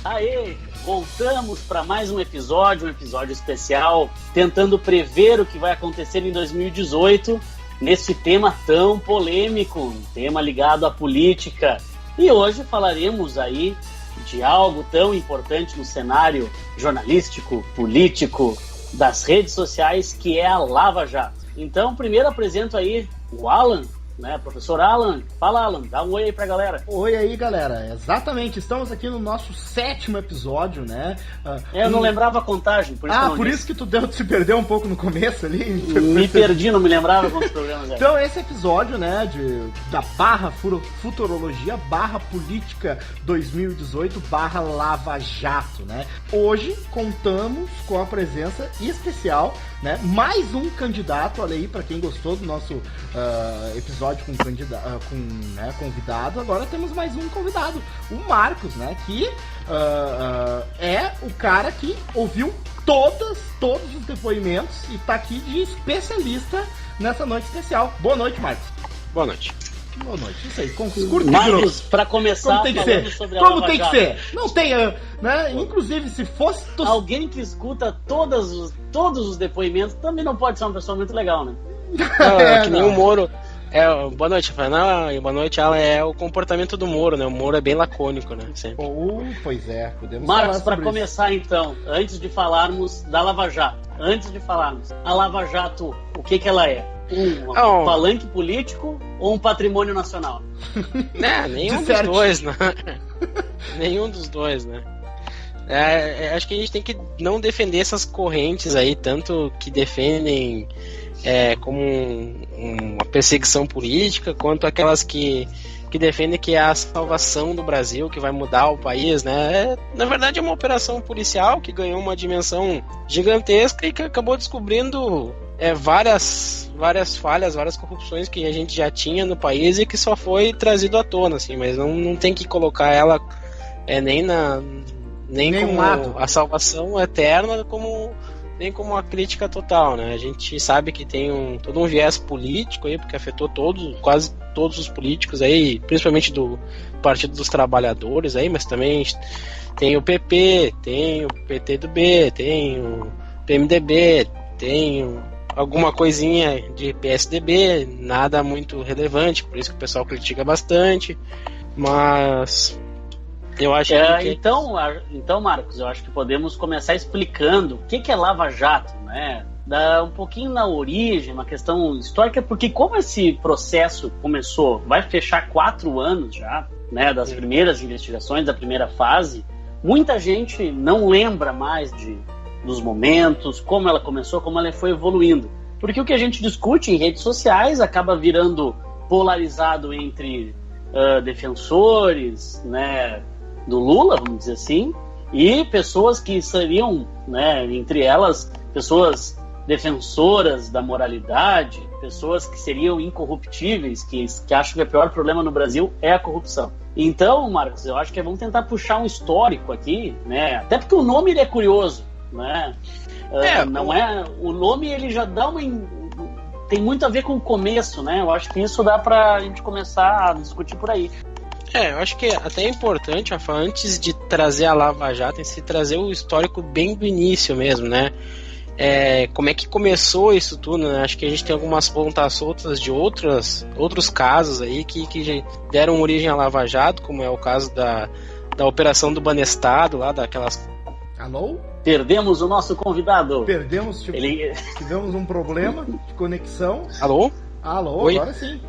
Aê, voltamos para mais um episódio especial, tentando prever o que vai acontecer em 2018, nesse tema tão polêmico, um tema ligado à política. E hoje falaremos aí de algo tão importante no cenário jornalístico, político, das redes sociais, que é a Lava Jato. Então, primeiro apresento aí o Alan, né, professor Alan. Fala, Alan, dá um oi aí pra galera. Oi aí, galera. Exatamente, estamos aqui no nosso 7º episódio, né? Eu não lembrava a contagem, por isso por isso que tu se perdeu um pouco no começo ali? Me perdi, não me lembrava quantos programas eram. Então, esse episódio, né, da barra futurologia, barra política 2018, barra Lava Jato, né? Hoje contamos com a presença especial, né? Mais um candidato, olha aí, pra quem gostou do nosso episódio com convidado, agora temos mais um convidado, o Marcos, né? Que é o cara que ouviu todos os depoimentos e tá aqui de especialista nessa noite especial. Boa noite, Marcos. Boa noite. Boa noite. Isso aí, curto Marcos, para começar, como tem que ser? Sobre a como Lava tem Jato. Que ser? Não tem, né? Inclusive, se fosse alguém que escuta todos os depoimentos também não pode ser uma pessoa muito legal, né? Que nem o Moro. Boa noite, Fernando. E boa noite, Alan. É o comportamento do Moro, né? O Moro é bem lacônico, né? Sempre. Pois é, podemos Marcos, falar para sobre começar então, antes de falarmos da Lava Jato, a Lava Jato, o que ela é? Um palanque político ou um patrimônio nacional? Nenhum dos dois, né? Nenhum dos dois, né? Acho que a gente tem que não defender essas correntes aí, tanto que defendem como uma perseguição política, quanto aquelas que defendem que é a salvação do Brasil, que vai mudar o país, né? Na verdade é uma operação policial que ganhou uma dimensão gigantesca e que acabou descobrindo várias falhas, várias corrupções que a gente já tinha no país e que só foi trazido à tona, assim, mas não tem que colocar ela nem como a salvação eterna, nem como uma crítica total, né? A gente sabe que tem todo um viés político aí, porque afetou quase todos os políticos aí, principalmente do Partido dos Trabalhadores aí, mas também tem o PP, tem o PT do B, tem o PMDB, tem alguma coisinha de PSDB, nada muito relevante, por isso que o pessoal critica bastante, mas eu acho que... Então, Marcos, eu acho que podemos começar explicando o que é Lava Jato, né? Dar um pouquinho na origem, uma questão histórica, porque como esse processo começou, vai fechar 4 anos já, né, das primeiras investigações, da primeira fase, muita gente não lembra mais dos momentos, como ela começou, como ela foi evoluindo. Porque o que a gente discute em redes sociais acaba virando polarizado entre defensores, né, do Lula, vamos dizer assim, e pessoas que seriam, né, entre elas, pessoas defensoras da moralidade, pessoas que seriam incorruptíveis, que acham que o pior problema no Brasil é a corrupção. Então, Marcos, eu acho que vamos tentar puxar um histórico aqui, né, até porque o nome ele é curioso, né? O nome ele já dá tem muito a ver com o começo, né? Eu acho que isso dá pra gente começar a discutir por aí. Eu acho que até é importante, Rafa, antes de trazer a Lava Jato, em si, trazer o histórico bem do início mesmo, né? Como é que começou isso tudo, né? Acho que a gente tem algumas pontas soltas de outros casos aí que deram origem à Lava Jato, como é o caso da operação do Banestado, lá daquelas... Alô? Perdemos o nosso convidado. Tivemos um problema de conexão. Alô? Oi? Agora sim.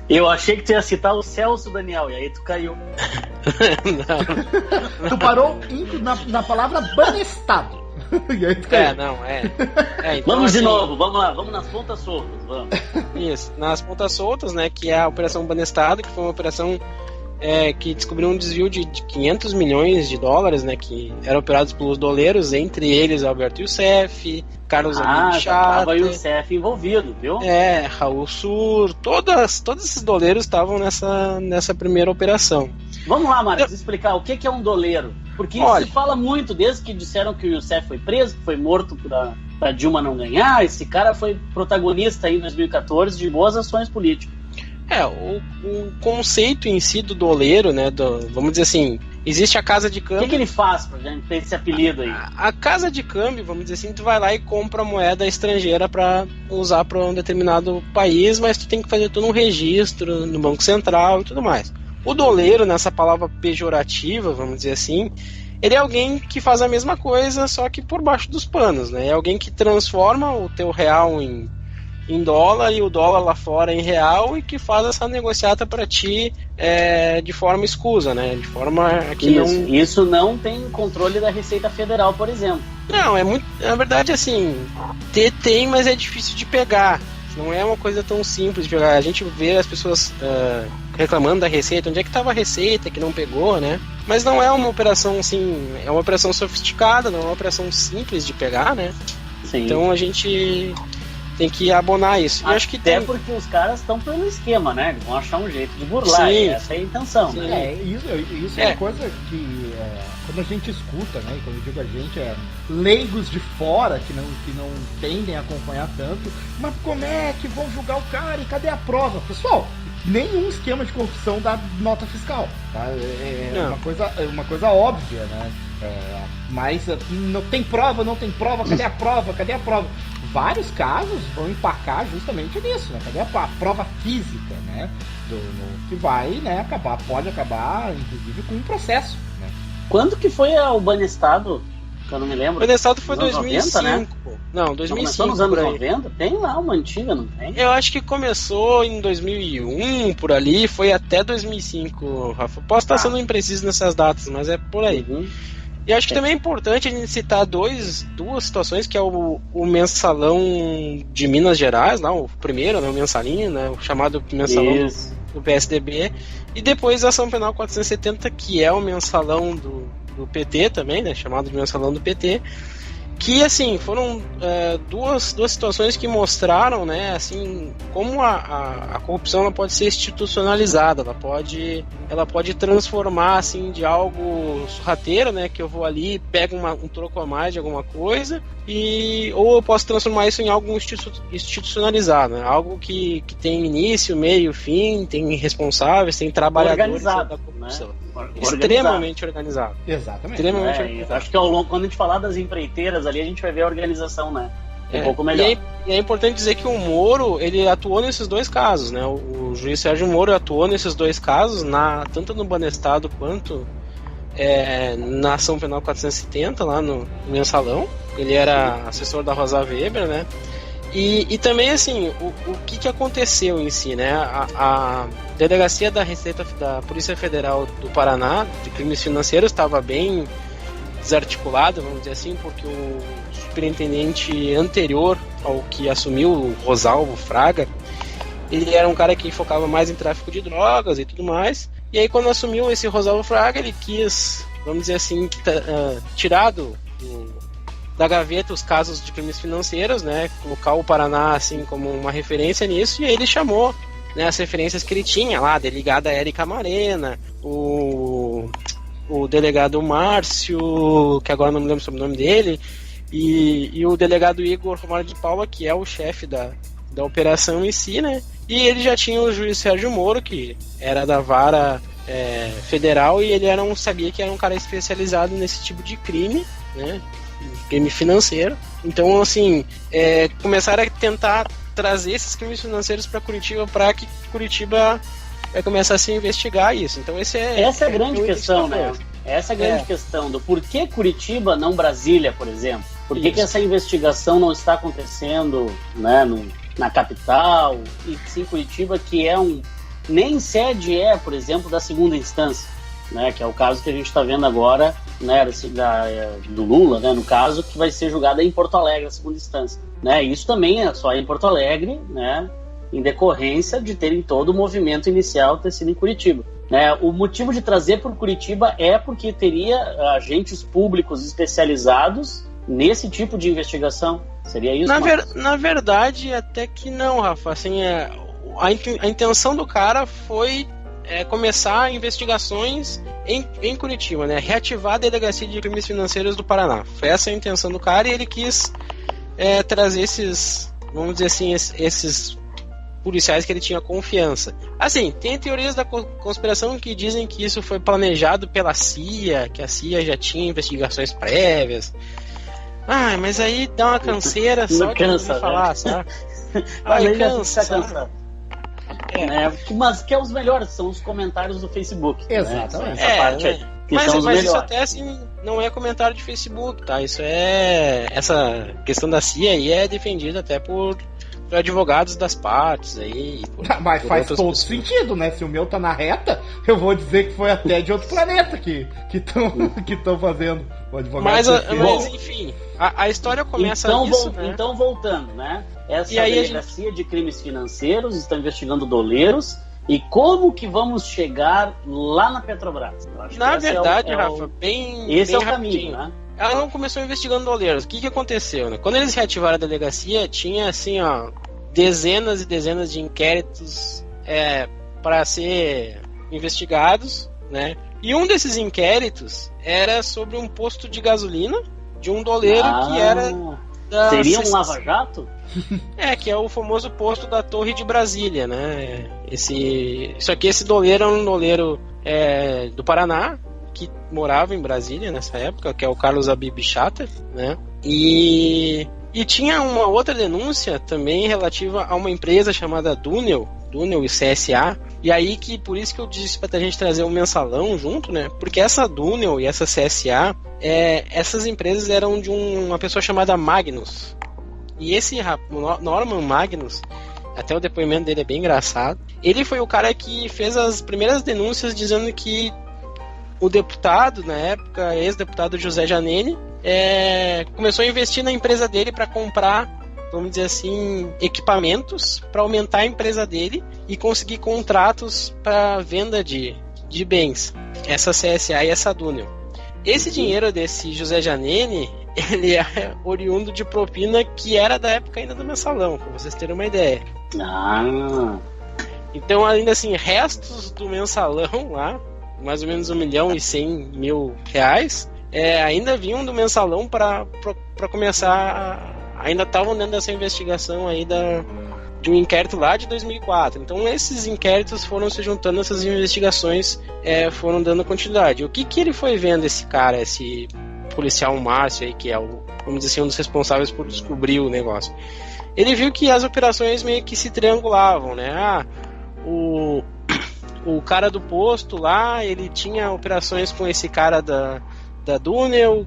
Eu achei que tu ia citar o Celso, Daniel, e aí tu caiu. Não. Tu parou na palavra Banestado. E aí tu caiu. Então, vamos de novo, vamos lá, vamos nas pontas soltas, vamos. Isso, nas pontas soltas, né, que é a Operação Banestado, que foi uma operação que descobriu um desvio de 500 milhões de dólares, né, que eram operados pelos doleiros, entre eles Alberto Youssef, Carlos Alberto Chata. Tava o Youssef envolvido, viu? Raul Sur, todos esses doleiros estavam nessa primeira operação. Vamos lá, Marcos, explicar o que é um doleiro. Porque se fala muito, desde que disseram que o Youssef foi preso, que foi morto pra Dilma não ganhar, esse cara foi protagonista aí em 2014 de boas ações políticas. O conceito em si do doleiro, né, vamos dizer assim, existe a casa de câmbio. O que ele faz pra gente ter esse apelido aí? A casa de câmbio, vamos dizer assim, tu vai lá e compra moeda estrangeira para usar para um determinado país, mas tu tem que fazer todo um registro no Banco Central e tudo mais. O doleiro, nessa palavra pejorativa, vamos dizer assim, ele é alguém que faz a mesma coisa, só que por baixo dos panos, né? É alguém que transforma o teu real em dólar e o dólar lá fora em real e que faz essa negociata para ti de forma escusa, né? De forma que isso não tem controle da Receita Federal, por exemplo. Não, é muito. Na verdade, assim, tem, mas é difícil de pegar. Não é uma coisa tão simples de pegar. A gente vê as pessoas reclamando da Receita, onde é que estava a Receita, que não pegou, né? Mas não é uma operação assim, é uma operação sofisticada, não é uma operação simples de pegar, né? Sim. Então a gente tem que abonar isso. Acho que até porque os caras estão pelo esquema, né? Eles vão achar um jeito de burlar. Sim. Essa é a intenção, sim, né? Isso é uma coisa que quando a gente escuta, né? E quando eu digo a gente, leigos de fora que não tendem a acompanhar tanto, mas como é que vão julgar o cara e cadê a prova? Pessoal, nenhum esquema de corrupção dá nota fiscal, tá? Uma coisa óbvia, né? Mas não tem prova, cadê a prova? Vários casos vão empacar justamente nisso, né? Cadê a prova física, né? Que vai, né, pode acabar, inclusive, com um processo, né? Quando que foi o Banestado? Que eu não me lembro. O Banestado foi 2005. 90, né? Não, 2005. Começou nos anos 90? Tem lá uma antiga, não tem? Eu acho que começou em 2001, por ali, foi até 2005, Rafa. Posso estar sendo impreciso nessas datas, mas é por aí. Uhum. E acho que também é importante a gente citar duas situações, que é o mensalão de Minas Gerais, lá, o primeiro, né, o mensalinho, né, o chamado mensalão do PSDB, e depois a ação penal 470, que é o mensalão do PT também, né, chamado de mensalão do PT, que, assim, foram duas situações que mostraram, né, assim, como a corrupção ela pode ser institucionalizada, ela pode transformar, assim, de algo sorrateiro, né, que eu vou ali, pego um troco a mais de alguma coisa, ou eu posso transformar isso em algo institucionalizado, né, algo que tem início, meio, fim, tem responsáveis, tem trabalhadores da corrupção. Né? Extremamente organizado. Exatamente. Extremamente organizado. Acho que quando a gente falar das empreiteiras ali, a gente vai ver a organização, né? Um pouco melhor. E é importante dizer que o Moro, ele atuou nesses dois casos, né? O juiz Sérgio Moro atuou nesses dois casos, tanto no Banestado quanto na ação penal 470, lá no mensalão. Ele era assessor da Rosa Weber, né? E também, assim, o que aconteceu em si, né? A delegacia da Receita da Polícia Federal do Paraná, de crimes financeiros, estava bem desarticulada, vamos dizer assim, porque o superintendente anterior ao que assumiu, o Rosalvo Fraga, ele era um cara que focava mais em tráfico de drogas e tudo mais. E aí, quando assumiu esse Rosalvo Fraga, ele quis, vamos dizer assim, tirar da gaveta os casos de crimes financeiros, né, colocar o Paraná assim como uma referência nisso, e aí ele chamou, né, as referências que ele tinha lá, a delegada Érica Marena, o delegado Márcio, que agora não me lembro sobre o nome dele, e o delegado Igor Romário de Paula, que é o chefe da operação em si, né, e ele já tinha o juiz Sérgio Moro, que era da vara federal, e ele sabia que era um cara especializado nesse tipo de crime, né, crime financeiro. Então, assim, começaram a tentar trazer esses crimes financeiros para Curitiba, para que Curitiba começar a se investigar isso. Então, essa é a grande questão, né? Essa é a grande questão do porquê Curitiba, não Brasília, por exemplo. Por que essa investigação não está acontecendo, né, na capital, e sim Curitiba, que nem sede por exemplo, da segunda instância, né, que é o caso que a gente está vendo agora, né, do Lula, né, no caso, que vai ser julgado em Porto Alegre, a segunda instância. Né, isso também é só em Porto Alegre, né, em decorrência de terem todo o movimento inicial ter sido em Curitiba. Né, o motivo de trazer por Curitiba é porque teria agentes públicos especializados nesse tipo de investigação. Seria isso? Na verdade, até que não, Rafa. Assim, a intenção do cara foi começar investigações em Curitiba, né? Reativar a Delegacia de Crimes Financeiros do Paraná. Foi essa a intenção do cara, e ele quis trazer esses, vamos dizer assim, esses policiais que ele tinha confiança. Assim, tem teorias da conspiração que dizem que isso foi planejado pela CIA, que a CIA já tinha investigações prévias. Mas aí dá uma canseira só de ouvir falar, sabe? Aí cansa. Mas que é os melhores, são os comentários do Facebook. Exatamente. Essa parte aí. Mas isso até assim não é comentário de Facebook, tá? Isso essa questão da CIA aí é defendida até por advogados das partes aí. Mas faz todo sentido, né? Se o meu tá na reta, eu vou dizer que foi até de outro planeta que estão fazendo o advogado. Mas enfim, a história começa né? Então voltando, né? Essa delegacia de crimes financeiros está investigando doleiros. E como que vamos chegar lá na Petrobras? Na verdade, Rafa, esse é o rapidinho. caminho, né? Ela não começou investigando doleiros. O que aconteceu, né? Quando eles reativaram a delegacia, tinha assim, dezenas e dezenas de inquéritos para ser investigados, né? E um desses inquéritos era sobre um posto de gasolina de um doleiro que era seria um lava-jato? Que é o famoso posto da Torre de Brasília, né? Esse doleiro é um doleiro do Paraná, que morava em Brasília nessa época, que é o Carlos Abib Chater, né? E tinha uma outra denúncia também relativa a uma empresa chamada Dunel e CSA, e aí que por isso que eu disse pra gente trazer um mensalão junto, né? Porque essa Dunel e essa CSA, essas empresas eram de uma pessoa chamada Magnus. E esse Norman Magnus, até o depoimento dele é bem engraçado, ele foi o cara que fez as primeiras denúncias dizendo que o deputado, na época, ex-deputado José Janene, começou a investir na empresa dele para comprar, vamos dizer assim, equipamentos para aumentar a empresa dele e conseguir contratos para venda de bens, essa CSA e essa Dunel. Esse dinheiro desse José Janene, ele é oriundo de propina que era da época ainda do mensalão, para vocês terem uma ideia. Então, ainda assim, restos do mensalão lá, mais ou menos 1.100.000 ainda vinham do mensalão para começar, ainda estavam dentro dessa investigação aí de um inquérito lá de 2004. Então esses inquéritos foram se juntando, essas investigações foram dando continuidade. O que ele foi vendo, esse cara, esse policial Márcio aí, que é vamos dizer assim, um dos responsáveis por descobrir o negócio? Ele viu que as operações meio que se triangulavam, né? O cara do posto lá, ele tinha operações com esse cara da Dunel,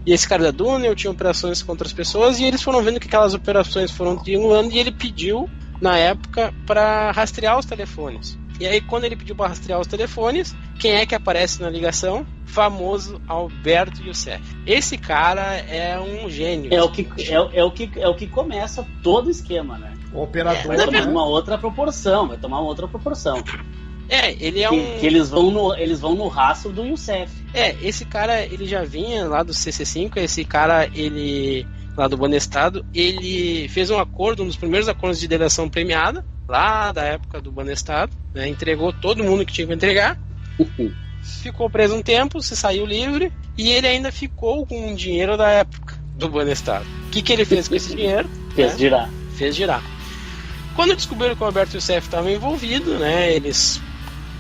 e esse cara da Dunel tinha operações com outras pessoas, e eles foram vendo que aquelas operações foram triangulando, e ele pediu, na época, para rastrear os telefones. E aí, quando ele pediu para rastrear os telefones, quem é que aparece na ligação? Famoso Alberto Youssef. Esse cara é um gênio. É o que começa todo o esquema, né? O operador vai tomar uma outra proporção. Ele é que eles vão no rastro do Youssef. Esse cara, ele já vinha lá do CC5, esse cara, ele lá do Banestado, ele fez um acordo, um dos primeiros acordos de delação premiada, lá da época do Banestado, né? Entregou todo mundo que tinha que entregar, ficou preso um tempo, se saiu livre, e ele ainda ficou com o dinheiro da época do Banestado. O que ele fez com esse dinheiro? Fez girar. Quando descobriram que o Alberto Youssef estava envolvido, né, eles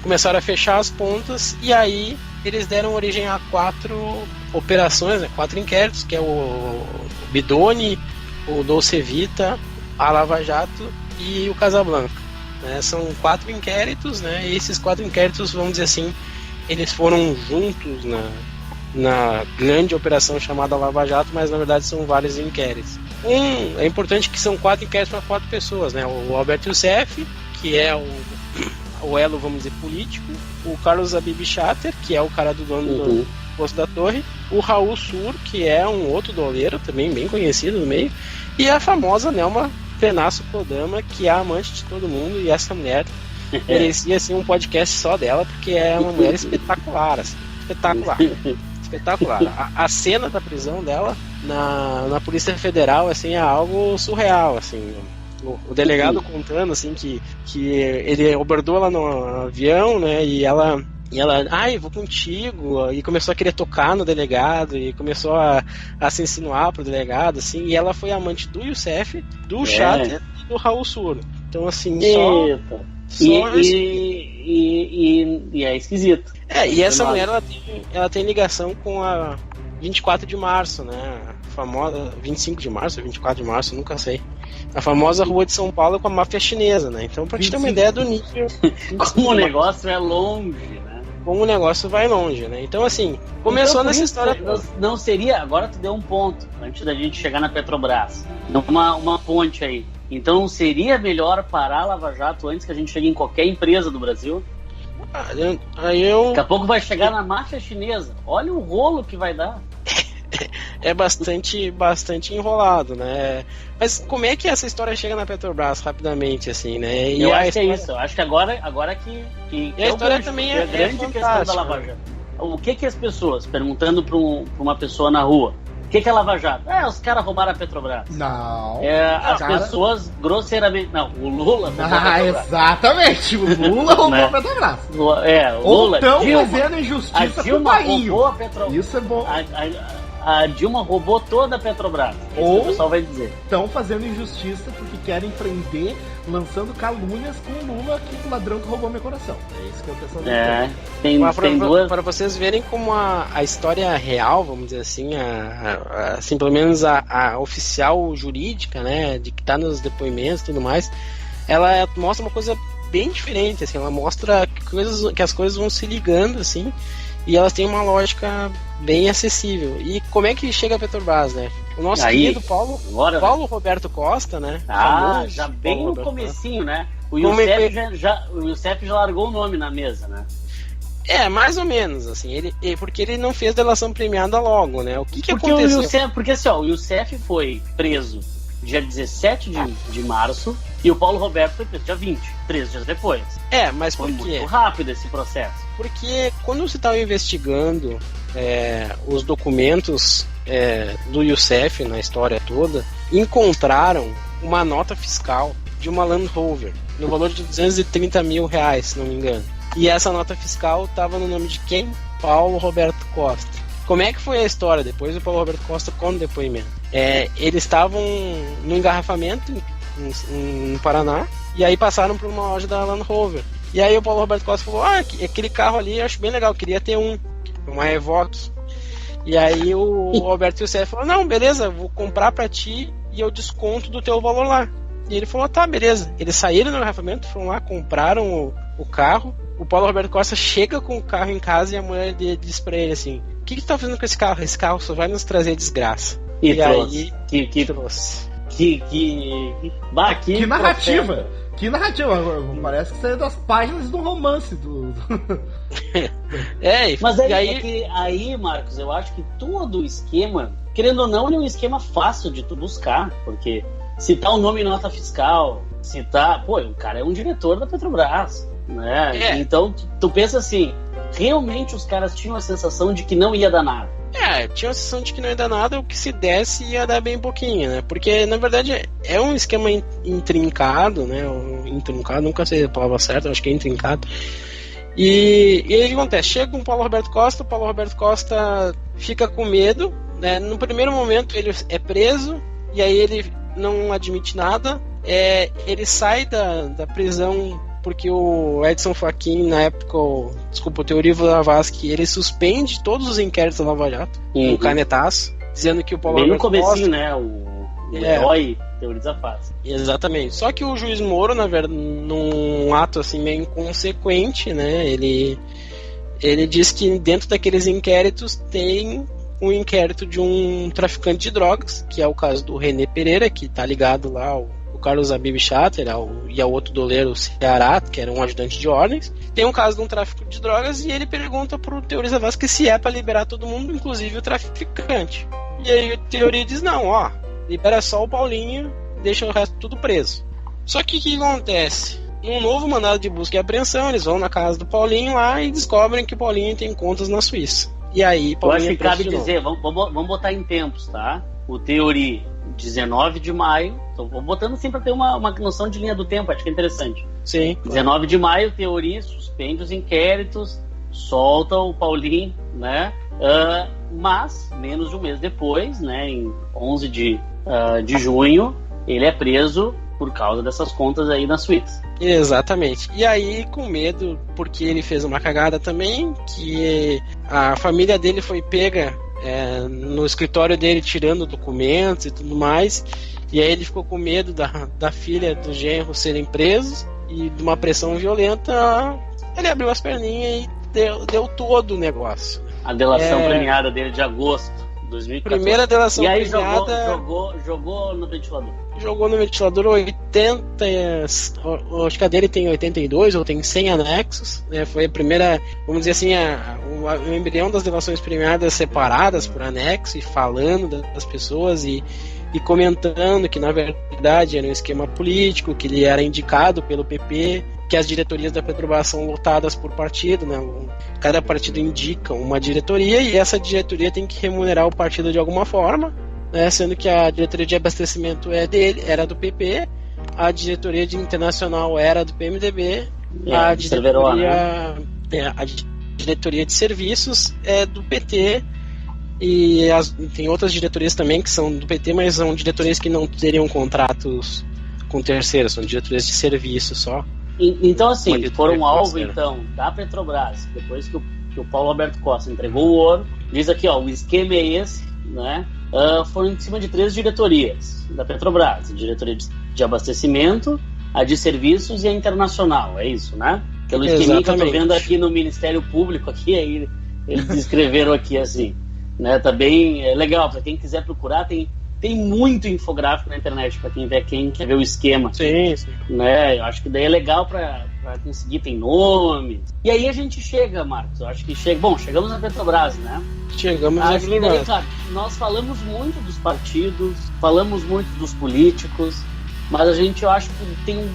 começaram a fechar as pontas, e aí eles deram origem a 4 operações, né, 4 inquéritos, que é o Bidoni, o Dolce Vita, a Lava Jato e o Casablanca. Né? São 4 inquéritos, né, e esses 4 inquéritos, vamos dizer assim, eles foram juntos na grande operação chamada Lava Jato, mas na verdade são vários inquéritos. É importante que são 4 inquéritos para 4 pessoas, né? O Alberto Youssef, que é o elo, vamos dizer, político, o Carlos Abib Chater, que é o cara do dono do posto da torre, o Raul Sur, que é um outro doleiro, também bem conhecido no meio, e a famosa Nelma Penasso Kodama, que é a amante de todo mundo, e essa mulher merecia assim, um podcast só dela, porque é uma mulher espetacular, assim, espetacular. A cena da prisão dela na Polícia Federal, assim, é algo surreal, assim. O delegado contando, assim, que ele abordou ela no avião, né, e ela, vou contigo, e começou a querer tocar no delegado, e começou a se insinuar pro delegado, assim, e ela foi amante do Youssef, do Chater e do Raul Sur. Então, assim, E é esquisito. E essa mulher, ela tem ligação com a 24 de março, né? A famosa 25 de março, 24 de março, nunca sei. A famosa rua de São Paulo com a máfia chinesa, né? Então, pra te ter uma ideia do nível... Como o negócio é longe, né? Como o negócio vai longe, né? Então, assim, começou nessa história... Não seria... Agora tu deu um ponto, antes da gente chegar na Petrobras. Uma ponte aí. Então, não seria melhor parar a Lava Jato antes que a gente chegue em qualquer empresa do Brasil? Daqui a pouco vai chegar na máfia chinesa. Olha o rolo que vai dar. É bastante enrolado, né? Mas como é que essa história chega na Petrobras rapidamente, assim, né? Eu acho que é isso. Eu acho que agora que e a história também é grande questão da Lava Jato. O que as pessoas, perguntando para uma pessoa na rua, o que é Lava Jato? Os caras roubaram a Petrobras. Não. As pessoas grosseiramente... Não, o Lula roubou a Petrobras. Exatamente, o Lula roubou a Petrobras. O Lula... Ou estão fazendo injustiça com o país. Roubou a Petrobras. Isso é bom. A Dilma roubou toda a Petrobras. Ou o pessoal vai dizer. Estão fazendo injustiça porque querem prender, lançando calúnias com o Lula, que o ladrão que roubou meu coração. É isso que eu penso. Tem duas... Para vocês verem como a história real, vamos dizer assim, assim, pelo menos a oficial jurídica, né, de que está nos depoimentos e tudo mais, ela mostra uma coisa bem diferente, assim, ela mostra que as coisas vão se ligando, assim, e elas têm uma lógica bem acessível. E como é que chega a Petrobras, né? O nosso querido Paulo Roberto Costa, né? Já bem no comecinho, né? O Youssef já largou o nome na mesa, né? Mais ou menos, assim, porque ele não fez delação premiada logo, né? O que aconteceu? Porque assim, o Youssef foi preso dia 17 de março e o Paulo Roberto foi preso dia 20, 13 dias depois. Mas por quê? Foi muito rápido esse processo. Porque quando você estava investigando os documentos do Youssef na história toda, encontraram uma nota fiscal de uma Land Rover no valor de R$230 mil, se não me engano. E essa nota fiscal estava no nome de quem? Paulo Roberto Costa. Como é que foi a história? Depois o Paulo Roberto Costa conta o depoimento. Eles estavam no engarrafamento no Paraná, e aí passaram por uma loja da Land Rover. E aí o Paulo Roberto Costa falou, aquele carro ali eu acho bem legal, eu queria ter uma Evoque. E aí o Roberto Youssef falou, não, beleza, vou comprar pra ti e eu desconto do teu valor lá. E ele falou, tá, beleza. Eles saíram do engarrafamento, foram lá, compraram o carro. O Paulo Roberto Costa chega com o carro em casa e a mulher diz pra ele assim, o que tu tá fazendo com esse carro? Esse carro só vai nos trazer desgraça. E trouxe. Aí, trouxe. Que narrativa! Que narrativa! Parece que saiu das páginas do romance Mas aí, Marcos, eu acho que todo o esquema, querendo ou não, é um esquema fácil de tu buscar, porque citar o nome em nota fiscal, o cara é um diretor da Petrobras, né? Então tu pensa assim, realmente os caras tinham a sensação de que não ia dar nada. Tinha a sensação de que não ia dar nada, o que se desse ia dar bem pouquinho, né? Porque, na verdade, é um esquema intrincado, né? Intrincado, nunca sei a palavra certa, acho que é intrincado. E aí o que acontece? Chega com o Paulo Roberto Costa fica com medo, né? No primeiro momento ele é preso, e aí ele não admite nada, ele sai da prisão porque o Edson Fachin, na época, o Teorivo Zavascki, ele suspende todos os inquéritos da Lava Jato, um canetaço, dizendo que o Paulo Roberto Costa... Bem no comecinho, né? O herói teoriza fácil. Exatamente. Só que o juiz Moro, na verdade, num ato assim meio inconsequente, né? Ele diz que dentro daqueles inquéritos tem um inquérito de um traficante de drogas, que é o caso do René Pereira, que tá ligado lá ao Carlos Abib Chatter e ao outro doleiro Ceará, que era um ajudante de ordens. Tem um caso de um tráfico de drogas e ele pergunta pro Teori Zavascki se é para liberar todo mundo, inclusive o traficante. E aí o Teori diz, não, libera só o Paulinho, deixa o resto tudo preso. Só que o que acontece? Um novo mandado de busca e apreensão, eles vão na casa do Paulinho lá e descobrem que o Paulinho tem contas na Suíça. E aí, Paulinho... Eu acho que cabe dizer, vamos botar em tempos, tá? O Teori, 19 de maio, então vou botando assim para ter uma noção de linha do tempo, acho que é interessante. Sim. 19 de maio, Teori suspende os inquéritos, solta o Paulinho, né? Mas, menos de um mês depois, né, em 11 de junho, ele é preso por causa dessas contas aí na Suíça. Exatamente. E aí, com medo, porque ele fez uma cagada também, que a família dele foi pega no escritório dele tirando documentos e tudo mais, e aí ele ficou com medo da filha do genro serem presos, e de uma pressão violenta, ele abriu as perninhas e deu todo o negócio. A delação premiada dele de agosto de 2014. Primeira delação premiada. E aí premiada, jogou no ventilador. Jogou no ventilador 80, acho que a dele tem 82 ou tem 100 anexos, né? Foi a primeira, vamos dizer assim, o embrião das delações premiadas separadas por anexo, e falando das pessoas e comentando que na verdade era um esquema político, que ele era indicado pelo PP, que as diretorias da Petrobras são lotadas por partido, né? Cada partido indica uma diretoria e essa diretoria tem que remunerar o partido de alguma forma, né? Sendo que a diretoria de abastecimento era do PP, a diretoria de internacional era do PMDB, a diretoria de serviços é do PT, e tem outras diretorias também que são do PT, mas são diretorias que não teriam contratos com terceiros, são diretorias de serviço só. Então, assim, foram alvo então da Petrobras, depois que o Paulo Roberto Costa entregou o ouro, diz aqui, ó, o esquema é esse, né? Foram em cima de 3 diretorias da Petrobras: a diretoria de abastecimento, a de serviços e a internacional, é isso, né? Pelo esquema que eu tô vendo aqui no Ministério Público, aqui, aí eles escreveram aqui assim, né? Tá bem legal, para quem quiser procurar, tem muito infográfico na internet para quem quer ver o esquema. Sim. Né? Eu acho que daí é legal para conseguir, tem nome. E aí a gente chega, Marcos, eu acho que chegamos na Petrobras, né? Chegamos na Petrobras. Claro, nós falamos muito dos partidos, falamos muito dos políticos, mas a gente, eu acho que tem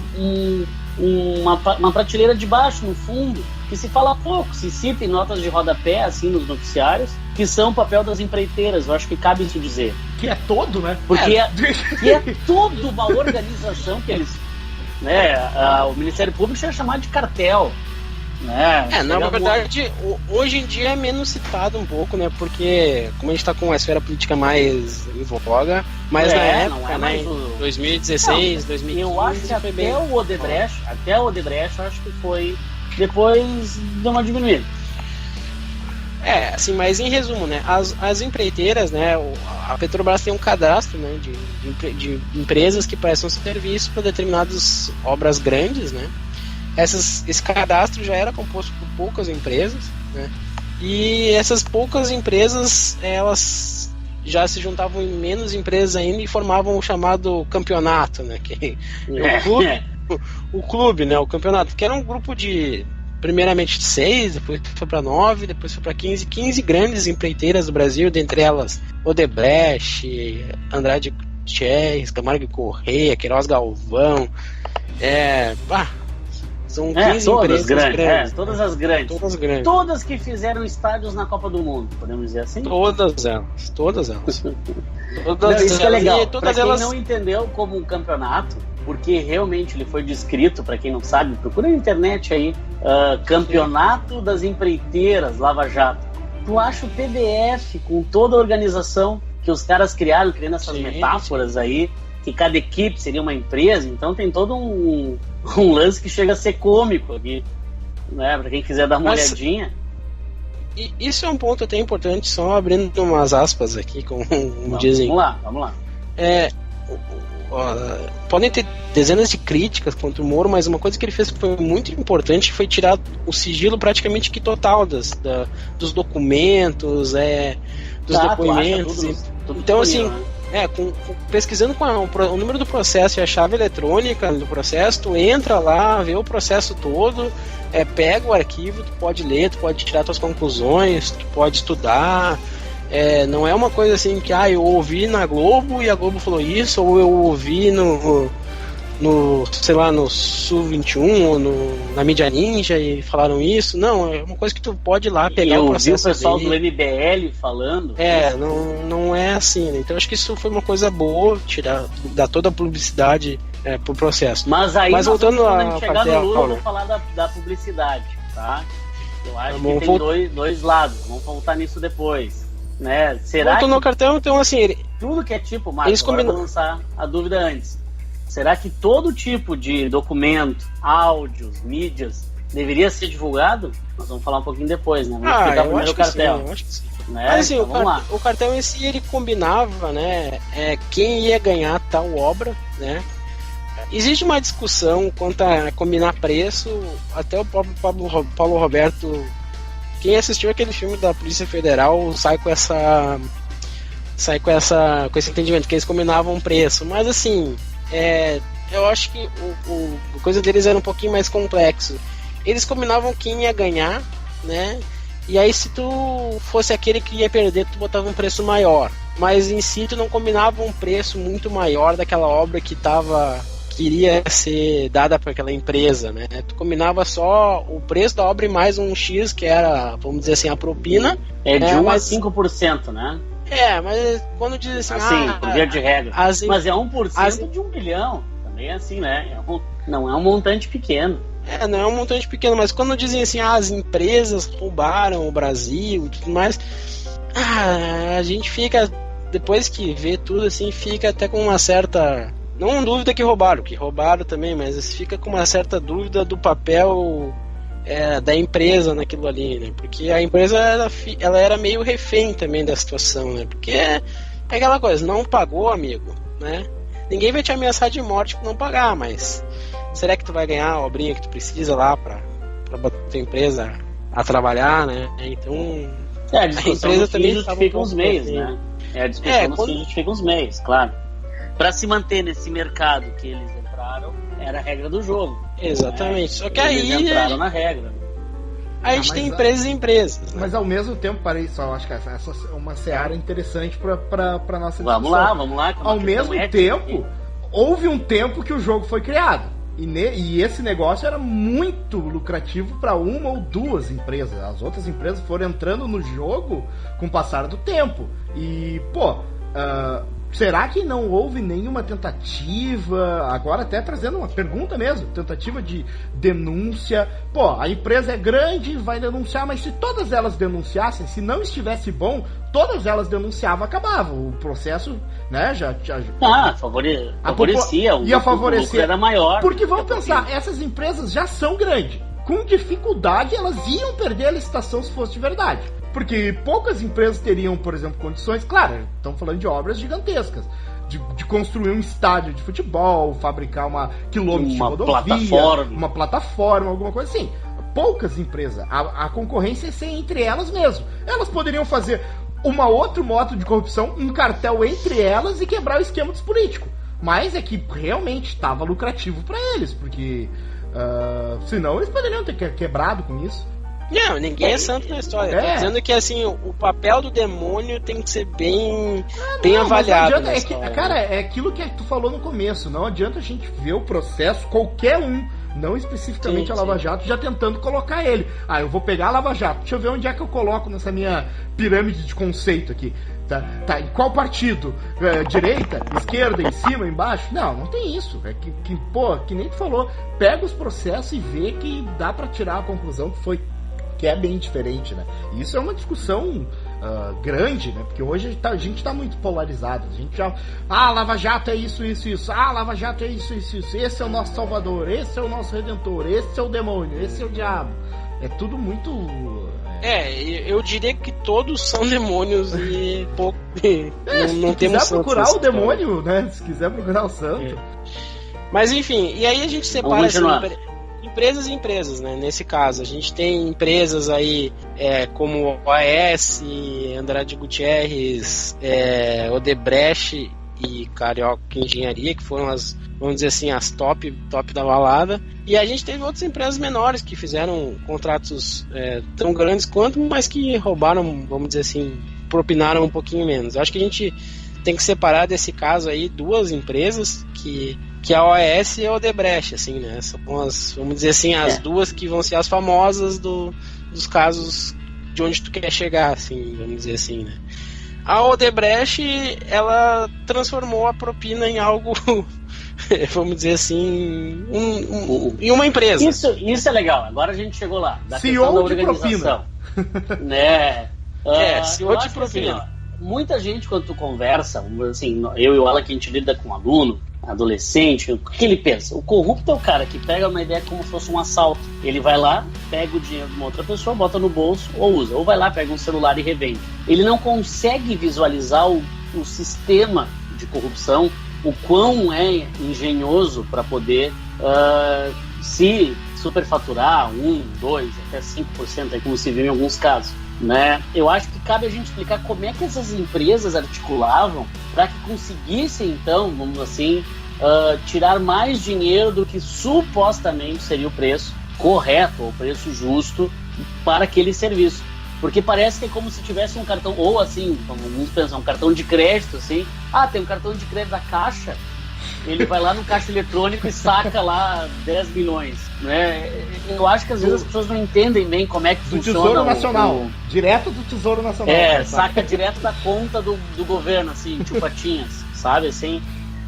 uma prateleira de baixo, no fundo, que se fala pouco, se cita em notas de rodapé, assim, nos noticiários, que são o papel das empreiteiras. Eu acho que cabe isso dizer. Que é todo, né? Porque é toda uma organização que eles... Né, o Ministério Público é chamado de cartel. Né? Na verdade, hoje em dia é menos citado um pouco, né? Porque como a gente está com a esfera política mais em voga, mas na época, né, em 2016, 2015... Eu acho que até o Odebrecht, eu acho que foi... Depois deu uma diminuída. Assim, mas em resumo, né, as empreiteiras, né, a Petrobras tem um cadastro, né, de empresas que prestam serviço para determinadas obras grandes, né. Esse cadastro já era composto por poucas empresas, né, e essas poucas empresas, elas já se juntavam em menos empresas ainda e formavam o chamado campeonato, né, que o clube, né, o campeonato, que era um grupo de primeiramente 6, depois foi para 9, depois foi para 15 grandes empreiteiras do Brasil, dentre elas Odebrecht, Andrade Gutierrez, Camargo e Correia, Queiroz Galvão, são 15 empresas grandes. Todas as grandes. Todas grandes. Todas que fizeram estádios na Copa do Mundo, podemos dizer assim? Todas elas. Isso que é legal. Para quem não entendeu como um campeonato, porque realmente ele foi descrito, para quem não sabe, procura na internet aí, Campeonato das Empreiteiras Lava Jato. Tu acha o PDF com toda a organização que os caras criaram, criando essas metáforas aí, que cada equipe seria uma empresa, então tem todo um lance que chega a ser cômico aqui, né? Para quem quiser dar uma olhadinha. E isso é um ponto até importante, só abrindo umas aspas aqui, como dizem. Vamos lá. Podem ter dezenas de críticas contra o Moro, mas uma coisa que ele fez que foi muito importante foi tirar o sigilo praticamente que total dos documentos, dos depoimentos. Tudo então, assim, pesquisando com o número do processo e a chave eletrônica do processo, tu entra lá, vê o processo todo, pega o arquivo, tu pode ler, tu pode tirar tuas conclusões, tu pode estudar. Não é uma coisa assim que eu ouvi na Globo e a Globo falou isso, ou eu ouvi no sei lá, no Sul 21 ou na Mídia Ninja e falaram isso. Não, é uma coisa que tu pode ir lá pegar o processo. E o pessoal do MBL falando. Não é assim, né? Então acho que isso foi uma coisa boa, dar toda a publicidade pro processo. Mas aí, voltando quando a gente chegar no Lula, vamos falar da publicidade, tá? Eu acho que tem dois lados, vamos voltar nisso depois. Né? Será no cartel, então assim... Tudo que é tipo, Marcos, vou lançar a dúvida antes. Será que todo tipo de documento, áudios, mídias, deveria ser divulgado? Nós vamos falar um pouquinho depois, né? Vamos explicar primeiro o cartel. Sim, eu acho que sim. Né? Mas assim, então, o cartel em si, ele combinava, né, quem ia ganhar tal obra, né? Existe uma discussão quanto a combinar preço, até o próprio Paulo Roberto, quem assistiu aquele filme da Polícia Federal sai com esse entendimento, que eles combinavam preço, mas assim, eu acho que a coisa deles era um pouquinho mais complexo. Eles combinavam quem ia ganhar, né? E aí se tu fosse aquele que ia perder, tu botava um preço maior. Mas em si tu não combinava um preço muito maior daquela obra que iria ser dada para aquela empresa, né? Tu combinava só o preço da obra e mais um X, que era, vamos dizer assim, a propina. De 1 a 5%, né? Mas quando diz assim, por via de regra. Mas é 1% de 1 bilhão. Também é assim, né? Não é um montante pequeno. Não é um montante pequeno, mas quando dizem assim, as empresas roubaram o Brasil e tudo mais, a gente fica, depois que vê tudo assim, fica até com uma certa, não dúvida que roubaram também, mas fica com uma certa dúvida do papel da empresa naquilo ali, né? Porque a empresa ela era meio refém também da situação, né? Porque é aquela coisa, não pagou, amigo, né? Ninguém vai te ameaçar de morte por não pagar, mas será que tu vai ganhar a obrinha que tu precisa lá pra botar a tua empresa a trabalhar, né? Então a empresa também justifica uns meios, né? A discussão se justifica uns meios, claro. Para se manter nesse mercado que eles entraram, era a regra do jogo. Exatamente. Né? Só que eles aí entraram na regra. Aí a gente tem empresas e empresas. Né? Mas ao mesmo tempo, acho que essa é uma seara interessante para nossa discussão. Vamos lá. Ao mesmo tempo, houve um tempo que o jogo foi criado. E esse negócio era muito lucrativo para uma ou duas empresas. As outras empresas foram entrando no jogo com o passar do tempo. E, será que não houve nenhuma tentativa, agora até trazendo uma pergunta mesmo, tentativa de denúncia? A empresa é grande, vai denunciar, mas se todas elas denunciassem, se não estivesse bom, todas elas denunciavam, acabava. O processo, né, favorecia. Ia favorecer. Era maior. Porque vamos pensar, essas empresas já são grandes. Com dificuldade, elas iam perder a licitação se fosse de verdade. Porque poucas empresas teriam, por exemplo, condições, claro, estamos falando de obras gigantescas, de construir um estádio de futebol, fabricar quilômetros de rodovia, uma plataforma, alguma coisa assim. Poucas empresas. A concorrência é ser entre elas mesmo. Elas poderiam fazer outro modo de corrupção, um cartel entre elas e quebrar o esquema dos políticos. Mas é que realmente estava lucrativo para eles, porque senão eles poderiam ter quebrado com isso. Não, ninguém é santo na história. Tô dizendo que assim, o papel do demônio tem que ser bem avaliado. Não adianta, cara, é aquilo que tu falou no começo. Não adianta a gente ver o processo, qualquer um, não especificamente a Lava Jato, já tentando colocar ele. Eu vou pegar a Lava Jato, deixa eu ver onde é que eu coloco nessa minha pirâmide de conceito aqui. Tá, em qual partido? Direita? Esquerda? Em cima? Embaixo? Não tem isso. Que nem tu falou, pega os processos e vê que dá pra tirar a conclusão que é bem diferente, né? E isso é uma discussão grande, né? Porque hoje a gente tá muito polarizado. A gente já... Lava Jato é isso. Lava Jato é isso. Esse é o nosso salvador, esse é o nosso redentor, esse é o demônio, esse é o diabo. É tudo muito... eu diria que todos são demônios e pouco... não temos santos. Se quiser procurar o demônio, né? Se quiser procurar o santo. Mas enfim, e aí a gente separa empresas e empresas, né? Nesse caso, a gente tem empresas aí como OAS, Andrade Gutierrez, Odebrecht e Carioca Engenharia, que foram vamos dizer assim, as top da balada. E a gente teve outras empresas menores que fizeram contratos tão grandes quanto, mas que roubaram, vamos dizer assim, propinaram um pouquinho menos. Eu acho que a gente tem que separar desse caso aí duas empresas que a OAS e a Odebrecht, assim, né? São vamos dizer assim, as duas que vão ser as famosas dos casos de onde tu quer chegar, assim, vamos dizer assim, né? A Odebrecht, ela transformou a propina em algo, vamos dizer assim, em uma empresa. Isso é legal. Agora a gente chegou lá. Da CEO questão da organização. Né? CEO de propina. Assim, muita gente, quando tu conversa, assim, eu e o Alan, que a gente lida com aluno, adolescente, o que ele pensa? O corrupto é o cara que pega uma ideia como se fosse um assalto. Ele vai lá, pega o dinheiro de uma outra pessoa, bota no bolso ou usa. Ou vai lá, pega um celular e revende. Ele não consegue visualizar o sistema de corrupção, o quão é engenhoso para poder se superfaturar 1, 2, até 5%, aí, como se viu em alguns casos. Né? Eu acho que cabe a gente explicar como é que essas empresas articulavam para que conseguissem, então, vamos assim, tirar mais dinheiro do que supostamente seria o preço correto, ou o preço justo para aquele serviço. Porque parece que é como se tivesse um cartão, ou assim, como muitos pensam, um cartão de crédito, assim. Tem um cartão de crédito da Caixa, ele vai lá no caixa eletrônico e saca lá 10 milhões, né? Eu acho que às vezes as pessoas não entendem bem como é que funciona. Do Tesouro Nacional, direto do Tesouro Nacional. Saca direto da conta do governo, assim, tipo patinhas, sabe, assim?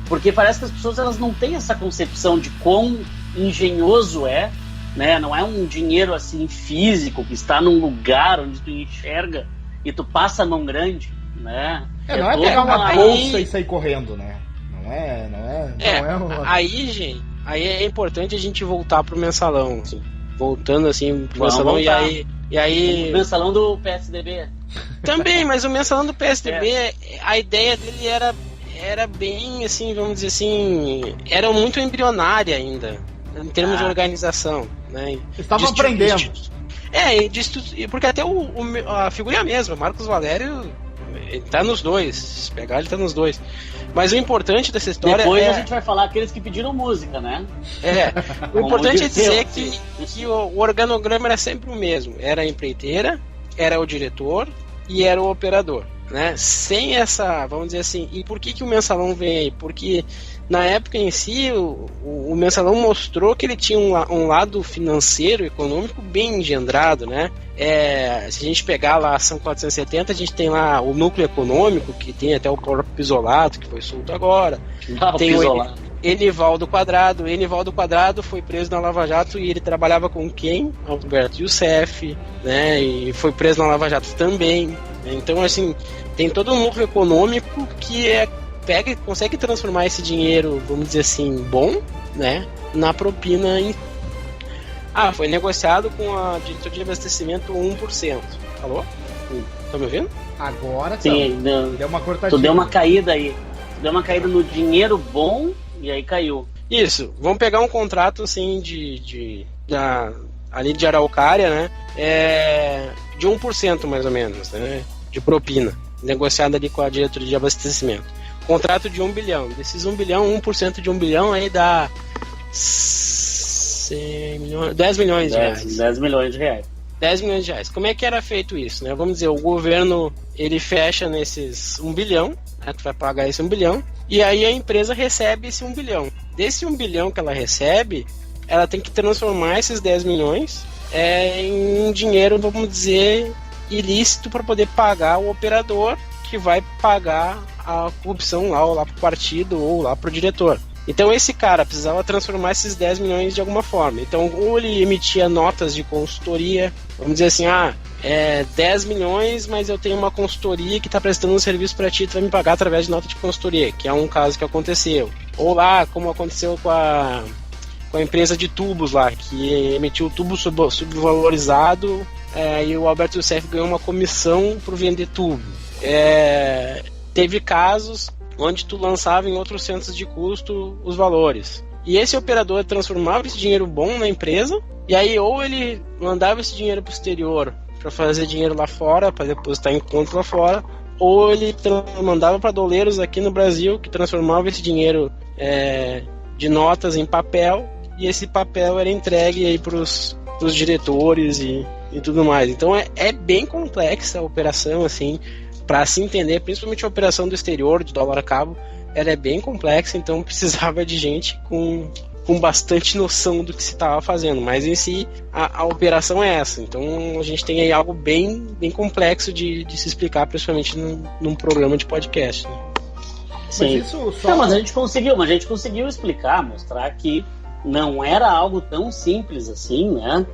Porque parece que as pessoas, elas não têm essa concepção de quão engenhoso é, né? Não é um dinheiro, assim, físico, que está num lugar onde tu enxerga e tu passa a mão grande, né? Não é pegar uma bolsa e sair correndo, né? Aí, gente, aí é importante a gente voltar pro mensalão, assim, voltando assim pro mensalão e aí o mensalão do PSDB também, mas o mensalão do PSDB, a ideia dele era bem assim, vamos dizer assim, era muito embrionária ainda em termos de organização, né? Estavam aprendendo. Porque até a figura é a mesma, Marcos Valério, ele tá nos dois, se pegar ele tá nos dois. Mas o importante dessa história depois a gente vai falar aqueles que pediram música, né? O importante é dizer que o organograma era sempre o mesmo. Era a empreiteira, era o diretor e era o operador, né? Sem essa, vamos dizer assim... E por que o mensalão vem aí? Porque na época em si, o mensalão mostrou que ele tinha um lado financeiro, econômico bem engendrado, né? Se a gente pegar lá a ação 470, a gente tem lá o núcleo econômico, que tem até o próprio Pisolato, que foi solto agora. Tem o Enivaldo Quadrado. Enivaldo Quadrado foi preso na Lava Jato e ele trabalhava com quem? Alberto Youssef, né? E foi preso na Lava Jato também. Então, assim, tem todo um núcleo econômico que pega e consegue transformar esse dinheiro, vamos dizer assim, bom, né, na propina. Foi negociado com a diretoria de abastecimento 1%. Alô? Tá me ouvindo? Agora sim, deu uma cortadinha. Tu deu uma caída aí. Deu uma caída no dinheiro bom e aí caiu. Isso. Vamos pegar um contrato assim ali de Araucária, né? De 1% mais ou menos, né? De propina. Negociado ali com a diretoria de abastecimento. Contrato de 1 bilhão. Desses 1 bilhão, 1% de 1 bilhão aí dá 10 milhões de reais. 10 milhões de reais. 10 milhões de reais. Como é que era feito isso, né? Vamos dizer, o governo, ele fecha nesses 1 bilhão, né? Tu vai pagar esse 1 bilhão, e aí a empresa recebe esse 1 bilhão. Desse 1 bilhão que ela recebe, ela tem que transformar esses 10 milhões em dinheiro, vamos dizer, ilícito para poder pagar o operador que vai pagar a corrupção lá, ou lá pro partido, ou lá pro diretor. Então esse cara precisava transformar esses 10 milhões de alguma forma. Então, ou ele emitia notas de consultoria, vamos dizer assim, 10 milhões, mas eu tenho uma consultoria que está prestando um serviço para ti, tu vai me pagar através de nota de consultoria, que é um caso que aconteceu. Ou lá, como aconteceu com a empresa de tubos lá, que emitiu tubo subvalorizado, e o Alberto Youssef ganhou uma comissão por vender tubo. Teve casos onde tu lançava em outros centros de custo os valores. E esse operador transformava esse dinheiro bom na empresa, e aí ou ele mandava esse dinheiro para o exterior para fazer dinheiro lá fora, para depositar em conta lá fora, ou ele mandava para doleiros aqui no Brasil, que transformava esse dinheiro de notas em papel, e esse papel era entregue aí para os diretores e tudo mais. Então é bem complexa a operação, assim, para se entender, principalmente a operação do exterior, de dólar a cabo, ela é bem complexa, então precisava de gente com bastante noção do que se estava fazendo, mas em si a operação é essa. Então a gente tem aí algo bem, bem complexo de se explicar, principalmente num programa de podcast, né? Sim. Mas isso só... mas a gente conseguiu explicar, mostrar que não era algo tão simples assim, né?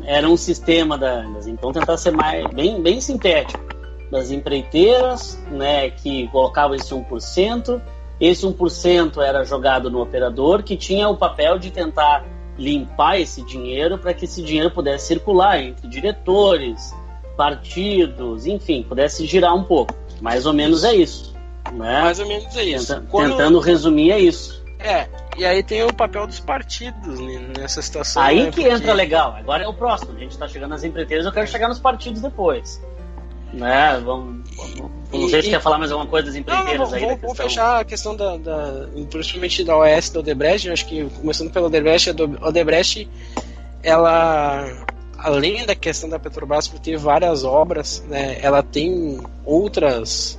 Era um sistema então tentar ser bem sintético. das empreiteiras, né, que colocavam esse 1%. Esse 1% era jogado no operador, que tinha o papel de tentar limpar esse dinheiro para que esse dinheiro pudesse circular entre diretores, partidos, enfim, pudesse girar um pouco. Mais ou menos é isso. Né? Mais ou menos é isso. Tentando resumir, é isso. E aí tem o papel dos partidos nessa situação. Aí né? que entra legal. Agora é o próximo. A gente está chegando nas empreiteiras, eu quero chegar nos partidos depois. Né? Não sei se quer falar mais alguma coisa das empreiteiras aí. Vamos fechar a questão principalmente da OAS, da Odebrecht. Eu acho que, começando pela Odebrecht, a Odebrecht, ela, além da questão da Petrobras, por ter várias obras, né, ela tem outras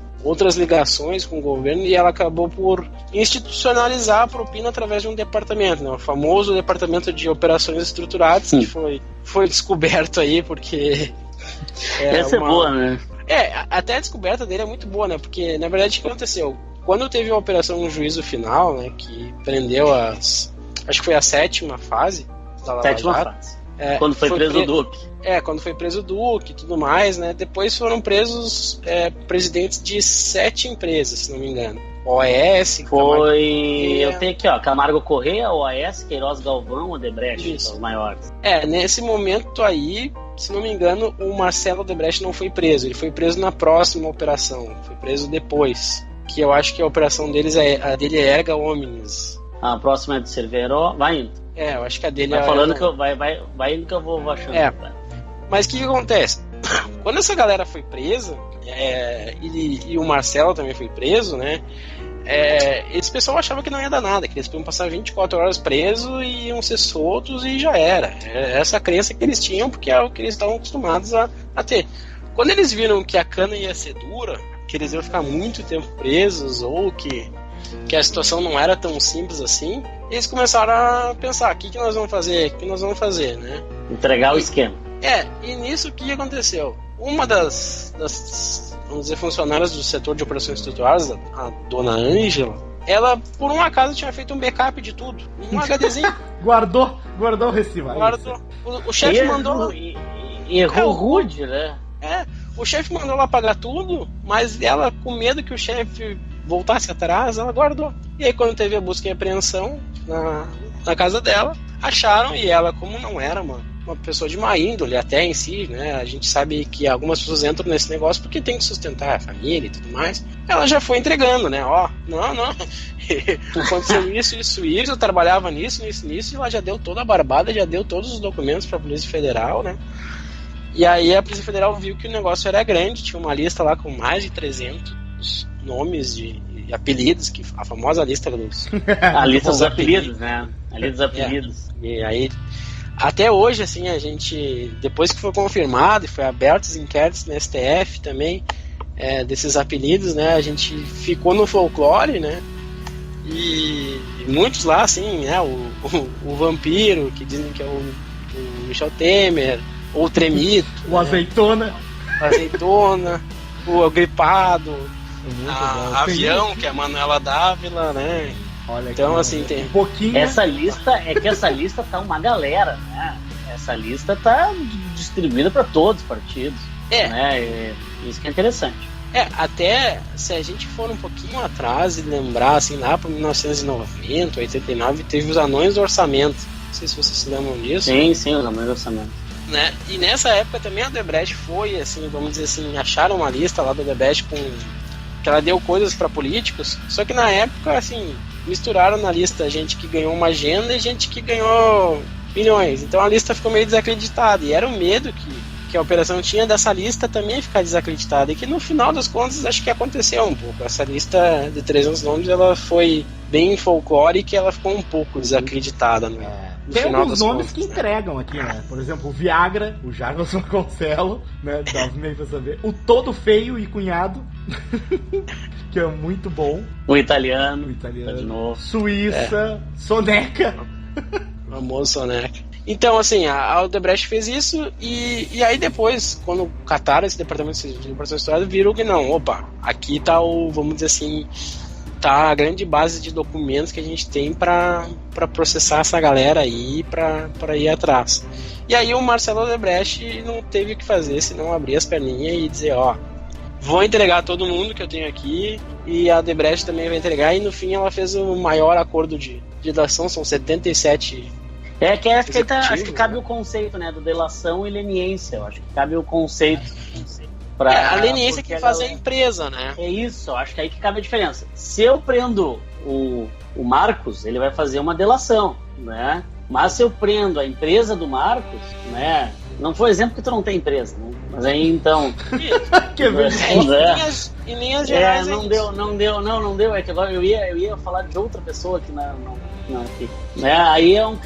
ligações com o governo, e ela acabou por institucionalizar a propina através de um departamento, né, o famoso Departamento de Operações Estruturadas, que foi descoberto aí porque... Essa é boa, né? Até a descoberta dele é muito boa, né? Porque, na verdade, o que aconteceu? Quando teve a operação no juízo final, né, que prendeu acho que foi a 7ª fase da Lava Jato. Quando foi preso o Duque. Quando foi preso o Duque e tudo mais, né? Depois foram presos presidentes de 7 empresas, se não me engano. OAS... Eu tenho aqui, ó, Camargo Correia, OAS, Queiroz Galvão, Odebrecht, os maiores. Nesse momento aí, se não me engano, o Marcelo Odebrecht não foi preso. Ele foi preso na próxima operação. Foi preso depois. Que eu acho que a operação dele é Erga Omnes. A próxima é de Cerveró. Vai indo. Eu acho que a dele vai falando que vai indo que eu vou achando. Mas o que acontece? Quando essa galera foi presa, e o Marcelo também foi preso, né? Esse pessoal achava que não ia dar nada, que eles podiam passar 24 horas presos e iam ser soltos e já era. Essa crença que eles tinham, porque é o que eles estavam acostumados a ter. Quando eles viram que a cana ia ser dura, que eles iam ficar muito tempo presos, ou que a situação não era tão simples assim, eles começaram a pensar: o que nós vamos fazer? O que nós vamos fazer, né? Entregar o esquema. E nisso o que aconteceu? Uma das vamos dizer, funcionárias do setor de operações estruturadas, a dona Ângela, ela, por um acaso, tinha feito um backup de tudo. Um HDzinho. Guardou o recibo. Guardou. O chefe mandou... Errou rude, né? O chefe mandou lá pagar tudo, mas ela, com medo que o chefe voltasse atrás, ela guardou. E aí, quando teve a busca e apreensão na casa dela, acharam, e ela, como não era uma pessoa de má índole até em si, né? A gente sabe que algumas pessoas entram nesse negócio porque tem que sustentar a família e tudo mais. Ela já foi entregando, né? Não. Aconteceu isso, eu trabalhava nisso, e ela já deu toda a barbada, já deu todos os documentos para a Polícia Federal, né? E aí a Polícia Federal viu que o negócio era grande, tinha uma lista lá com mais de 300 nomes de apelidos, que a famosa lista dos... a lista dos apelidos, né? A lista dos apelidos. E aí... Até hoje, assim, a gente, depois que foi confirmado e foi aberto os inquéritos no STF também, desses apelidos, né, a gente ficou no folclore, né, e muitos lá, assim, né, o vampiro, que dizem que é o Michel Temer, ou o Tremito, o Azeitona, o Gripado, Avião, que é a Manuela Dávila, né. Olha, então, assim, tem um pouquinho. Essa lista tá uma galera, né? Essa lista tá distribuída para todos os partidos. Né? Isso que é interessante. Até se a gente for um pouquinho atrás e lembrar, assim, lá para 1990, 89, teve os anões do orçamento. Não sei se vocês se lembram disso. Sim, os anões do orçamento. Né? E nessa época também a Odebrecht foi, assim, vamos dizer assim, acharam uma lista lá da Odebrecht que ela deu coisas para políticos, só que na época, assim, misturaram na lista gente que ganhou uma agenda e gente que ganhou milhões. Então a lista ficou meio desacreditada. E era o medo que a operação tinha dessa lista também ficar desacreditada. E que no final das contas acho que aconteceu um pouco. Essa lista de 300 nomes ela foi bem folclórica e ela ficou um pouco desacreditada. Tem alguns nomes que entregam aqui, né? Por exemplo, o Viagra, o Jarbas Vasconcelos, né? Dá meio pra saber. O Todo Feio e Cunhado, que é muito bom. O italiano. Tá de novo. Suíça, Soneca. O famoso Soneca. Então, assim, a Odebrecht fez isso e aí depois, quando cataram esse departamento de operações estruturadas, viram que não, aqui tá vamos dizer assim, tá a grande base de documentos que a gente tem para processar essa galera aí, para ir atrás. E aí o Marcelo Odebrecht não teve o que fazer senão abrir as perninhas e dizer, vou entregar todo mundo que eu tenho aqui, e a Odebrecht também vai entregar, e no fim ela fez o maior acordo de delação, são 77. Acho que cabe o conceito, né, do delação e leniência. Eu acho que cabe o conceito. A leniência que faz a empresa, né? É isso, acho que aí que cabe a diferença. Se eu prendo o Marcos, ele vai fazer uma delação, né? Mas se eu prendo a empresa do Marcos, né? Não foi exemplo que tu não tem empresa, né? Mas aí então. Em linhas gerais. Não deu. É que agora eu ia falar de outra pessoa aqui aqui. Aí é um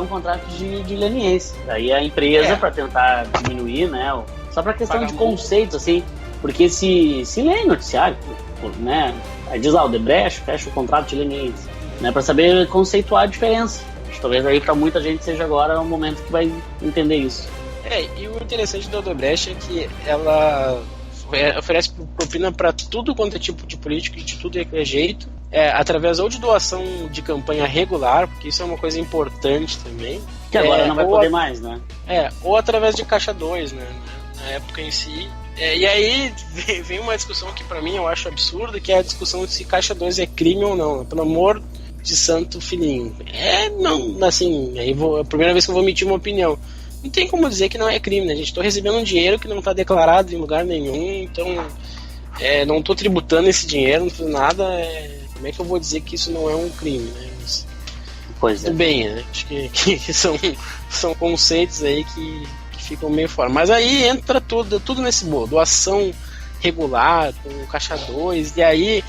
contrato de leniência. Aí a empresa, para tentar diminuir, né? Só para questão de conceitos, assim. Porque se lê em noticiário, né? Aí diz lá, o Odebrecht fecha o contrato de leniência, né? Para saber conceituar a diferença. Talvez aí para muita gente seja agora o momento que vai entender isso. E o interessante da Odebrecht é que ela oferece propina para tudo quanto é tipo de político e de tudo é jeito, através ou de doação de campanha regular, porque isso é uma coisa importante também. Que agora não vai poder mais, né? Ou através de caixa 2, né? Na época em si. E aí vem uma discussão que para mim eu acho absurda, que é a discussão de se caixa 2 é crime ou não. Pelo amor de santo filhinho. Não, assim, aí é a primeira vez que eu vou emitir uma opinião. Não tem como dizer que não é crime, né, gente? Estou recebendo um dinheiro que não está declarado em lugar nenhum, então não estou tributando esse dinheiro, não fiz nada. Como é que eu vou dizer que isso não é um crime, né? Mas, pois é. Tudo bem, né? Acho que são conceitos aí que ficam meio fora. Mas aí entra tudo nesse bolo. Doação regular, com caixa 2, e aí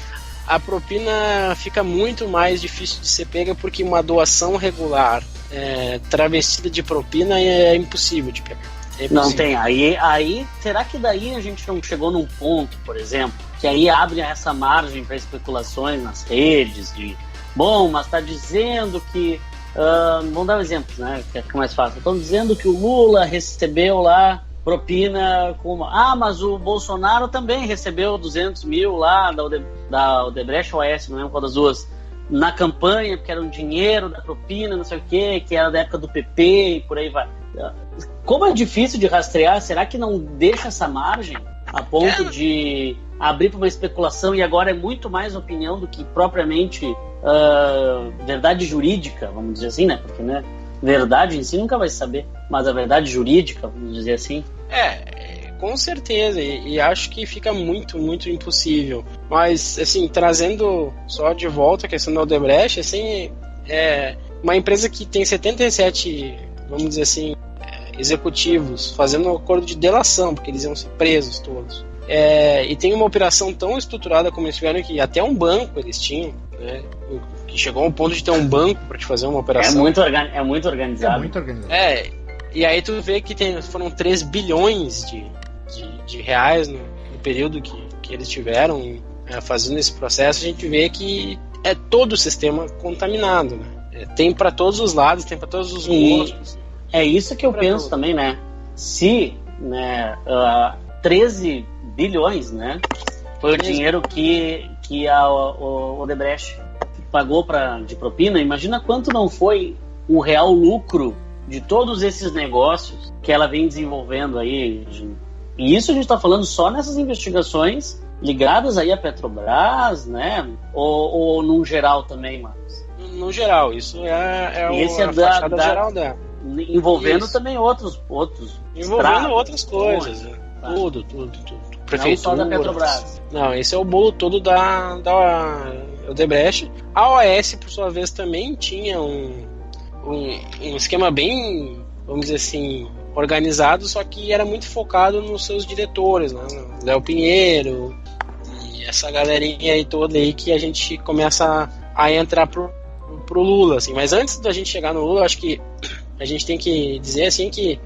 a propina fica muito mais difícil de ser pega, porque uma doação regular travestida de propina é impossível de pegar. Não tem. Aí, será que daí a gente não chegou num ponto, por exemplo, que aí abre essa margem para especulações nas redes mas está dizendo que vamos dar um exemplo, né, que fica mais fácil. Estão dizendo que o Lula recebeu lá propina mas o Bolsonaro também recebeu 200 mil lá da Odebrecht ou AES, não lembro qual das duas, na campanha, porque era um dinheiro da propina, não sei o que era da época do PP e por aí vai. Como é difícil de rastrear, será que não deixa essa margem a ponto de abrir para uma especulação, e agora é muito mais opinião do que propriamente verdade jurídica, vamos dizer assim, né? Porque, né, verdade em si nunca vai saber, mas a verdade jurídica, vamos dizer assim. Com certeza, e acho que fica muito, muito impossível. Mas, assim, trazendo só de volta a questão da Odebrecht, assim, uma empresa que tem 77, vamos dizer assim, executivos fazendo um acordo de delação, porque eles iam ser presos todos. E tem uma operação tão estruturada como eles tiveram, que até um banco eles tinham, né? Que chegou ao ponto de ter um banco para te fazer uma operação. É muito organizado. É muito organizado. E aí tu vê que foram 3 bilhões de reais no período que eles tiveram fazendo esse processo. A gente vê que é todo o sistema contaminado, né? Tem para todos os lados, tem para todos os gostos. É isso que eu penso também, né? Se 13 bilhões, né, foi o dinheiro que a Odebrecht pagou de propina, imagina quanto não foi o real lucro de todos esses negócios que ela vem desenvolvendo aí. E isso a gente está falando só nessas investigações ligadas aí à Petrobras, né? Ou no geral também, Marcos? No geral, isso é a fachada geral dela. Envolvendo também outros envolvendo outras coisas, né? Tudo. Prefeitura. Não só da Petrobras. Não, esse é o bolo todo da Odebrecht. A OAS, por sua vez, também tinha um esquema bem, vamos dizer assim, organizado, só que era muito focado nos seus diretores, né? Léo Pinheiro e essa galerinha aí toda aí, que a gente começa a entrar pro Lula, assim. Mas antes da gente chegar no Lula, acho que a gente tem que dizer assim que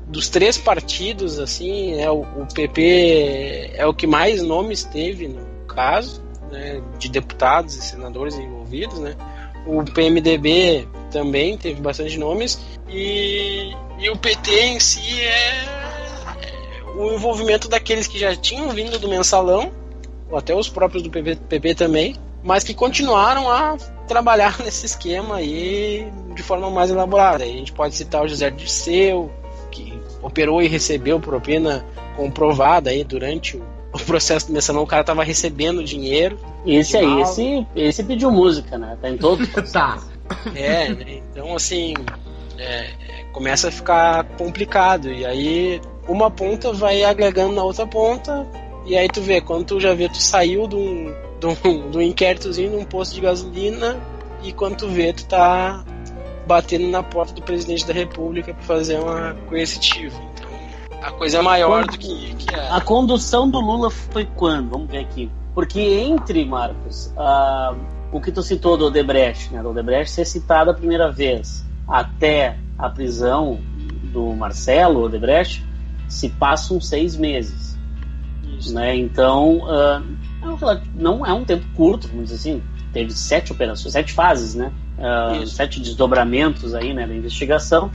dos 3 partidos, assim, o PP é o que mais nomes teve no caso, né, de deputados e senadores envolvidos, né? O PMDB também teve bastante nomes, e o PT em si o envolvimento daqueles que já tinham vindo do mensalão, ou até os próprios do PP também, mas que continuaram a trabalhar nesse esquema aí de forma mais elaborada. Aí a gente pode citar o José Dirceu, que operou e recebeu propina comprovada aí durante o processo do mensalão, o cara tava recebendo dinheiro. Esse pediu música, né? Tá em todo. Tá. Né? Então assim, começa a ficar complicado, e aí uma ponta vai agregando na outra ponta, e aí tu vê, quando tu já vê, tu saiu de um inquéritozinho num posto de gasolina, e quando tu vê, tu tá batendo na porta do presidente da república para fazer uma coercitiva. Então a coisa é maior do que é. A condução do Lula foi quando? Vamos ver aqui. Porque entre, Marcos, o que tu citou do Odebrecht, né? Do Odebrecht ser citado a primeira vez até a prisão do Marcelo Odebrecht, se passam 6 meses. Isso. Né? Então, não é um tempo curto, vamos dizer assim. Teve 7 operações, 7 fases, né? 7 desdobramentos aí, né, da investigação.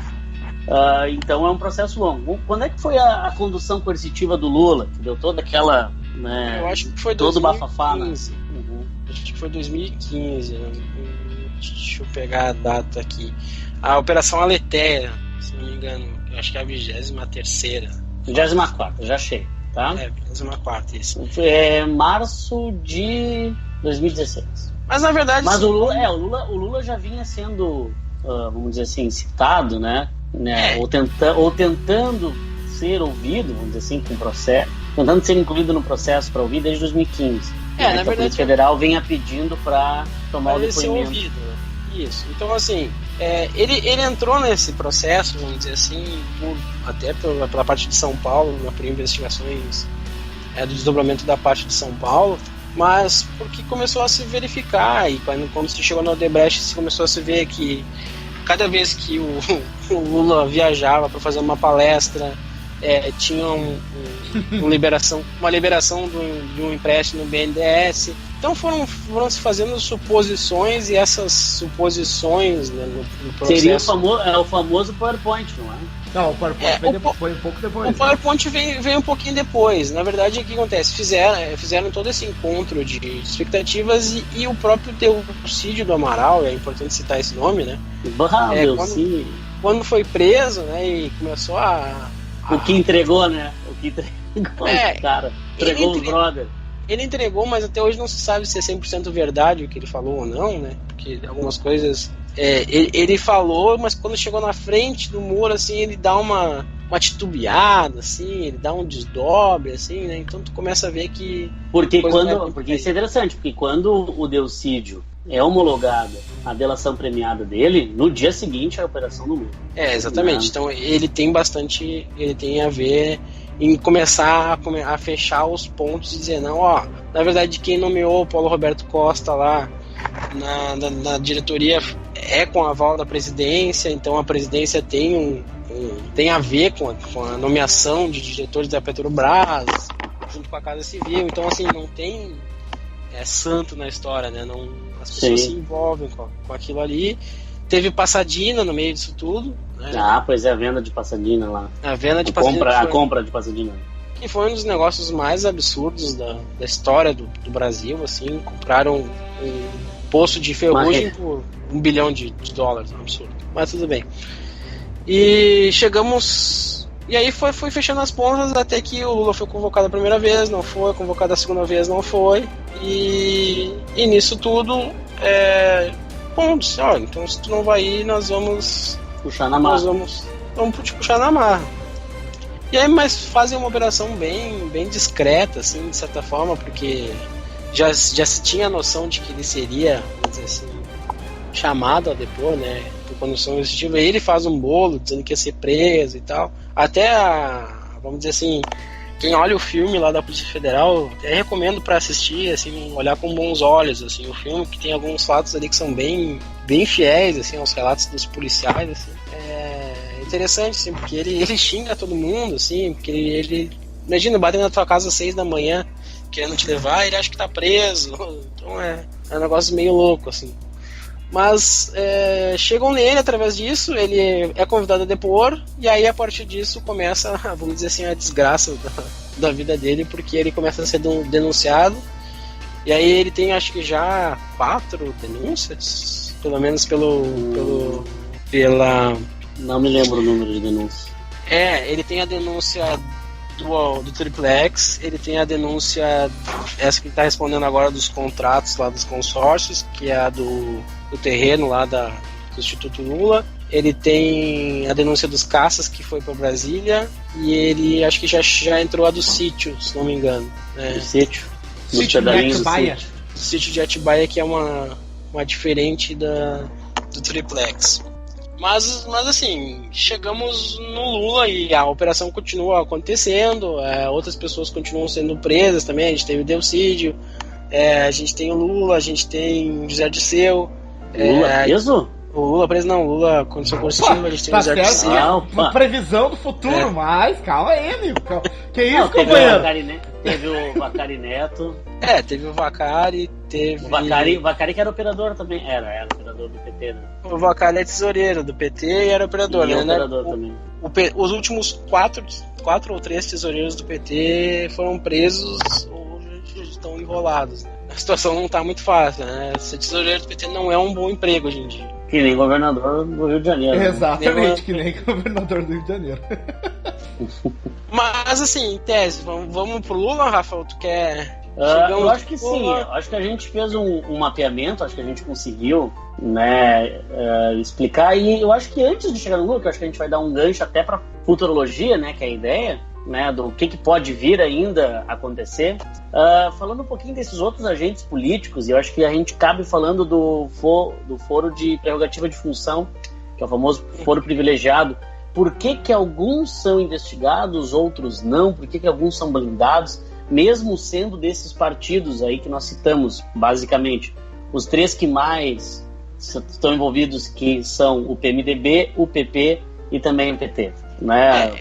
Então é um processo longo. Quando é que foi a condução coercitiva do Lula, que deu toda aquela, né, eu acho que foi todo 2015. bafafá, né? Acho que foi 2015, né? Deixa eu pegar a data aqui. A Operação Aletheia, se não me engano, eu acho que é a 23ª. 24ª, já achei, tá? 24ª, isso. É março de 2016. Mas na verdade... Mas o Lula já vinha sendo, vamos dizer assim, citado, né? Ou tentando ser ouvido, vamos dizer assim, com processo, tentando ser incluído no processo para ouvir desde 2015. Na verdade, a Polícia Federal vinha pedindo para tomar o depoimento. Ouvido, né? Isso. Então, assim, ele entrou nesse processo, vamos dizer assim, até pela parte de São Paulo, por investigações do desdobramento da parte de São Paulo, mas porque começou a se verificar, e quando se chegou no Odebrecht, se começou a se ver que cada vez que o Lula viajava para fazer uma palestra, tinha uma liberação de um empréstimo no BNDES. Então foram se fazendo suposições, e essas suposições, né, no processo... Seria o famoso PowerPoint, não é? Não, o PowerPoint foi um pouco depois. O PowerPoint veio um pouquinho depois. Na verdade, o que acontece? Fizeram todo esse encontro de expectativas, e o próprio Delcídio do Amaral, é importante citar esse nome, né? Quando foi preso, né, e começou o que entregou, né? Cara, entregou os brother. Ele entregou, mas até hoje não se sabe se é 100% verdade o que ele falou ou não, né? Porque algumas coisas... ele falou, mas quando chegou na frente do muro, assim, ele dá uma titubeada, assim, ele dá um desdobre, assim, né? Então tu começa a ver que... Porque isso é interessante, porque quando o Delcídio é homologado a delação premiada dele, no dia seguinte é a operação do Lula. Exatamente. Então ele tem a ver em começar a fechar os pontos e dizer, não, na verdade quem nomeou o Paulo Roberto Costa lá na diretoria é com a aval da presidência, então a presidência tem a ver com a nomeação de diretores da Petrobras, junto com a Casa Civil. Então, assim, não tem santo na história, né? As pessoas se envolvem com aquilo ali. Teve Passadina no meio disso tudo, né? Pois é, a venda de Passadina lá. A compra de Passadina. Que foi um dos negócios mais absurdos da história do Brasil, assim. Compraram um poço de ferrugem por $1 bilhão, um absurdo. Mas tudo bem. E chegamos... E aí foi fechando as pontas até que o Lula foi convocado a primeira vez, não foi. Convocado a segunda vez, não foi. E nisso tudo... Bom, disse, então se tu não vai ir, nós vamos puxar na marra. Vamos te puxar na marra. E aí, mas fazem uma operação bem discreta, assim, de certa forma, porque já se tinha a noção de que ele seria, vamos dizer assim, chamado a depor, né, por condição executiva. Ele faz um bolo dizendo que ia ser preso e tal. Até vamos dizer assim, quem olha o filme lá da Polícia Federal, eu recomendo para assistir, assim, olhar com bons olhos, assim, o filme, que tem alguns fatos ali que são bem fiéis, assim, aos relatos dos policiais, assim. É interessante, assim, porque ele xinga todo mundo, assim, porque ele imagina, bater na tua casa às 6 da manhã, querendo te levar, ele acha que tá preso, então é um negócio meio louco, assim. Mas chegam nele através disso, ele é convidado a depor, e aí a partir disso começa, vamos dizer assim, a desgraça da vida dele, porque ele começa a ser denunciado, e aí ele tem, acho que já 4 denúncias, pelo menos pela... Não me lembro o número de denúncias. Ele tem a denúncia do Triplex, ele tem a denúncia, essa que ele está respondendo agora, dos contratos lá dos consórcios, que é a do terreno lá do Instituto Lula. Ele tem a denúncia dos caças, que foi para Brasília, e ele acho que já entrou a do sítio, se não me engano. Do sítio. Sítio de Atibaia. O sítio de Atibaia, que é uma diferente do Triplex. Mas assim, chegamos no Lula e a operação continua acontecendo, outras pessoas continuam sendo presas também. A gente teve o Delcídio, a gente tem o Lula, a gente tem José Dirceu. Lula preso? O Lula preso não, o Lula condição coercitiva, a gente tem o José Dirceu. Uma previsão do futuro, mas calma aí, amigo. Que isso, companheiro? Teve o Vacari Neto. Teve o Vacari, teve... O Vacari que era operador também. Era operador do PT, né? O Vacari é tesoureiro do PT e era operador, né? Operador também. Os últimos quatro ou três tesoureiros do PT foram presos ou estão enrolados, né? A situação não está muito fácil, né? Ser tesoureiro do PT não é um bom emprego hoje em dia. Que nem governador do Rio de Janeiro. Exatamente, que nem governador do Rio de Janeiro. Mas assim, em tese, vamos pro Lula, Rafael? Tu quer... eu acho que sim, acho que a gente fez um mapeamento, acho que a gente conseguiu, né, explicar, e eu acho que antes de chegar no Lula, que eu acho que a gente vai dar um gancho até para futurologia, né, que é a ideia, né, do que pode vir ainda acontecer, falando um pouquinho desses outros agentes políticos, e eu acho que a gente cabe falando do foro de prerrogativa de função, que é o famoso foro privilegiado. Por que alguns são investigados, outros não? Por que alguns são blindados? Mesmo sendo desses partidos aí que nós citamos, basicamente, os três que mais estão envolvidos, que são o PMDB, o PP e também o PT, né?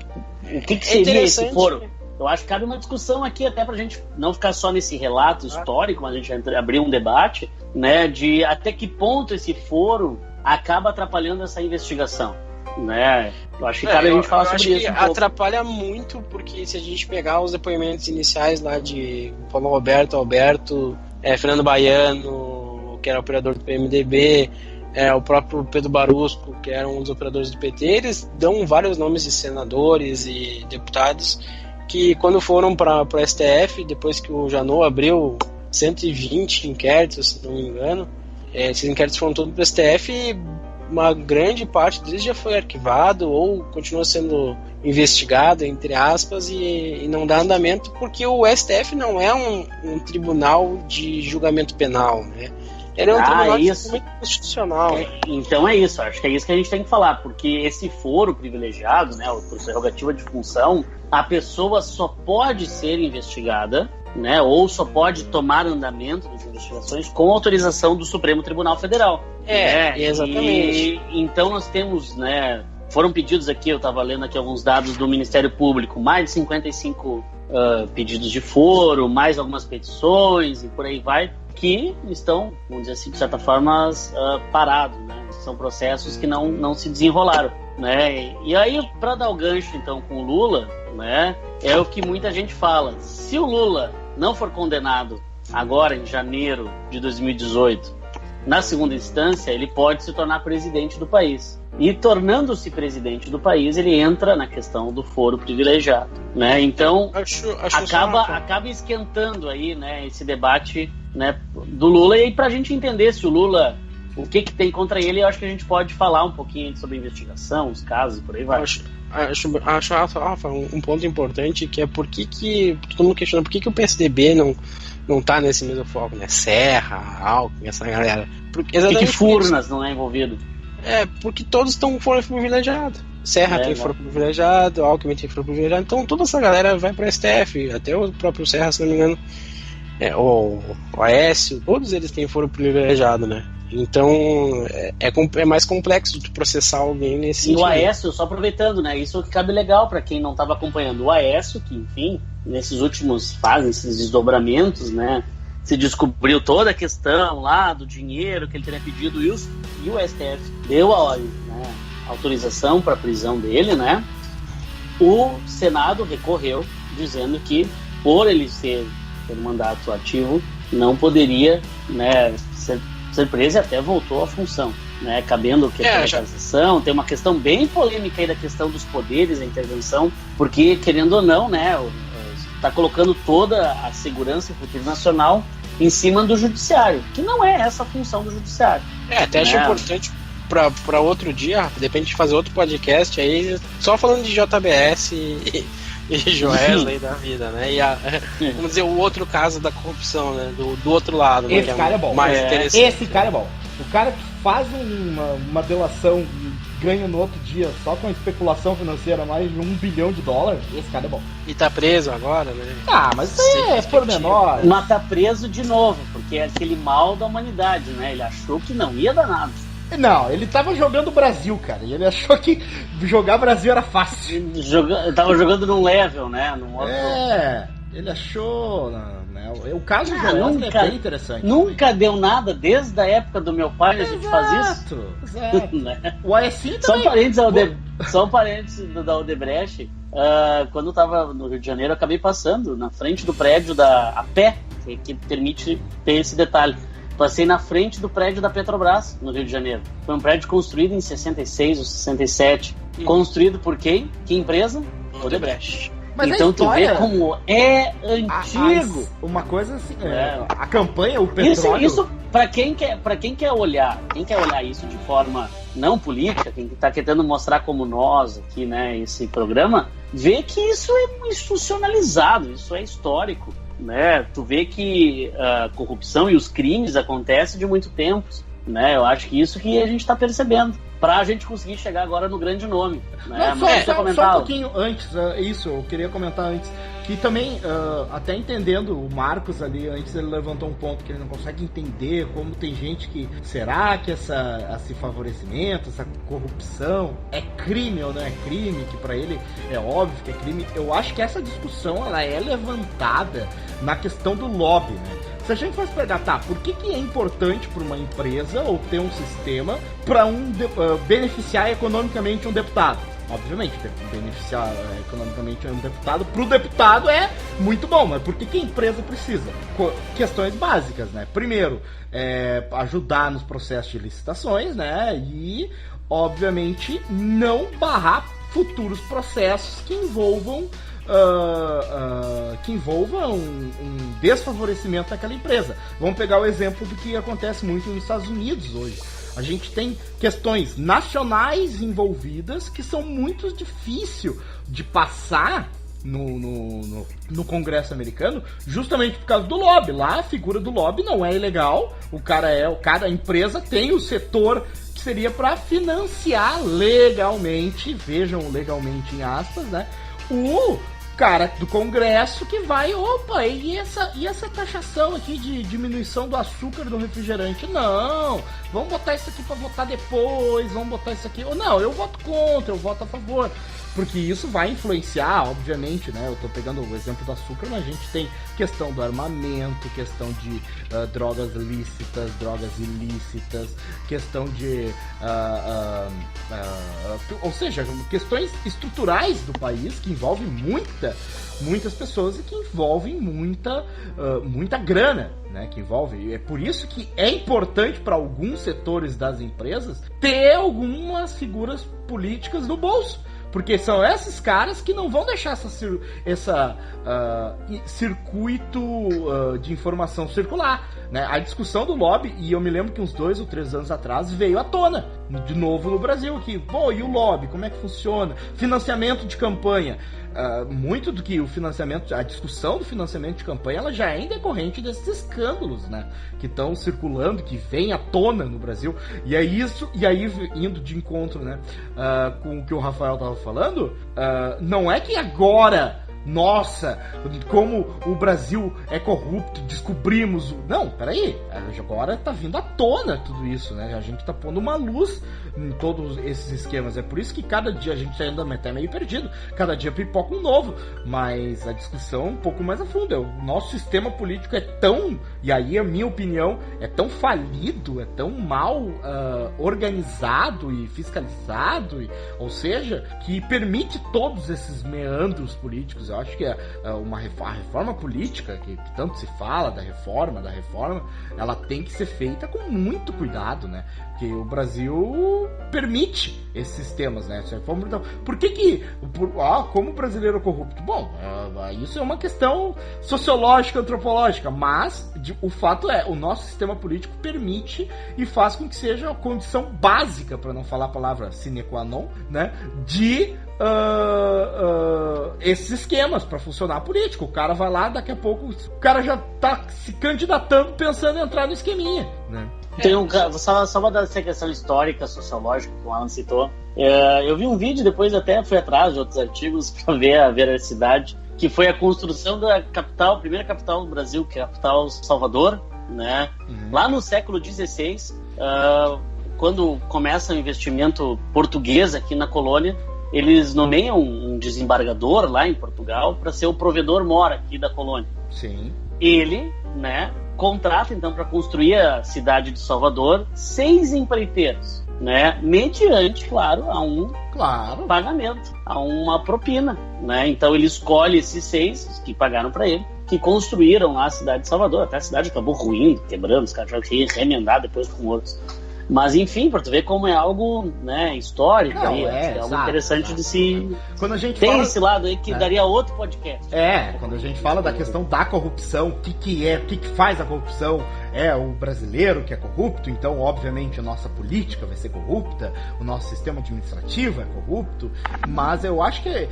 O que seria esse foro? Eu acho que cabe uma discussão aqui, até pra gente não ficar só nesse relato histórico, mas a gente abrir um debate, né, de até que ponto esse foro acaba atrapalhando essa investigação, né? Eu acho que cabe a gente falar sobre isso. Atrapalha muito, porque se a gente pegar os depoimentos iniciais lá de Paulo Roberto, Alberto, Fernando Baiano, que era operador do PMDB, o próprio Pedro Barusco, que era um dos operadores do PT, eles dão vários nomes de senadores e deputados que, quando foram para o STF, depois que o Janot abriu 120 inquéritos, se não me engano, esses inquéritos foram todos para o STF e uma grande parte deles já foi arquivado ou continua sendo investigado, entre aspas, e não dá andamento, porque o STF não é um tribunal de julgamento penal, né? Ele é um tribunal constitucional. Então é isso, acho que é isso que a gente tem que falar, porque esse foro privilegiado, né, por prerrogativa de função, a pessoa só pode ser investigada, né, ou só pode tomar andamento das investigações com autorização do Supremo Tribunal Federal. Exatamente. Então nós temos, né, foram pedidos aqui, eu estava lendo aqui alguns dados do Ministério Público, mais de 55 pedidos de foro, mais algumas petições e por aí vai, que estão, vamos dizer assim, de certa forma, parados, né? São processos que não se desenrolaram, né? E aí, para dar o gancho, então, com o Lula, né, é o que muita gente fala. Se o Lula não for condenado agora, em janeiro de 2018, na segunda instância, ele pode se tornar presidente do país. E, tornando-se presidente do país, ele entra na questão do foro privilegiado, né? Então, acaba esquentando aí, né, esse debate, né, do Lula. E aí, para a gente entender se o Lula, o que tem contra ele, eu acho que a gente pode falar um pouquinho sobre a investigação, os casos, por aí vai. Acho Rafa, um ponto importante, que é por que todo mundo questiona por que o PSDB não tá nesse mesmo foco, né? Serra, Alckmin, essa galera. Por que Furnas não é envolvido? Porque todos estão foro privilegiado. Serra tem foro privilegiado, Alckmin tem foro privilegiado, então toda essa galera vai para STF, até o próprio Serra, se não me engano, o Aécio, todos eles têm foro privilegiado, né? Então é mais complexo de processar alguém nesse sentido. E o Aécio, só aproveitando, né? Isso que cabe legal para quem não estava acompanhando. O Aécio, que enfim, nesses últimos esses desdobramentos, né? Se descobriu toda a questão lá do dinheiro que ele teria pedido e o STF deu a autorização para a prisão dele, né? O Senado recorreu dizendo que, por ele ter mandato ativo, não poderia, né, ser preso, e até voltou à função. né, cabendo que a cassação. Tem uma questão bem polêmica aí da questão dos poderes, a intervenção, porque, querendo ou não, né, está colocando toda a segurança e futuro nacional em cima do judiciário, que não é essa a função do judiciário. Até acho importante para outro dia, de repente fazer outro podcast aí, só falando de JBS e Joesley da vida, né? E vamos dizer, o outro caso da corrupção, né? Do outro lado. Esse né? cara é bom. Mais interessante. Esse cara é bom. O cara que faz uma delação e ganha no outro dia só com a especulação financeira mais de $1 bilhão, esse cara é bom. E tá preso agora, né? Mas isso é pormenor. Mas tá preso de novo, porque é aquele mal da humanidade, né? Ele achou que não ia dar nada. Não, ele tava jogando o Brasil, cara. E ele achou que jogar Brasil era fácil. Tava jogando num level, né? Num outro... Ele achou... Né? O caso do Joesley é bem interessante. Nunca deu nada desde a época do meu pai, a gente faz isso. Exato. Né? O Aecim também... Só um parênteses da Odebrecht. Quando eu tava no Rio de Janeiro, eu acabei passando na frente do prédio a pé, que permite ter esse detalhe. Passei na frente do prédio da Petrobras, no Rio de Janeiro. Foi um prédio construído em 66 ou 67. Construído por quem? Que empresa? Odebrecht. Mas então tu vê como é antigo. Uma coisa assim, a campanha, o petróleo... Isso para quem quer olhar isso de forma não política, quem está querendo mostrar como nós aqui, né, esse programa, vê que isso é institucionalizado, isso é histórico. Né? Tu vê que a corrupção e os crimes acontecem de muito tempo, né? Eu acho que isso que a gente está percebendo para a gente conseguir chegar agora no grande nome, né? Só um pouquinho antes, isso eu queria comentar antes, que também, até entendendo o Marcos ali, antes ele levantou um ponto que ele não consegue entender como tem gente que, será que esse favorecimento, essa corrupção é crime ou não é crime, que para ele é óbvio que é crime. Eu acho que essa discussão ela é levantada na questão do lobby, né? Se a gente fosse pegar, por que é importante para uma empresa ou ter um sistema para beneficiar economicamente um deputado? Obviamente, beneficiar economicamente um deputado, para o deputado é muito bom, mas por que a empresa precisa? Questões básicas, né? Primeiro, ajudar nos processos de licitações, né? E, obviamente, não barrar futuros processos que envolvam um desfavorecimento daquela empresa. Vamos pegar o exemplo do que acontece muito nos Estados Unidos hoje. A gente tem questões nacionais envolvidas que são muito difíceis de passar no Congresso americano, justamente por causa do lobby. Lá a figura do lobby não é ilegal. A empresa tem o setor que seria para financiar legalmente, vejam legalmente em aspas, né? O cara do Congresso que vai, e essa taxação aqui de diminuição do açúcar do refrigerante? Não, vamos botar isso aqui para votar depois, vamos botar isso aqui. Ou não, eu voto contra, eu voto a favor. Porque isso vai influenciar, obviamente, né? Eu tô pegando o exemplo do açúcar, mas a gente tem questão do armamento, questão de drogas lícitas, drogas ilícitas, questão de... ou seja, questões estruturais do país que envolvem muitas pessoas e que envolvem muita grana, né, que envolve. É por isso que é importante para alguns setores das empresas ter algumas figuras políticas no bolso. Porque são esses caras que não vão deixar esse circuito de informação circular, né? A discussão do lobby, e eu me lembro que uns 2 ou 3 anos atrás veio à tona, de novo no Brasil, que, e o lobby, como é que funciona? Financiamento de campanha. Muito do que a discussão do financiamento de campanha, ela já é decorrente desses escândalos, né, que estão circulando, que vem à tona no Brasil. E aí indo de encontro, né, com o que o Rafael estava falando, não é que agora, nossa, como o Brasil é corrupto, descobrimos não, peraí, agora tá vindo à tona tudo isso, né, a gente tá pondo uma luz em todos esses esquemas. É por isso que cada dia a gente ainda tá meio perdido, cada dia pipoca um novo, mas a discussão um pouco mais a fundo. O nosso sistema político é tão, e aí a minha opinião, é tão falido, é tão mal organizado e fiscalizado, ou seja, que permite todos esses meandros políticos. Eu acho que a reforma política, que tanto se fala da reforma, ela tem que ser feita com muito cuidado, né? Porque o Brasil permite esses sistemas, né? Por que como o brasileiro é corrupto? Bom, isso é uma questão sociológica, antropológica, mas o fato é, o nosso sistema político permite e faz com que seja a condição básica, para não falar a palavra sine qua non, né? De esses esquemas para funcionar a política. O cara vai lá, daqui a pouco o cara já tá se candidatando pensando em entrar no esqueminha, né? Só uma dessa questão histórica, sociológica que o Alan citou. Eu vi um vídeo, depois até fui atrás de outros artigos para ver a veracidade, que foi a construção da capital, a primeira capital do Brasil, que é a capital Salvador, né? Lá no século XVI, quando começa o investimento português aqui na colônia, eles nomeiam um desembargador lá em Portugal para ser o provedor-mor aqui da colônia. Sim. Ele, né, contrata então para construir a cidade de Salvador 6 empreiteiros, né, mediante, claro, a um pagamento, a uma propina, né? Então ele escolhe esses 6 que pagaram para ele, que construíram lá a cidade de Salvador. Até a cidade acabou ruindo, quebrando, os caras tiveram que remendar depois com outros. Mas enfim, para tu ver como é algo, né, histórico, é algo interessante de se... Quando a gente tem esse lado aí que daria outro podcast. Quando a gente fala da questão da corrupção, o que faz a corrupção, é o brasileiro que é corrupto, então obviamente a nossa política vai ser corrupta, o nosso sistema administrativo é corrupto, mas eu acho que,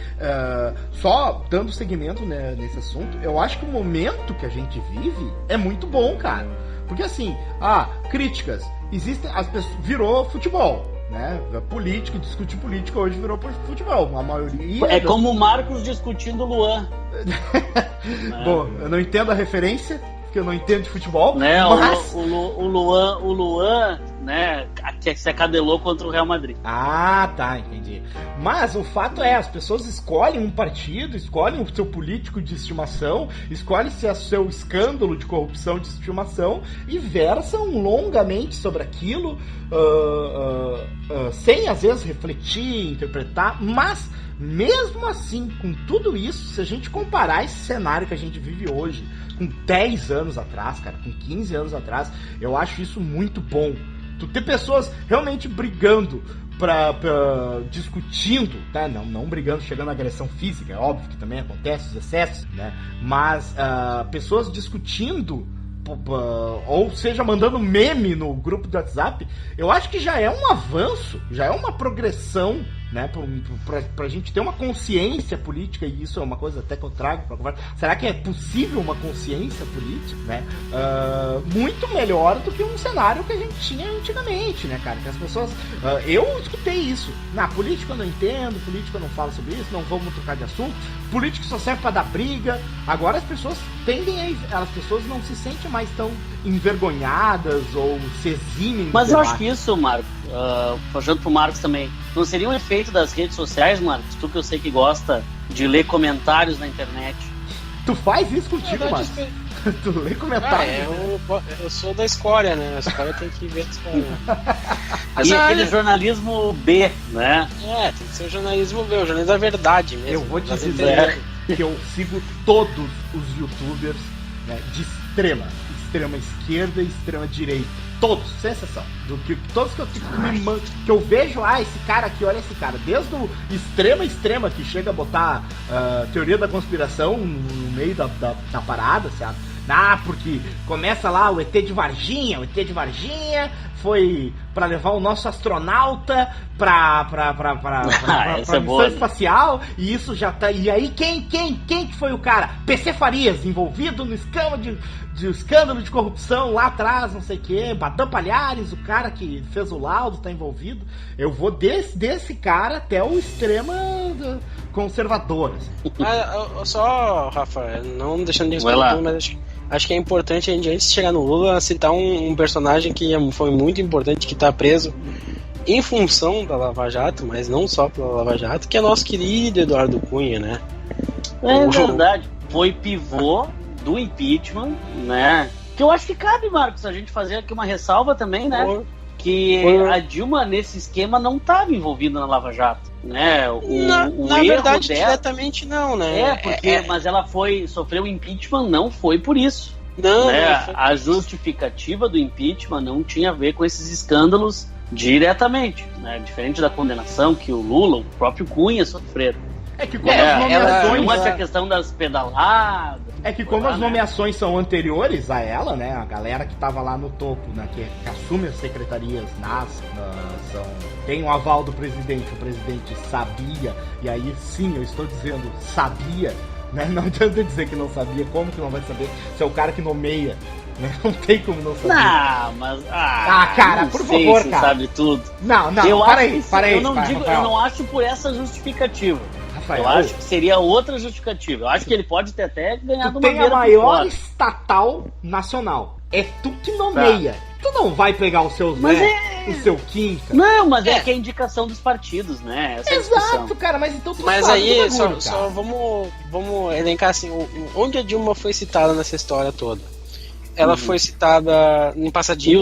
só dando seguimento, né, nesse assunto, eu acho que o momento que a gente vive é muito bom, cara. Porque assim, críticas, existem, as pessoas, virou futebol, né? Política, discutir política hoje virou futebol. A maioria. Como o Marcos discutindo o Luan. Bom, eu não entendo a referência, porque eu não entendo de futebol. Né, mas... o Luan, né, que se acadelou contra o Real Madrid. Tá, entendi. Mas o fato é, as pessoas escolhem um partido, escolhem o seu político de estimação, escolhem o seu escândalo de corrupção de estimação e versam longamente sobre aquilo, sem às vezes refletir, interpretar, mas mesmo assim, com tudo isso, se a gente comparar esse cenário que a gente vive hoje com 10 anos atrás, cara, com 15 anos atrás, eu acho isso muito bom. Tu ter pessoas realmente brigando, discutindo, tá? Não brigando, chegando à agressão física, é óbvio que também acontece os excessos, né? Mas pessoas discutindo, ou seja, mandando meme no grupo do WhatsApp, eu acho que já é um avanço, já é uma progressão, né, pra gente ter uma consciência política, e isso é uma coisa até que eu trago pra conversa. Será que é possível uma consciência política, né, muito melhor do que um cenário que a gente tinha antigamente, né, cara, que as pessoas, eu escutei isso, política eu não entendo, política eu não falo sobre isso, não vamos trocar de assunto, política só serve pra dar briga. Agora as pessoas as pessoas não se sentem mais tão envergonhadas ou se eximem. Mas eu acho que isso, Marcos, puxando pro Marcos também, não seria um efeito das redes sociais, Marcos? Tu que eu sei que gosta de ler comentários na internet. Tu faz isso contigo, Marcos? Tu lê comentários? Eu sou da escória, né? A escória tem que ver a escória. E aquele jornalismo B, né? Tem que ser o jornalismo B, o jornalismo da verdade mesmo. Eu vou te dizer que eu sigo todos os youtubers, né, de extrema esquerda e extrema direita. Todos, sem exceção. Todos que eu vejo, esse cara aqui, olha esse cara. Desde o extrema que chega a botar teoria da conspiração no meio da parada, sabe? Porque começa lá o ET de Varginha. O ET de Varginha foi pra levar o nosso astronauta pra missão espacial, e isso já tá. E aí quem que foi o cara? PC Farias, envolvido no escândalo de corrupção lá atrás, não sei o que, Badam Palhares, o cara que fez o laudo, tá envolvido. Eu vou desse cara até o extrema conservador. Assim. Só, Rafa, não deixando de responder, mas acho que é importante a gente, antes de chegar no Lula, citar um personagem que foi muito importante, que tá preso em função da Lava Jato, mas não só pela Lava Jato, que é nosso querido Eduardo Cunha, né? É verdade. Foi pivô do impeachment, né? Que eu acho que cabe, Marcos, a gente fazer aqui uma ressalva também, né? Que a Dilma, nesse esquema, não estava envolvida na Lava Jato, né? Na verdade, diretamente não, né? Mas ela sofreu impeachment, não foi por isso, Não, né? A justificativa do impeachment não tinha a ver com esses escândalos diretamente, né? Diferente da condenação que o Lula, o próprio Cunha sofreram. É que como as nomeações... Não é a questão das pedaladas... É que como as nomeações são anteriores a ela, né? A galera que tava lá no topo, né? Que assume as secretarias tem o aval do presidente, o presidente sabia, e aí sim, eu estou dizendo sabia, né? Não adianta dizer que não sabia, como que não vai saber se é o cara que nomeia, né? Não tem como não saber. Não, mas... cara, por favor, cara. Sabe tudo. Não, para aí. Eu não acho por essa justificativa. Rafael, eu acho que seria outra justificativa. Eu acho que ele pode ter até ganhado uma beira. Tu tem a maior estatal nacional. É tu que nomeia. Tá. Tu não vai pegar os seus, o seu quinta. Não, mas é que é a indicação dos partidos, né? Essa exato, cara, mas então tu mas sabe aí, só vamos elencar assim, onde a Dilma foi citada nessa história toda. Ela foi citada em Passadinha.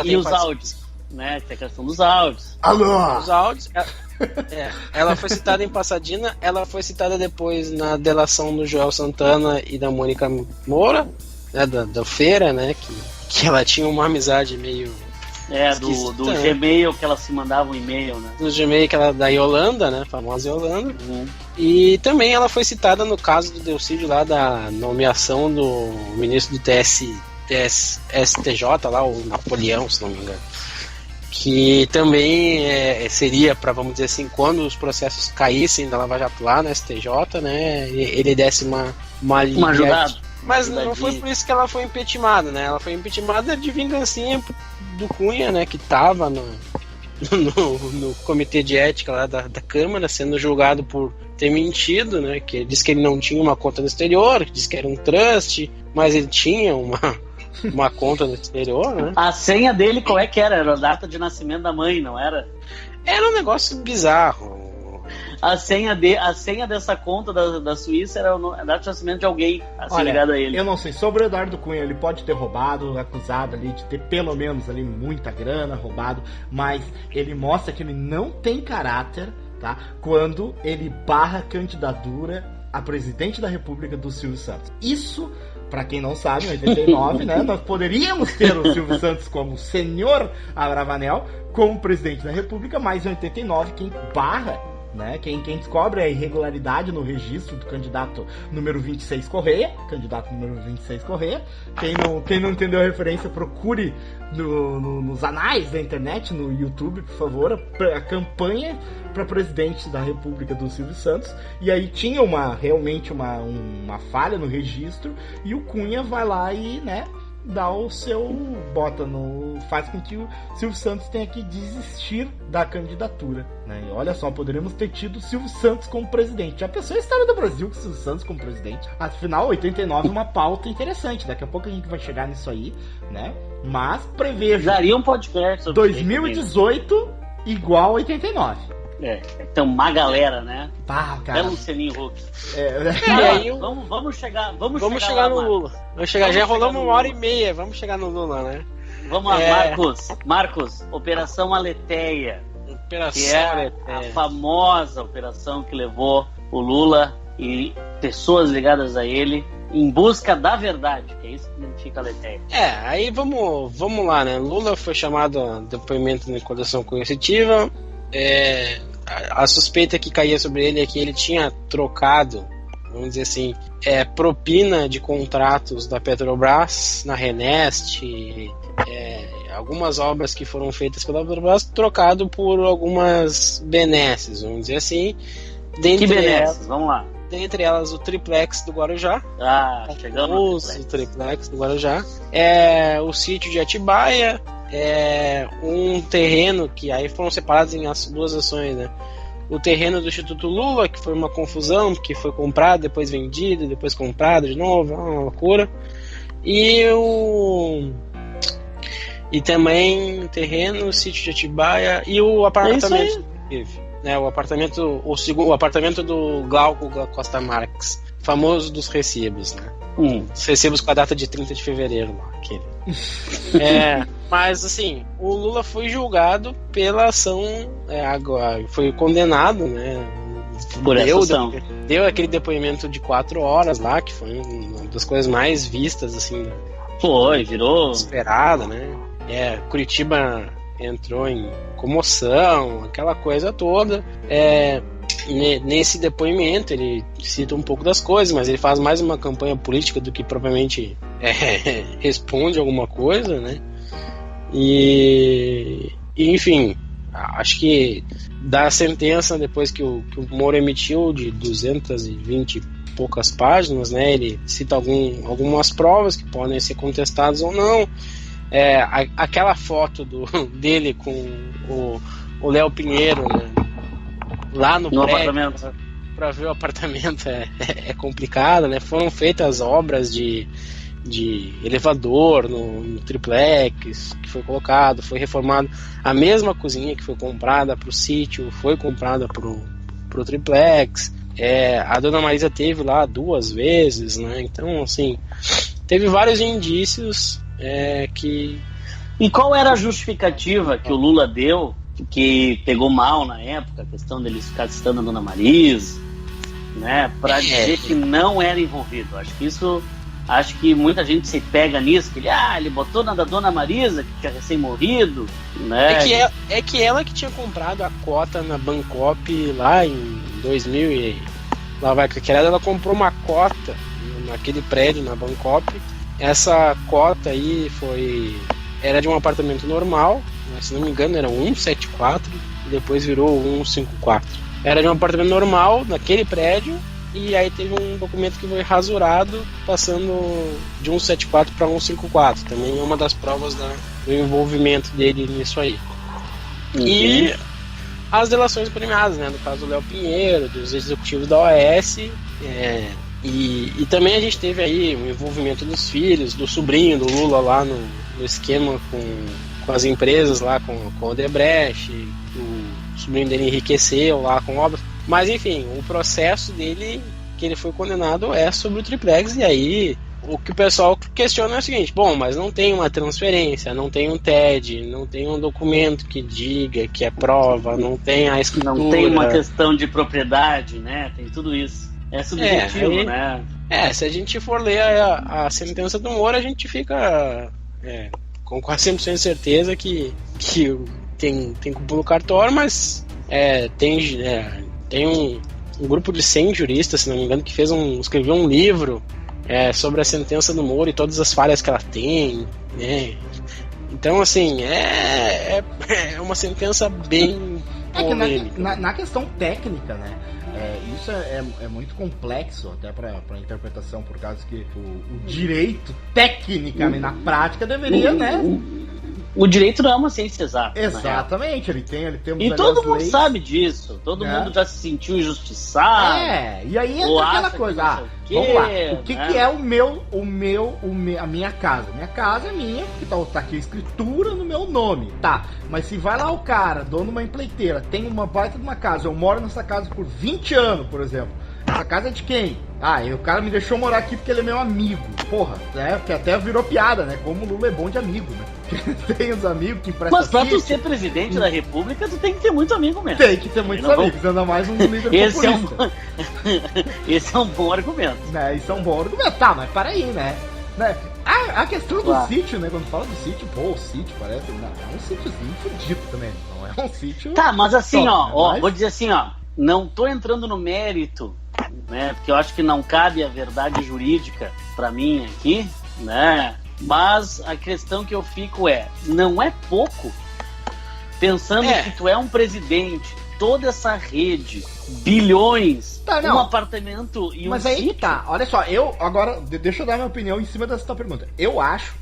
E os áudios, né? Tem a questão dos áudios. Alô! Os áudios... ela foi citada em Passadina, ela foi citada depois na delação do Joel Santana e da Mônica Moura, né, da Feira, né, que ela tinha uma amizade meio... do Gmail, que ela se mandava um e-mail, né? Do Gmail, que ela da Yolanda, né, famosa Yolanda. E também ela foi citada no caso do Delcídio lá, da nomeação do ministro do STJ lá, o Napoleão, se não me engano. Que também seria para, vamos dizer assim, quando os processos caíssem da Lava Jato lá na STJ, né, ele desse uma ajudada. Mas não foi por isso que ela foi impeachmentada, né? Ela foi impeachmentada de vingancinha do Cunha, né, que estava no comitê de ética lá da Câmara, sendo julgado por ter mentido, né, que disse que ele não tinha uma conta no exterior, que disse que era um trust, mas ele tinha uma conta no exterior, né? A senha dele, qual é que era? Era a data de nascimento da mãe, não era? Era um negócio bizarro. A senha dessa conta da Suíça era a data de nascimento de alguém ligado a ele. Eu não sei, sobre o Eduardo Cunha, ele pode ter roubado, acusado ali de ter pelo menos ali muita grana, roubado, mas ele mostra que ele não tem caráter, tá? Quando ele barra a candidatura a presidente da República do Silvio Santos. Isso, pra quem não sabe, em 89, né, nós poderíamos ter o Silvio Santos como senhor Abravanel, como presidente da República, mas em 89 quem barra, né, quem descobre a irregularidade no registro do candidato número 26 Correia, quem não entendeu a referência, procure nos anais da internet, no YouTube, por favor, a campanha para presidente da República do Silvio Santos, e aí tinha realmente uma falha no registro, e o Cunha vai lá e, né, dá o seu faz com que o Silvio Santos tenha que desistir da candidatura, né? E olha só, poderíamos ter tido o Silvio Santos como presidente. Já pensou a história do Brasil com o Silvio Santos como presidente? Afinal, 89 é uma pauta interessante. Daqui a pouco a gente vai chegar nisso aí, né? Mas prevejo. Daria um podcast sobre 2018 igual 89. Então uma galera, né? Cara. Lucianinho Huck. E aí, vamos chegar no lá, Lula. Já rolamos 1h30, vamos chegar no Lula, né? Vamos lá, Marcos, Operação Aletheia. A famosa operação que levou o Lula e pessoas ligadas a ele em busca da verdade, que é isso que significa Aletheia. Aí vamos lá, né? Lula foi chamado a depoimento na coleção coercitiva. A suspeita que caía sobre ele é que ele tinha trocado, vamos dizer assim, propina de contratos da Petrobras na Renest, algumas obras que foram feitas pela Petrobras, trocado por algumas benesses, vamos dizer assim. Que benesses? Vamos lá. Dentre elas o triplex do Guarujá. Chegamos o triplex do Guarujá. O sítio de Atibaia. Um terreno que aí foram separados em duas ações, né? O terreno do Instituto Lula, que foi uma confusão, porque foi comprado, depois vendido, depois comprado de novo, uma loucura. E também o terreno, o sítio de Atibaia e o apartamento, né? O apartamento do Glauco Costa Marques, famoso dos recibos, né? Os recibos com a data de 30 de fevereiro lá, aquele. Mas assim, o Lula foi julgado pela ação, foi condenado, né? Por essa ação. Deu aquele depoimento de 4 horas lá, que foi das coisas mais vistas, assim. Virou. Esperada, né? Curitiba entrou em comoção, aquela coisa toda. Nesse depoimento ele cita um pouco das coisas, mas ele faz mais uma campanha política do que propriamente responde alguma coisa, né? E enfim, acho que da sentença depois que o Moro emitiu de 220 e poucas páginas, né? Ele cita algumas provas que podem ser contestadas ou não. Aquela foto dele com o Léo Pinheiro, né? Lá no prédio, apartamento. Para ver o apartamento é complicado, né? Foram feitas obras de elevador no triplex que foi colocado, foi reformado. A mesma cozinha que foi comprada para o sítio foi comprada pro triplex. A dona Marisa teve lá 2 vezes, né? Então, assim, teve vários indícios que... E qual era a justificativa que o Lula deu, que pegou mal na época, a questão deles ficar citando a dona Marisa, né, para dizer que não era envolvido? Acho que muita gente se pega nisso, que ele botou na da dona Marisa, que tinha recém-morrido, né? É que ela que tinha comprado a cota na Bancop lá em 2000 e lá vai que ela comprou uma cota naquele prédio na Bancop. Essa cota aí era de um apartamento normal, se não me engano era 174 e depois virou 154. Era de um apartamento normal naquele prédio e aí teve um documento que foi rasurado passando de 174 para 154. Também é uma das provas do envolvimento dele nisso aí. Uhum. E as delações premiadas, né? No caso do Léo Pinheiro, dos executivos da OAS. E também a gente teve aí o envolvimento dos filhos, do sobrinho do Lula lá no esquema com as empresas lá, com o Odebrecht, o sobrinho dele enriqueceu lá com obras. Mas enfim, o processo dele, que ele foi condenado, é sobre o triplex. E aí o que o pessoal questiona é o seguinte: bom, mas não tem uma transferência, não tem um TED, não tem um documento que diga que é prova, não tem a escritura, não tem uma questão de propriedade, né? Tem tudo isso. É subjetivo, né? Se a gente for ler a sentença do Moro, a gente fica com quase 100% de certeza que tem culpa no cartório, mas tem um grupo de 100 juristas, se não me engano, que escreveu um livro sobre a sentença do Moro e todas as falhas que ela tem, né? Então, assim, é uma sentença bem polêmica. Na questão técnica, né? Isso é muito complexo até para interpretação, por causa que o direito, tecnicamente, na prática, deveria, né? O direito não é uma ciência exata. Exatamente, ele temos e todo mundo sabe disso, todo mundo já se sentiu injustiçado. E aí entra aquela coisa, vamos lá, o que é a minha casa? Minha casa é minha, porque tá aqui a escritura no meu nome, tá, mas se vai lá o cara, dono de uma empreiteira, tem uma baita de uma casa, eu moro nessa casa por 20 anos, por exemplo, essa casa é de quem? E o cara me deixou morar aqui porque ele é meu amigo. Porra, porque até virou piada, né? Como o Lula é bom de amigo, né? Tem os amigos que emprestam. Mas pra tu ser presidente da república, tu tem que ter muito amigo mesmo. Tem que ter muitos amigos, ainda mais um líder populista. Esse é um bom argumento. Isso é um bom argumento. Tá, mas para aí, né? A questão do sítio, né? Quando fala do sítio, o sítio parece... Não, é um sítiozinho fudido também. Não é um sítio... Tá, mas assim, vou dizer assim, não tô entrando no mérito, né? Porque eu acho que não cabe a verdade jurídica pra mim aqui, né? Mas a questão que eu fico não é pouco, pensando que tu é um presidente, toda essa rede, bilhões, um apartamento e mas um aí sítio. Tá, olha só, agora, deixa eu dar minha opinião em cima dessa tua pergunta. Eu acho,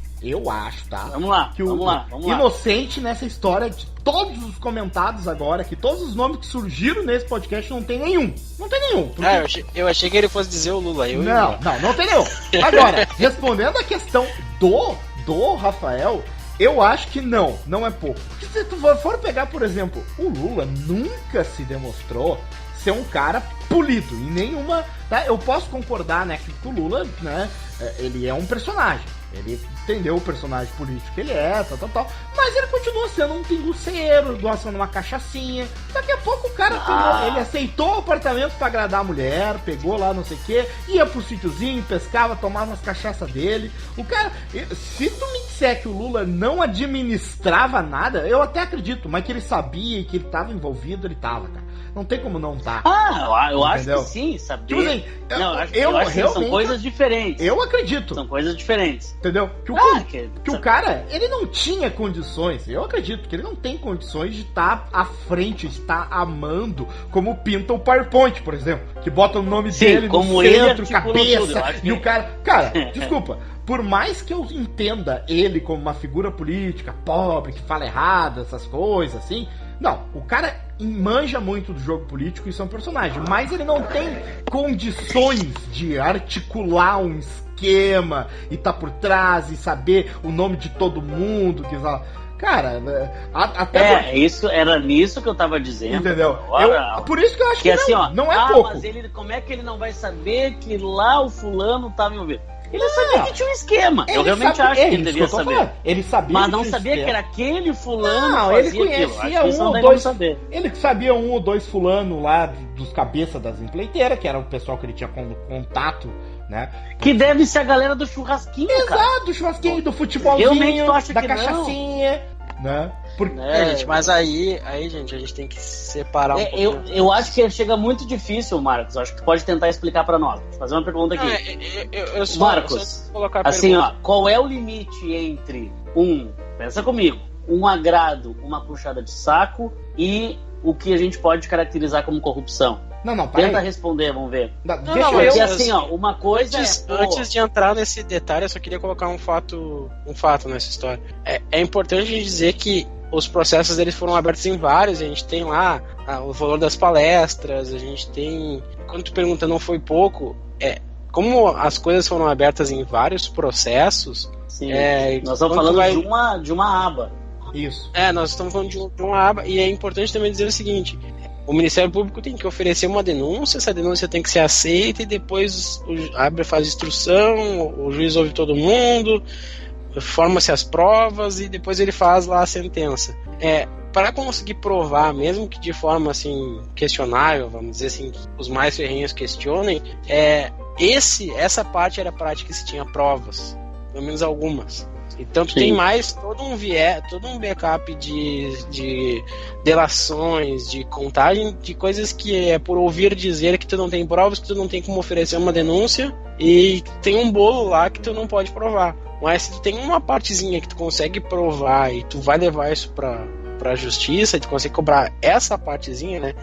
tá? Vamos lá. Inocente nessa história de todos os comentados agora, que todos os nomes que surgiram nesse podcast não tem nenhum. Não tem nenhum. Porque... eu achei que ele fosse dizer o Lula. Não tem nenhum. Agora, respondendo a questão do Rafael, eu acho que não é pouco. Porque se tu for pegar, por exemplo, o Lula nunca se demonstrou ser um cara polido em nenhuma... Tá? Eu posso concordar, né, que o Lula, né, ele é um personagem. Ele entendeu o personagem político que ele é, tal. Mas ele continua sendo um pinguceiro, gosta de uma cachaçinha. Daqui a pouco o cara ele aceitou o apartamento pra agradar a mulher, pegou lá não sei o que, ia pro sítiozinho, pescava, tomava umas cachaças dele. O cara, se tu me disser que o Lula não administrava nada, eu até acredito, mas que ele sabia e que ele tava envolvido, ele tava, cara. Não tem como não tá. Eu acho que sim, saber. Tipo assim, eu acho que são coisas diferentes. Eu acredito. São coisas diferentes. Entendeu? Que o cara, ele não tinha condições, eu acredito que ele não tem condições de estar à frente, de estar amando, como pinta o PowerPoint, por exemplo, que bota o nome dele no centro, cabeça, e o cara... Cara, desculpa, por mais que eu entenda ele como uma figura política pobre, que fala errado, essas coisas, assim... Não, o cara manja muito do jogo político e isso é um personagem, mas ele não tem condições de articular um esquema e tá por trás e saber o nome de todo mundo. Cara, até era nisso que eu tava dizendo. Entendeu? Por isso que eu acho que assim, não é pouco. Mas como é que ele não vai saber que lá o fulano tava envolvido? Ele sabia que tinha um esquema. Eu realmente acho que ele devia saber. Ele sabia, mas não sabia que era aquele fulano. Não, ele conhecia um ou dois. Ele sabia um ou dois fulanos lá dos cabeças das empreiteiras, que era o pessoal que ele tinha contato, né? Que deve ser a galera do churrasquinho, cara. Exato, do churrasquinho, do futebolzinho, da cachaçinha, né? Gente, mas aí, gente, a gente tem que separar um pouco. Eu acho que chega muito difícil, Marcos. Acho que tu pode tentar explicar pra nós. Vou fazer uma pergunta aqui. Marcos, assim, qual é o limite entre pensa comigo, um agrado, uma puxada de saco e o que a gente pode caracterizar como corrupção? Não, tenta responder, vamos ver. Porque assim, uma coisa antes de entrar nesse detalhe, eu só queria colocar um fato nessa história. É importante dizer que os processos deles foram abertos em vários, a gente tem lá o valor das palestras, a gente tem... Quando tu pergunta não foi pouco, como as coisas foram abertas em vários processos... Sim, nós estamos falando de uma aba. Isso. Nós estamos falando de uma aba, e é importante também dizer o seguinte... O Ministério Público tem que oferecer uma denúncia, essa denúncia tem que ser aceita e depois faz instrução, o juiz ouve todo mundo, forma-se as provas e depois ele faz lá a sentença. Para conseguir provar, mesmo que de forma assim questionável, vamos dizer assim, que os mais ferrenhos questionem, essa parte era a parte que se tinha provas, pelo menos algumas. Então tu tem mais todo um backup de delações, de contagem, de coisas que é por ouvir dizer que tu não tem provas, que tu não tem como oferecer uma denúncia e tem um bolo lá que tu não pode provar. Mas se tu tem uma partezinha que tu consegue provar e tu vai levar isso pra justiça, e tu consegue cobrar essa partezinha, né?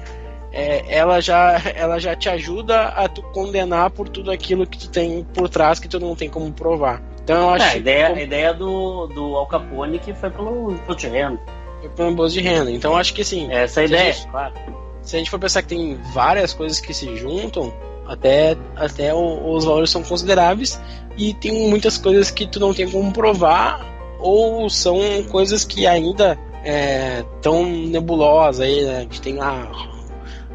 Ela já te ajuda a tu condenar por tudo aquilo que tu tem por trás que tu não tem como provar. Então eu acho a ideia do Al Capone que foi pelo imposto de renda. Foi pelo imposto de renda. Então eu acho que assim. Essa é a ideia, claro. Se a gente for pensar que tem várias coisas que se juntam, até os valores são consideráveis e tem muitas coisas que tu não tem como provar ou são coisas que ainda tão nebulosas aí, né? A gente tem lá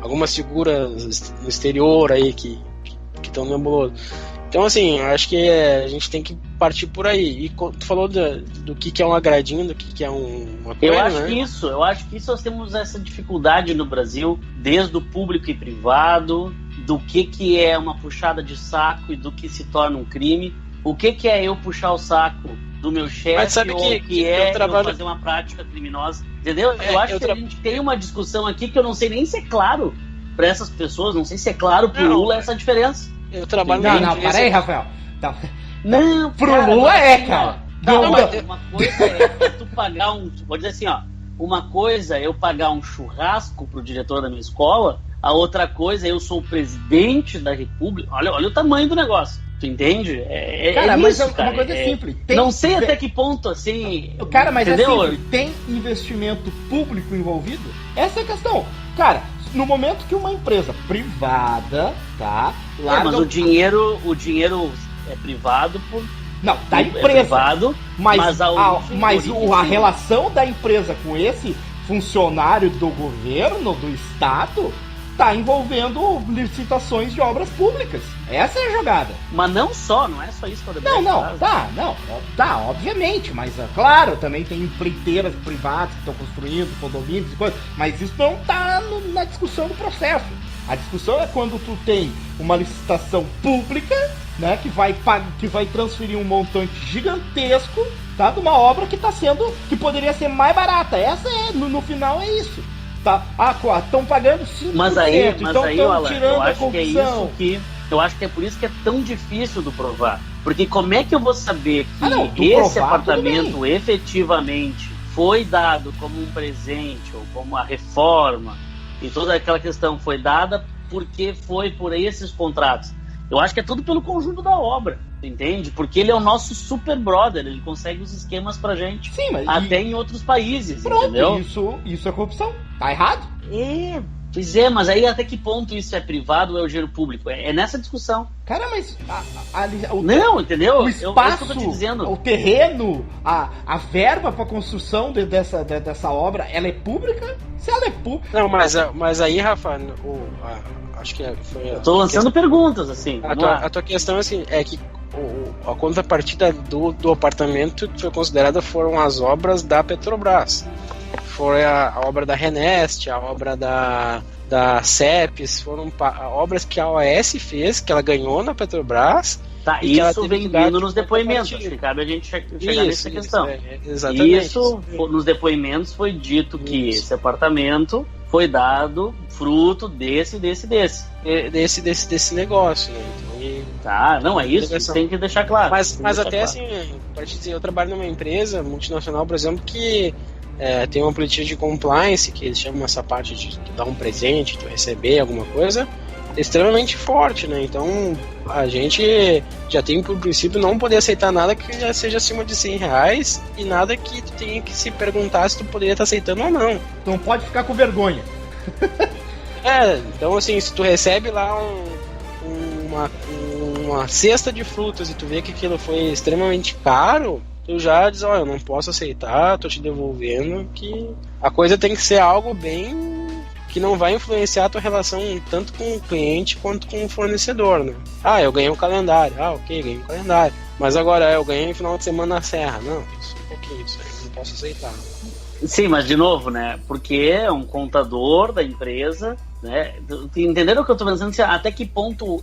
algumas figuras no exterior aí que estão nebulosas. Então, assim, eu acho que a gente tem que partir por aí. E tu falou do que é um agradinho, do que é uma coisa, eu acho que isso nós temos essa dificuldade no Brasil, desde o público e privado, do que é uma puxada de saco e do que se torna um crime. O que é eu puxar o saco do meu chefe ou que é eu fazer uma prática criminosa, entendeu? Eu acho que a gente tem uma discussão aqui que eu não sei nem se é claro para essas pessoas, não sei se é claro pro Lula essa diferença. Eu trabalho Não, para aí, Rafael. Não, pro cara, Lula assim, cara. Uma coisa é tu pagar vou dizer assim, uma coisa é eu pagar um churrasco pro diretor da minha escola, a outra coisa é eu sou o presidente da República. Olha o tamanho do negócio. Tu entende? Cara, mas uma coisa simples. Não sei até que ponto, assim... Cara, mas entendeu? Simples. Tem investimento público envolvido? Essa é a questão. Cara, no momento que uma empresa privada, tá? Mas o dinheiro é privado por... Não, da empresa. É privado, mas a relação da empresa com esse funcionário do governo, do Estado, tá envolvendo licitações de obras públicas. Essa é a jogada. Mas não é só isso que eu obviamente, mas claro, também tem empreiteiras privadas que estão construindo condomínios e coisas, mas isso não tá na discussão do processo. A discussão é quando tu tem uma licitação pública, né, que vai transferir um montante gigantesco, tá, de uma obra que poderia ser mais barata. Essa no final é isso. Tá? Estão pagando 5%, mas aí, então estão tirando a corrupção. Eu acho que é por isso que é tão difícil de provar. Porque como é que eu vou saber que esse apartamento efetivamente foi dado como um presente, ou como a reforma, e toda aquela questão foi dada porque foi por esses contratos? Eu acho que é tudo pelo conjunto da obra, entende? Porque ele é o nosso super brother, ele consegue os esquemas pra gente. Sim, mas até em outros países, pronto, entendeu? Isso é corrupção. Tá errado? Pois é, mas aí até que ponto isso é privado ou é o dinheiro público? É nessa discussão. Cara, mas não, entendeu? O espaço, eu tô te dizendo. O terreno, a verba para construção dessa obra, ela é pública? Se ela é pública... Não, mas aí, Rafa, acho que foi... Eu tô lançando perguntas, assim. A tua questão, assim, é que a contrapartida do apartamento que foi considerada foram as obras da Petrobras. Foi a obra da Renest, a obra da CEPES, foram obras que a OAS fez, que ela ganhou na Petrobras. Tá, isso vem vindo nos depoimentos. Acho que cabe a gente chegar nessa questão. Exatamente. Isso, nos depoimentos foi dito que esse apartamento foi dado fruto desse negócio, né? Então, tá, não é isso tem que deixar claro. Mas até assim, para te dizer, eu trabalho numa empresa multinacional, por exemplo, que tem uma política de compliance, que eles chamam essa parte de dar um presente, de receber alguma coisa, extremamente forte, né? Então a gente já tem por princípio não poder aceitar nada que já seja acima de R$100 e nada que tu tenha que se perguntar se tu poderia estar aceitando ou não. Então pode ficar com vergonha. Então assim, se tu recebe lá uma cesta de frutas e tu vê que aquilo foi extremamente caro, tu já diz, eu não posso aceitar, tô te devolvendo, que a coisa tem que ser algo bem que não vai influenciar a tua relação tanto com o cliente quanto com o fornecedor, né? Eu ganhei um calendário, ok, ganhei um calendário, mas agora eu ganhei um final de semana na serra, não, isso um pouquinho, isso aí não posso aceitar. Sim, mas de novo, né, porque é um contador da empresa, né, entenderam o que eu tô pensando, até que ponto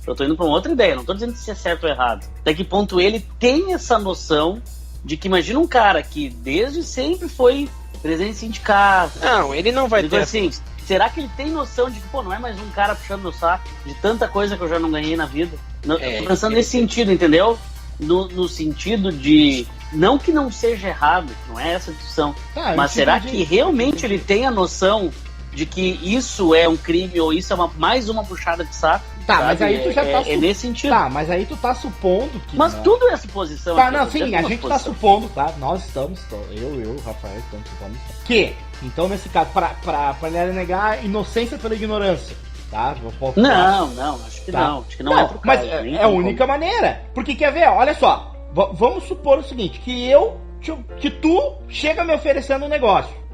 eu tô indo para uma outra ideia, não tô dizendo se é certo ou errado, até que ponto ele tem essa noção de que, imagina um cara que desde sempre foi presidente de sindicato. Não, ele não vai ter. Assim, será que ele tem noção de que, não é mais um cara puxando meu saco de tanta coisa que eu já não ganhei na vida? Tô pensando nesse sentido, entendeu? No sentido de, não que não seja errado, não é essa a discussão, mas será que realmente ele tem a noção de que isso é um crime ou isso é mais uma puxada de saco? Tá, sabe? Mas aí tu já tá... É nesse sentido. Tá, mas aí tu tá supondo que... Mas tudo é suposição. Tá, não, sim, a gente tá supondo, tá? Nós estamos, eu, Rafael, estamos supondo que, então, nesse caso, pra negar a inocência pela ignorância, tá? Não, acho que não. Acho que não é pro caso. Mas é a única maneira. Porque, quer ver, olha só, vamos supor o seguinte, que tu chega me oferecendo um negócio.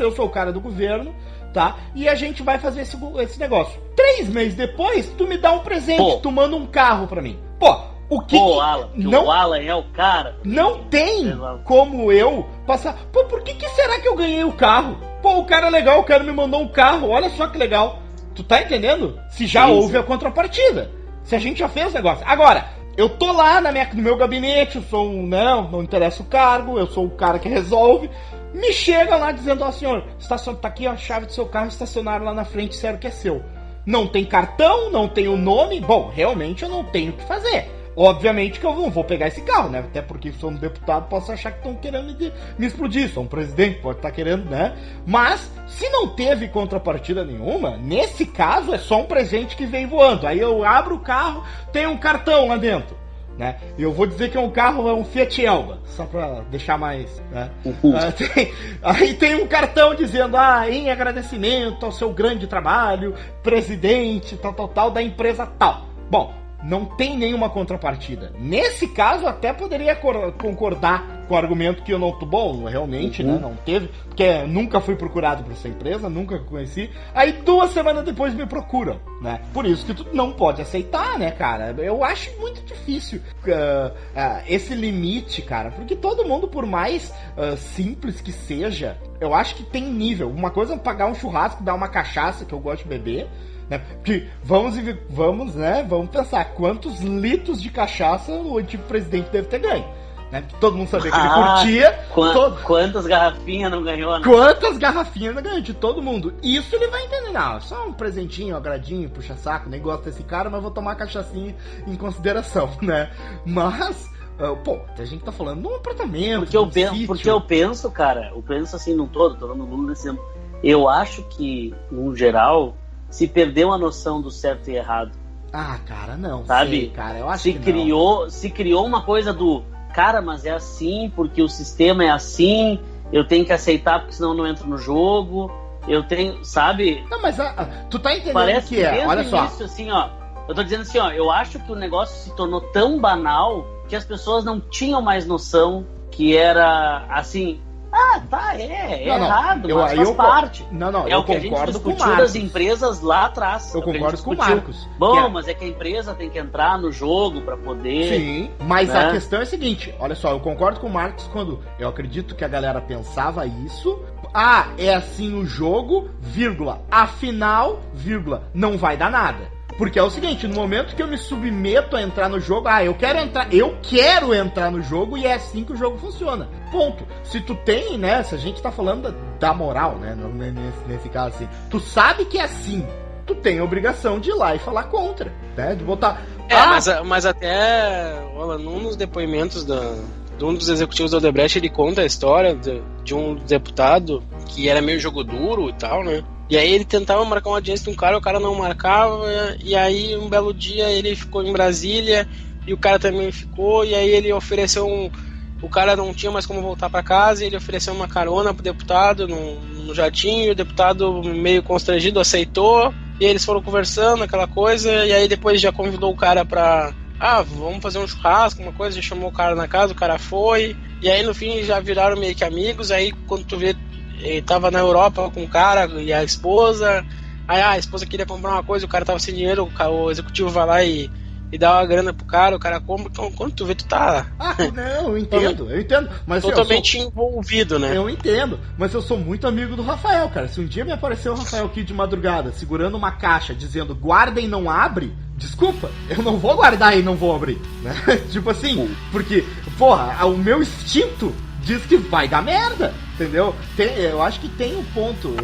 Eu sou o cara do governo, tá? E a gente vai fazer esse negócio. 3 meses depois, tu me dá um presente, tu manda um carro pra mim. O Alan, o Alan é o cara. Não tem como eu passar... por que será que eu ganhei o carro? O cara é legal, o cara me mandou um carro, olha só que legal. Tu tá entendendo? Se já houve a contrapartida. Se a gente já fez o negócio. Agora, eu tô lá no meu gabinete, eu sou não interessa o cargo, eu sou o cara que resolve. Me chega lá dizendo, senhor, tá aqui a chave do seu carro, estacionaram lá na frente, sério que é seu. Não tem cartão, não tem o nome, realmente eu não tenho o que fazer. Obviamente que eu não vou pegar esse carro, né? Até porque sou um deputado, posso achar que estão querendo me explodir, sou um presidente, pode estar querendo, né? Mas, se não teve contrapartida nenhuma, nesse caso é só um presente que vem voando. Aí eu abro o carro, tem um cartão lá dentro. Né? E eu vou dizer que é um Fiat Elba, só pra deixar mais, né? Aí tem um cartão dizendo, em agradecimento ao seu grande trabalho, presidente, tal, da empresa tal. Bom, não tem nenhuma contrapartida. Nesse caso, até poderia concordar com o argumento que eu não tô bom, realmente, né, não teve, porque nunca fui procurado por essa empresa, nunca conheci, aí 2 semanas depois me procuram, né, por isso que tu não pode aceitar, né, cara, eu acho muito difícil esse limite, cara, porque todo mundo, por mais simples que seja, eu acho que tem nível. Uma coisa é pagar um churrasco, dar uma cachaça, que eu gosto de beber, né? Porque vamos pensar quantos litros de cachaça o antigo presidente deve ter ganho, né? Porque todo mundo sabia que ele curtia. Quantas garrafinhas não ganhou, né? Quantas garrafinhas não ganhou de todo mundo. Isso ele vai entender. Não, só um presentinho, agradinho, puxa saco, nem gosto desse cara, mas vou tomar a cachaçinha em consideração, né? Mas... pô, a gente tá falando num apartamento, porque eu penso, cara, assim num todo, tô dando um exemplo. Eu acho que, no geral, se perdeu a noção do certo e errado. Ah, cara, não. Sabe? Sei, cara, eu acho se criou uma coisa do, cara, mas é assim, porque o sistema é assim, eu tenho que aceitar, porque senão eu não entro no jogo, eu tenho, sabe? Não, mas tu tá entendendo Parece que é, olha só. Início, assim, ó, eu tô dizendo assim, ó, eu acho que o negócio se tornou tão banal que as pessoas não tinham mais noção que era assim, errado, mas faz parte. Não, é o que a gente discutiu das empresas lá atrás. Eu concordo com o Marcos. Bom, mas é que a empresa tem que entrar no jogo pra poder... Sim, mas a questão é a seguinte, olha só, eu concordo com o Marcos quando eu acredito que a galera pensava isso, é assim o jogo, vírgula, afinal, vírgula, não vai dar nada. Porque é o seguinte, no momento que eu me submeto a entrar no jogo, eu quero entrar no jogo e é assim que o jogo funciona. Ponto. Se tu tem, né, se a gente tá falando da moral, né, nesse caso assim, tu sabe que é assim, tu tem a obrigação de ir lá e falar contra, né, de botar... Mas até, olha, num dos depoimentos de um dos executivos da Odebrecht, ele conta a história de um deputado que era meio jogo duro e tal, né? E aí ele tentava marcar uma audiência com um cara, o cara não marcava, e aí um belo dia ele ficou em Brasília, e o cara também ficou, e aí ele ofereceu o cara não tinha mais como voltar para casa, e ele ofereceu uma carona pro deputado no jatinho, e o deputado meio constrangido aceitou, e eles foram conversando, aquela coisa, e aí depois já convidou o cara pra... vamos fazer um churrasco, uma coisa, já chamou o cara na casa, o cara foi, e aí no fim já viraram meio que amigos, aí quando tu vê, ele tava na Europa com o cara e a esposa, aí a esposa queria comprar uma coisa, o cara tava sem dinheiro, o executivo vai lá e dá uma grana pro cara, o cara compra, então quando tu vê, tu tá... Não, eu entendo, mas totalmente envolvido, né? Eu entendo, mas eu sou muito amigo do Rafael, cara, se um dia me aparecer o Rafael aqui de madrugada, segurando uma caixa, dizendo, guarda e não abre, desculpa, eu não vou guardar e não vou abrir, né? Tipo assim, porque, porra, o meu instinto diz que vai dar merda, entendeu? Eu acho que tem um ponto,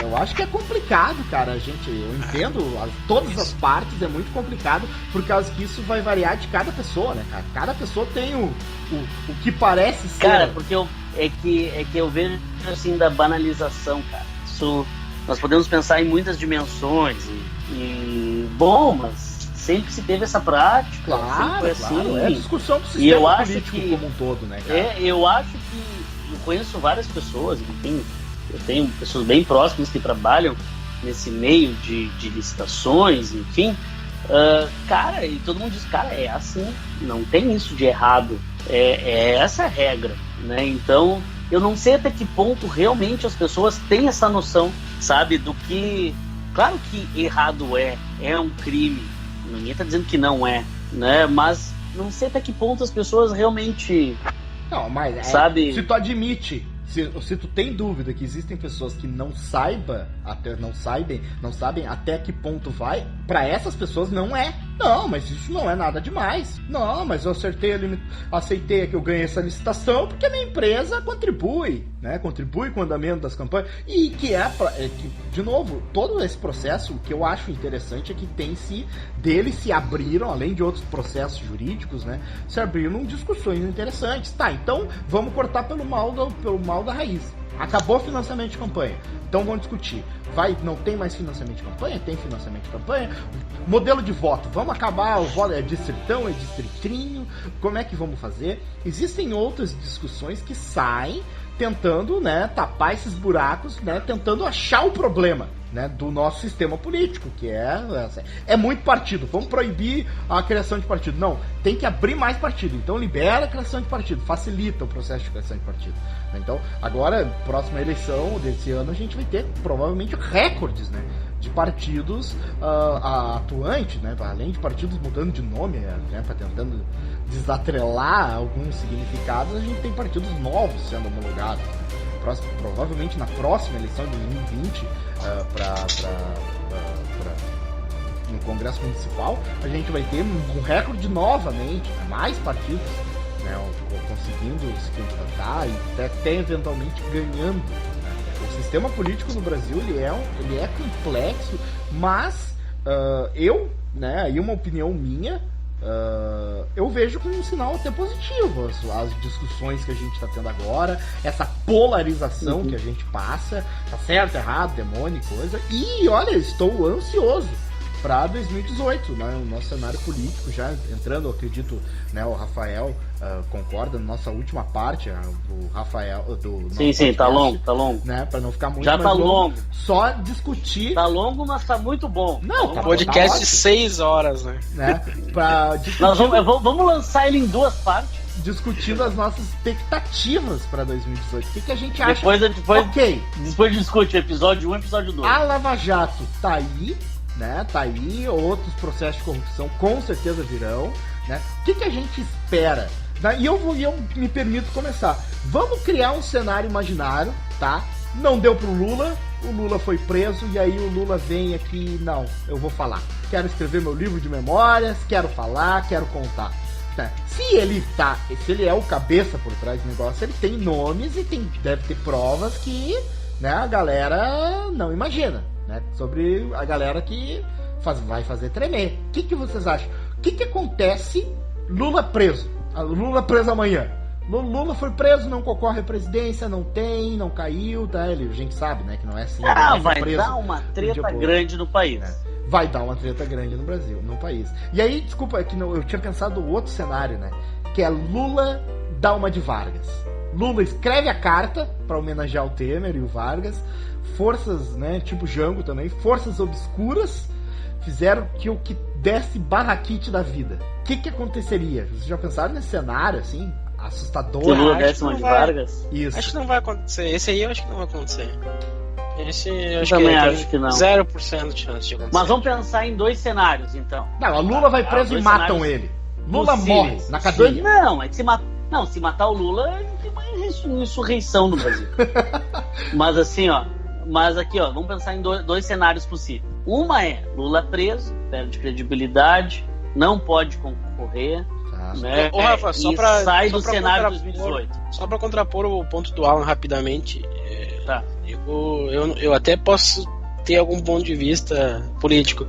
eu acho que é complicado, cara, eu entendo todas as partes, é muito complicado, por causa que isso vai variar de cada pessoa, né, cara? Cada pessoa tem o que parece ser... Cara, porque é que eu vejo, assim, da banalização, cara. Isso, nós podemos pensar em muitas dimensões bom, mas sempre se teve essa prática, claro, foi assim. Claro, é a discussão do sistema político como um todo, né, cara? Eu acho que eu conheço várias pessoas, enfim, eu tenho pessoas bem próximas que trabalham nesse meio de licitações, enfim, cara, e todo mundo diz, cara, é assim, não tem isso de errado, essa a regra, né? Então, eu não sei até que ponto realmente as pessoas têm essa noção, sabe, do que, claro que errado é um crime, ninguém está dizendo que não é, né? Mas não sei até que ponto as pessoas realmente... Não, mas sabe? Se tu admite, se tu tem dúvida que existem pessoas que não sabem até que ponto vai, pra essas pessoas não é. Não, mas isso não é nada demais. Não, mas eu aceitei que eu ganhei essa licitação porque a minha empresa contribui, né? Contribui com o andamento das campanhas. E que de novo, todo esse processo, o que eu acho interessante é que deles se abriram, além de outros processos jurídicos, né? Se abriram discussões interessantes. Tá, então vamos cortar pelo mal da raiz. Acabou o financiamento de campanha. Então vamos discutir. Não tem mais financiamento de campanha? Tem financiamento de campanha? Modelo de voto. Vamos acabar o voto? É distritão? É distritinho? Como é que vamos fazer? Existem outras discussões que saem tentando, né, tapar esses buracos, né, tentando achar o problema, né, do nosso sistema político, que é muito partido. Vamos proibir a criação de partido. Não, tem que abrir mais partido. Então libera a criação de partido, facilita o processo de criação de partido. Então, agora, próxima eleição desse ano, a gente vai ter provavelmente recordes, né, de partidos atuantes, né, além de partidos mudando de nome, né, tentando desatrelar alguns significados, a gente tem partidos novos sendo homologados. Provavelmente na próxima eleição de 2020 no Congresso Municipal, a gente vai ter um recorde novamente, né, mais partidos, né, conseguindo se candidatar e até eventualmente ganhando. O sistema político no Brasil ele é complexo, mas né, aí uma opinião minha, eu vejo como um sinal até positivo as discussões que a gente está tendo agora, essa polarização que a gente passa, tá certo, errado, demônio, coisa, e olha, estou ansioso para 2018, né? O nosso cenário político já entrando, eu acredito, né, o Rafael concorda na nossa última parte, o Rafael do sim, podcast, tá longo, né, para não ficar muito já mais tá longo, só discutir. Tá longo, mas tá muito bom. Não, tá podcast de 6 horas, né? Para nós vamos lançar ele em 2 partes, discutindo as nossas expectativas para 2018. O que a gente acha? Depois discute o episódio 1 e episódio 2. A Lava Jato tá aí, né? Tá aí, outros processos de corrupção com certeza virão, né? O que a gente espera? E eu me permito começar. Vamos criar um cenário imaginário, tá? Não deu pro Lula, o Lula foi preso e aí o Lula vem aqui, não, eu vou falar. Quero escrever meu livro de memórias, quero falar, quero contar. Tá. Se ele é o cabeça por trás do negócio, ele tem nomes e deve ter provas que, né, a galera não imagina, né, sobre a galera que vai fazer tremer. O que vocês acham? O que acontece? Lula preso. Lula preso amanhã. Lula foi preso, não concorre à presidência, não caiu, tá? A gente sabe, né, que não é assim. Vai dar uma treta grande no país. Vai dar uma treta grande no Brasil, no país. E aí, desculpa, que eu tinha pensado outro cenário, né? Que é Lula dá uma de Vargas. Lula escreve a carta para homenagear o Temer e o Vargas. Forças, né, tipo Jango também, forças obscuras fizeram que o que desse barraquite da vida. O que aconteceria? Vocês já pensaram nesse cenário, assim, assustador? Que Lula desse uma de Vargas? Isso. Acho que não vai acontecer. Esse aí eu acho que não vai acontecer. Esse eu também acho que não. 0% de chance de acontecer. Mas vamos pensar em 2 cenários, então. Não, a Lula vai preso e matam ele. Lula morre na cadeia. Não, é que se matar o Lula, tem uma insurreição no Brasil. Mas assim, aqui, vamos pensar em 2 cenários possíveis. Uma é Lula preso, perde credibilidade, não pode concorrer. Né? Ô, Rafa, sai do cenário de 2018. Só para contrapor o ponto do Alan rapidamente, tá. eu até posso ter algum ponto de vista político,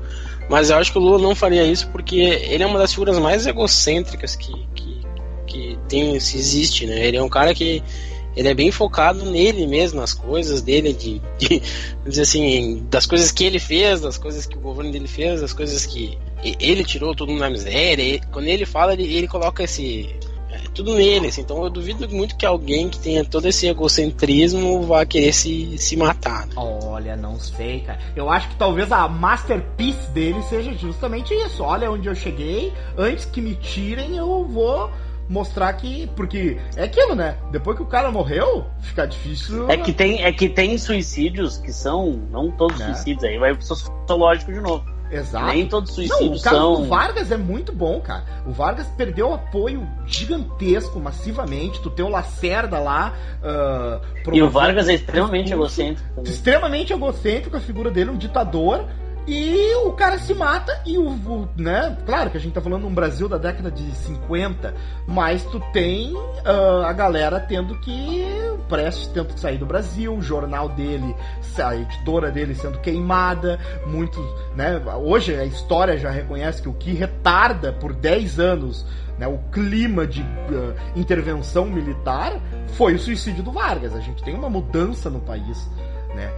mas eu acho que o Lula não faria isso porque ele é uma das figuras mais egocêntricas que existe, né? Ele é um cara que ele é bem focado nele mesmo, nas coisas dele, de dizer assim, das coisas que ele fez, das coisas que o governo dele fez, das coisas que ele tirou todo mundo na miséria. Quando ele fala, ele coloca tudo nele, assim. Então eu duvido muito que alguém que tenha todo esse egocentrismo vá querer se matar, né? Olha, não sei, cara. Eu acho que talvez a masterpiece dele seja justamente isso. Olha onde eu cheguei, antes que me tirem eu vou mostrar que... Porque é aquilo, né? Depois que o cara morreu, fica difícil... É que tem suicídios que são... Não todos suicídios, aí vai pro sociológico de novo. Exato. Nem todos os suicídios O Vargas é muito bom, cara. O Vargas perdeu apoio gigantesco, massivamente. Tu tem o Lacerda lá... e o Vargas é extremamente egocêntrico também. Extremamente egocêntrico, a figura dele, um ditador... E o cara se mata e né? Claro que a gente tá falando de um Brasil da década de 50, mas tu tem a galera tendo que... Prestes tendo que sair do Brasil, o jornal dele, a editora dele sendo queimada, muitos, né? Hoje a história já reconhece que o que retarda por 10 anos, né, o clima de intervenção militar foi o suicídio do Vargas. A gente tem uma mudança no país, né?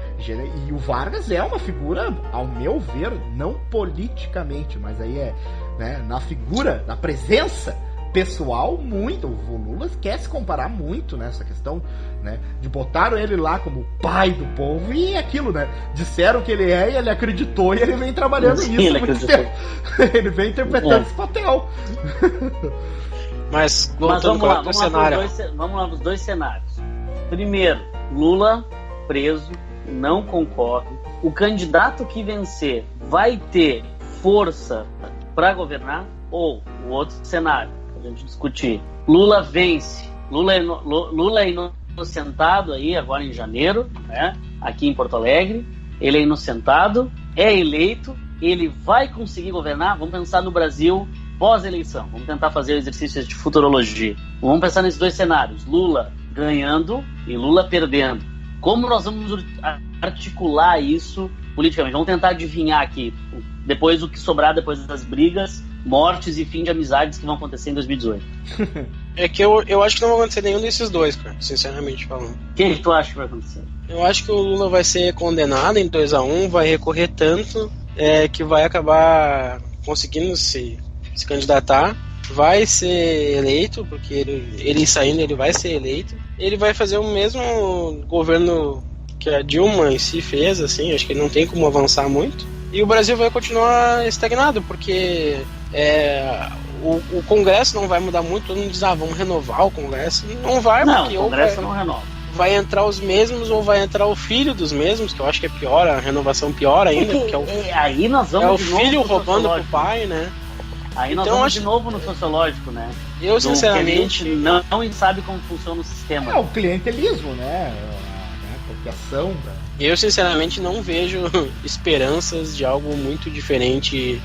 E o Vargas é uma figura, ao meu ver, não politicamente, mas aí né, na figura, na presença, pessoal muito. O Lula quer se comparar muito nessa questão, né? De botaram ele lá como pai do povo e aquilo, né? Disseram que ele é e ele acreditou e ele vem trabalhando nisso. Ele vem interpretando esse papel. Mas vamos lá os dois cenários. Primeiro, Lula preso, não concorre. O candidato que vencer vai ter força para governar? Ou o outro cenário, pra gente discutir. Lula vence. Lula é inocentado aí agora em janeiro, né? Aqui em Porto Alegre. Ele é inocentado, é eleito, ele vai conseguir governar? Vamos pensar no Brasil pós-eleição. Vamos tentar fazer exercícios de futurologia. Vamos pensar nesses dois cenários. Lula ganhando e Lula perdendo. Como nós vamos articular isso politicamente? Vamos tentar adivinhar aqui. Depois o que sobrar depois das brigas, mortes e fim de amizades que vão acontecer em 2018. É que eu acho que não vai acontecer nenhum desses dois, cara, sinceramente falando. O que tu acha que vai acontecer? Eu acho que o Lula vai ser condenado em 2-1, vai recorrer tanto que vai acabar conseguindo se candidatar, vai ser eleito, porque ele saindo ele vai ser eleito. Ele vai fazer o mesmo governo que a Dilma em si fez, assim, acho que não tem como avançar muito. E o Brasil vai continuar estagnado, porque o Congresso não vai mudar muito. Todo mundo diz, vamos renovar o Congresso. Não vai, porque o Congresso não renova. Vai entrar os mesmos ou vai entrar o filho dos mesmos, que eu acho que é pior, a renovação pior ainda, porque aí nós vamos o filho roubando pro pai, né? Aí nós vamos de novo no sociológico, né? Eu, sinceramente, não sabe como funciona o sistema. O clientelismo, né? A apropriação. Eu, sinceramente, não vejo esperanças de algo muito diferente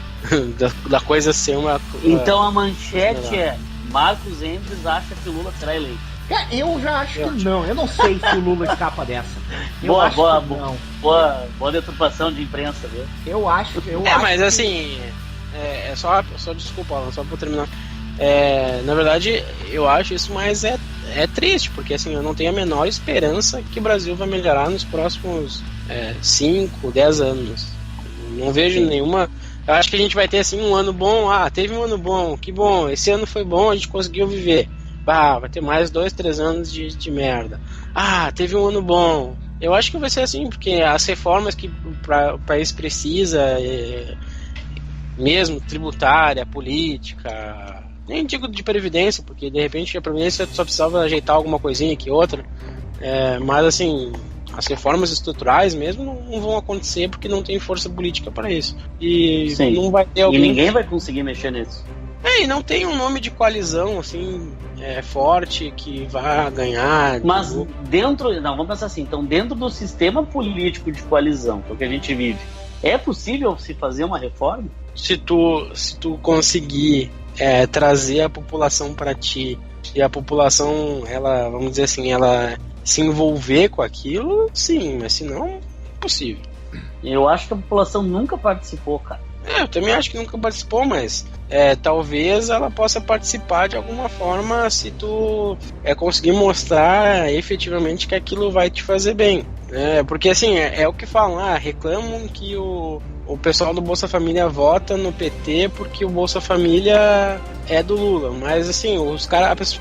da coisa ser uma... Então a manchete é: Marcos Endres acha que o Lula será eleito. Eu já acho que não. Eu não sei se o Lula escapa dessa. Boa deturpação de imprensa, viu? Eu acho. Mas assim... só desculpa, Alan, só pra terminar. Na verdade, eu acho isso, mas é triste, porque assim, eu não tenho a menor esperança que o Brasil vai melhorar nos próximos 5, 10 anos. Não vejo nenhuma. Eu acho que a gente vai ter assim um ano bom. Teve um ano bom, que bom, esse ano foi bom, a gente conseguiu viver. Vai ter mais 2, 3 anos de merda. Teve um ano bom. Eu acho que vai ser assim, porque as reformas que o país precisa, mesmo tributária, política, nem digo de previdência, porque de repente a previdência só precisava ajeitar alguma coisinha aqui outra, mas assim, as reformas estruturais mesmo não vão acontecer porque não tem força política para isso. E sim, não vai ter alguém... E ninguém vai conseguir mexer nisso. E não tem um nome de coalizão assim forte que vá ganhar. Mas vamos pensar assim, então dentro do sistema político de coalizão, que é o que a gente vive, é possível se fazer uma reforma? Se tu conseguir trazer a população para ti e a população, ela, vamos dizer assim, ela se envolver com aquilo, sim, mas se não, é impossível. Eu acho que a população nunca participou, cara. Eu também acho que nunca participou, mas talvez ela possa participar de alguma forma se tu conseguir mostrar efetivamente que aquilo vai te fazer bem. Porque assim, é o que falam, reclamam que o pessoal do Bolsa Família vota no PT porque o Bolsa Família é do Lula, mas assim,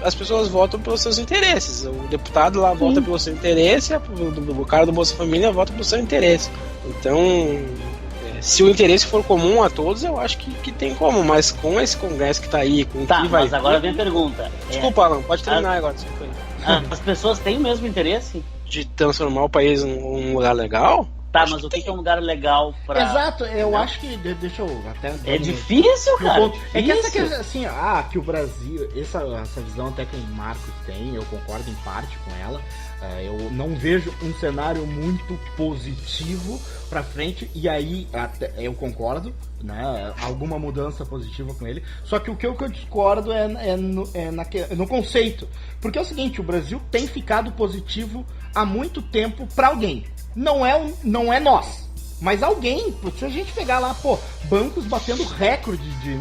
as pessoas votam pelos seus interesses. O deputado lá vota pelo seu interesse, o cara do Bolsa Família vota pelo seu interesse. Então, se o interesse for comum a todos, eu acho que tem como, mas com esse congresso que tá aí, mas agora vem a pergunta. Desculpa, Alan, pode terminar agora. As pessoas têm o mesmo interesse? De transformar o país num lugar legal? Mas o que é um lugar legal pra... Exato, eu acho que... Deixa eu até... É difícil, cara. É que essa questão, assim, que o Brasil... Essa visão até que o Marcos tem, eu concordo em parte com ela. Eu não vejo um cenário muito positivo pra frente, e aí eu concordo, né? Alguma mudança positiva com ele. Só que o que eu discordo no conceito. Porque é o seguinte, o Brasil tem ficado positivo há muito tempo pra alguém. Não é nós, mas alguém. Se a gente pegar lá, bancos batendo recorde de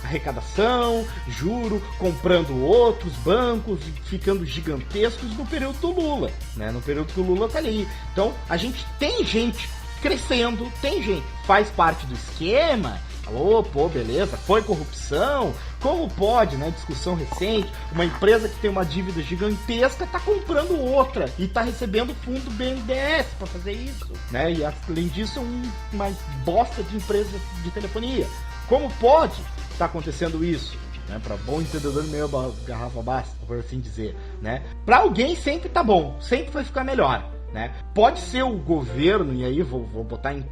arrecadação, juro, comprando outros bancos, ficando gigantescos no período do Lula, né? No período que o Lula tá ali. Então, a gente tem gente crescendo, tem gente que faz parte do esquema Alô, pô, beleza, foi corrupção? Como pode, né? Discussão recente, uma empresa que tem uma dívida gigantesca tá comprando outra e tá recebendo fundo do BNDES pra fazer isso, né? E além disso, uma bosta de empresa de telefonia. Como pode tá acontecendo isso? Né, para bom entendedor, meio garrafa basta, por assim dizer, né? Para alguém sempre tá bom, sempre vai ficar melhor, né? Pode ser o governo, e aí vou botar em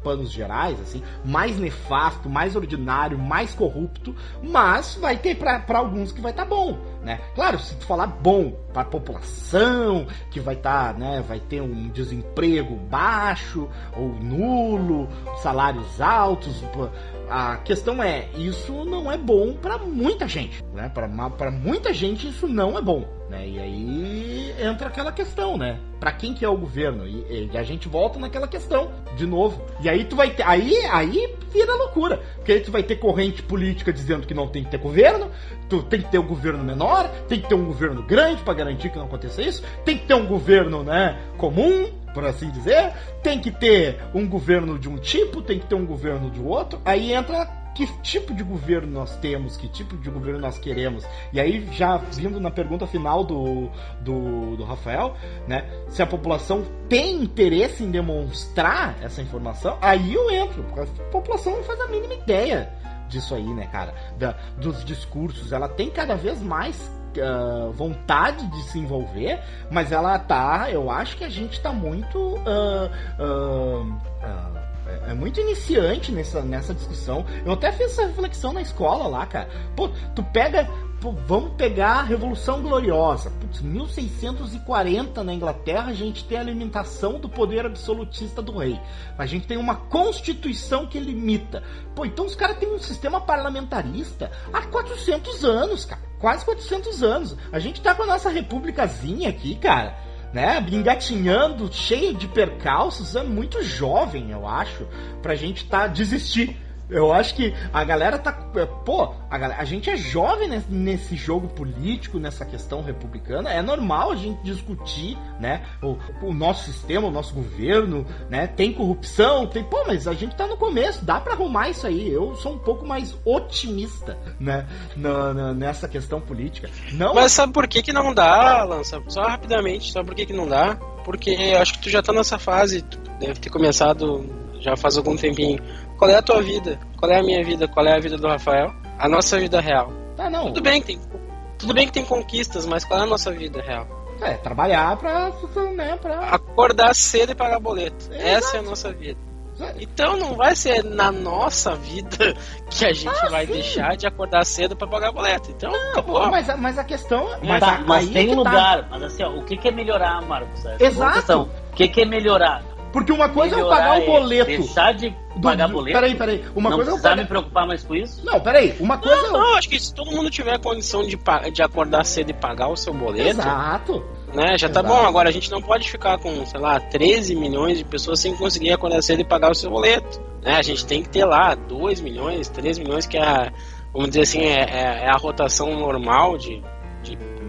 panos gerais, assim, mais nefasto, mais ordinário, mais corrupto, mas vai ter para alguns que vai estar bom, né? Claro, se tu falar bom para a população, que vai estar, né, vai ter um desemprego baixo ou nulo, salários altos. A questão é, isso não é bom para muita gente, né? Para muita gente isso não é bom, né? E aí entra aquela questão, né? Para quem que é o governo? E a gente volta naquela questão de novo. E aí tu vai ter, aí vira loucura, porque aí tu vai ter corrente política dizendo que não tem que ter governo, tu tem que ter um governo menor, tem que ter um governo grande para garantir que não aconteça isso, tem que ter um governo, né, comum, por assim dizer, tem que ter um governo de um tipo, tem que ter um governo de outro. Aí entra que tipo de governo nós temos, que tipo de governo nós queremos. E aí, já vindo na pergunta final do Rafael, né, se a população tem interesse em demonstrar essa informação, aí eu entro, porque a população não faz a mínima ideia disso aí, né, cara, dos discursos. Ela tem cada vez mais vontade de se envolver, mas ela tá, eu acho que a gente tá muito é muito iniciante nessa discussão. Eu até fiz essa reflexão na escola lá, cara. Pô, tu pega, vamos pegar a Revolução Gloriosa. Putz, 1640 na Inglaterra, a gente tem a limitação do poder absolutista do rei. A gente tem uma constituição que limita. Pô, então os caras têm um sistema parlamentarista há 400 anos, cara. Quase 400 anos. A gente tá com a nossa repúblicazinha aqui, cara, né, engatinhando, cheio de percalços. É muito jovem, eu acho, pra gente desistir. Eu acho que a galera tá... Pô, a gente é jovem nesse jogo político, nessa questão republicana. É normal a gente discutir, né, o nosso sistema, o nosso governo, né, tem corrupção, tem... Pô, mas a gente tá no começo, dá pra arrumar isso aí. Eu sou um pouco mais otimista, né, nessa questão política. Não... Mas sabe por que não dá, Alan? Só rapidamente, sabe por que não dá? Porque eu acho que tu já tá nessa fase, tu deve ter começado já faz algum tempinho. Qual é a tua vida? Qual é a minha vida? Qual é a vida do Rafael? A nossa vida real. Não. Tudo bem que tem conquistas, mas qual é a nossa vida real? Trabalhar pra... Acordar cedo e pagar boleto. Exato. Essa é a nossa vida. Então não vai ser na nossa vida que a gente vai deixar de acordar cedo pra pagar boleto. Então, acabou. Mas a questão... Mas tem lugar. Mas assim, ó, o que é melhorar, Marcos? Exato. O que é melhorar? Porque uma coisa é eu pagar o boleto. Deixar de pagar boleto. Peraí. Uma não coisa precisar me preocupar mais com isso? Não, peraí. Uma coisa. Não, acho que se todo mundo tiver a condição de acordar cedo e pagar o seu boleto. Exato. Né, já tá bom. Agora a gente não pode ficar com, sei lá, 13 milhões de pessoas sem conseguir acordar cedo e pagar o seu boleto. Né, a gente tem que ter lá 2 milhões, 3 milhões, que é, vamos dizer assim, é a rotação normal de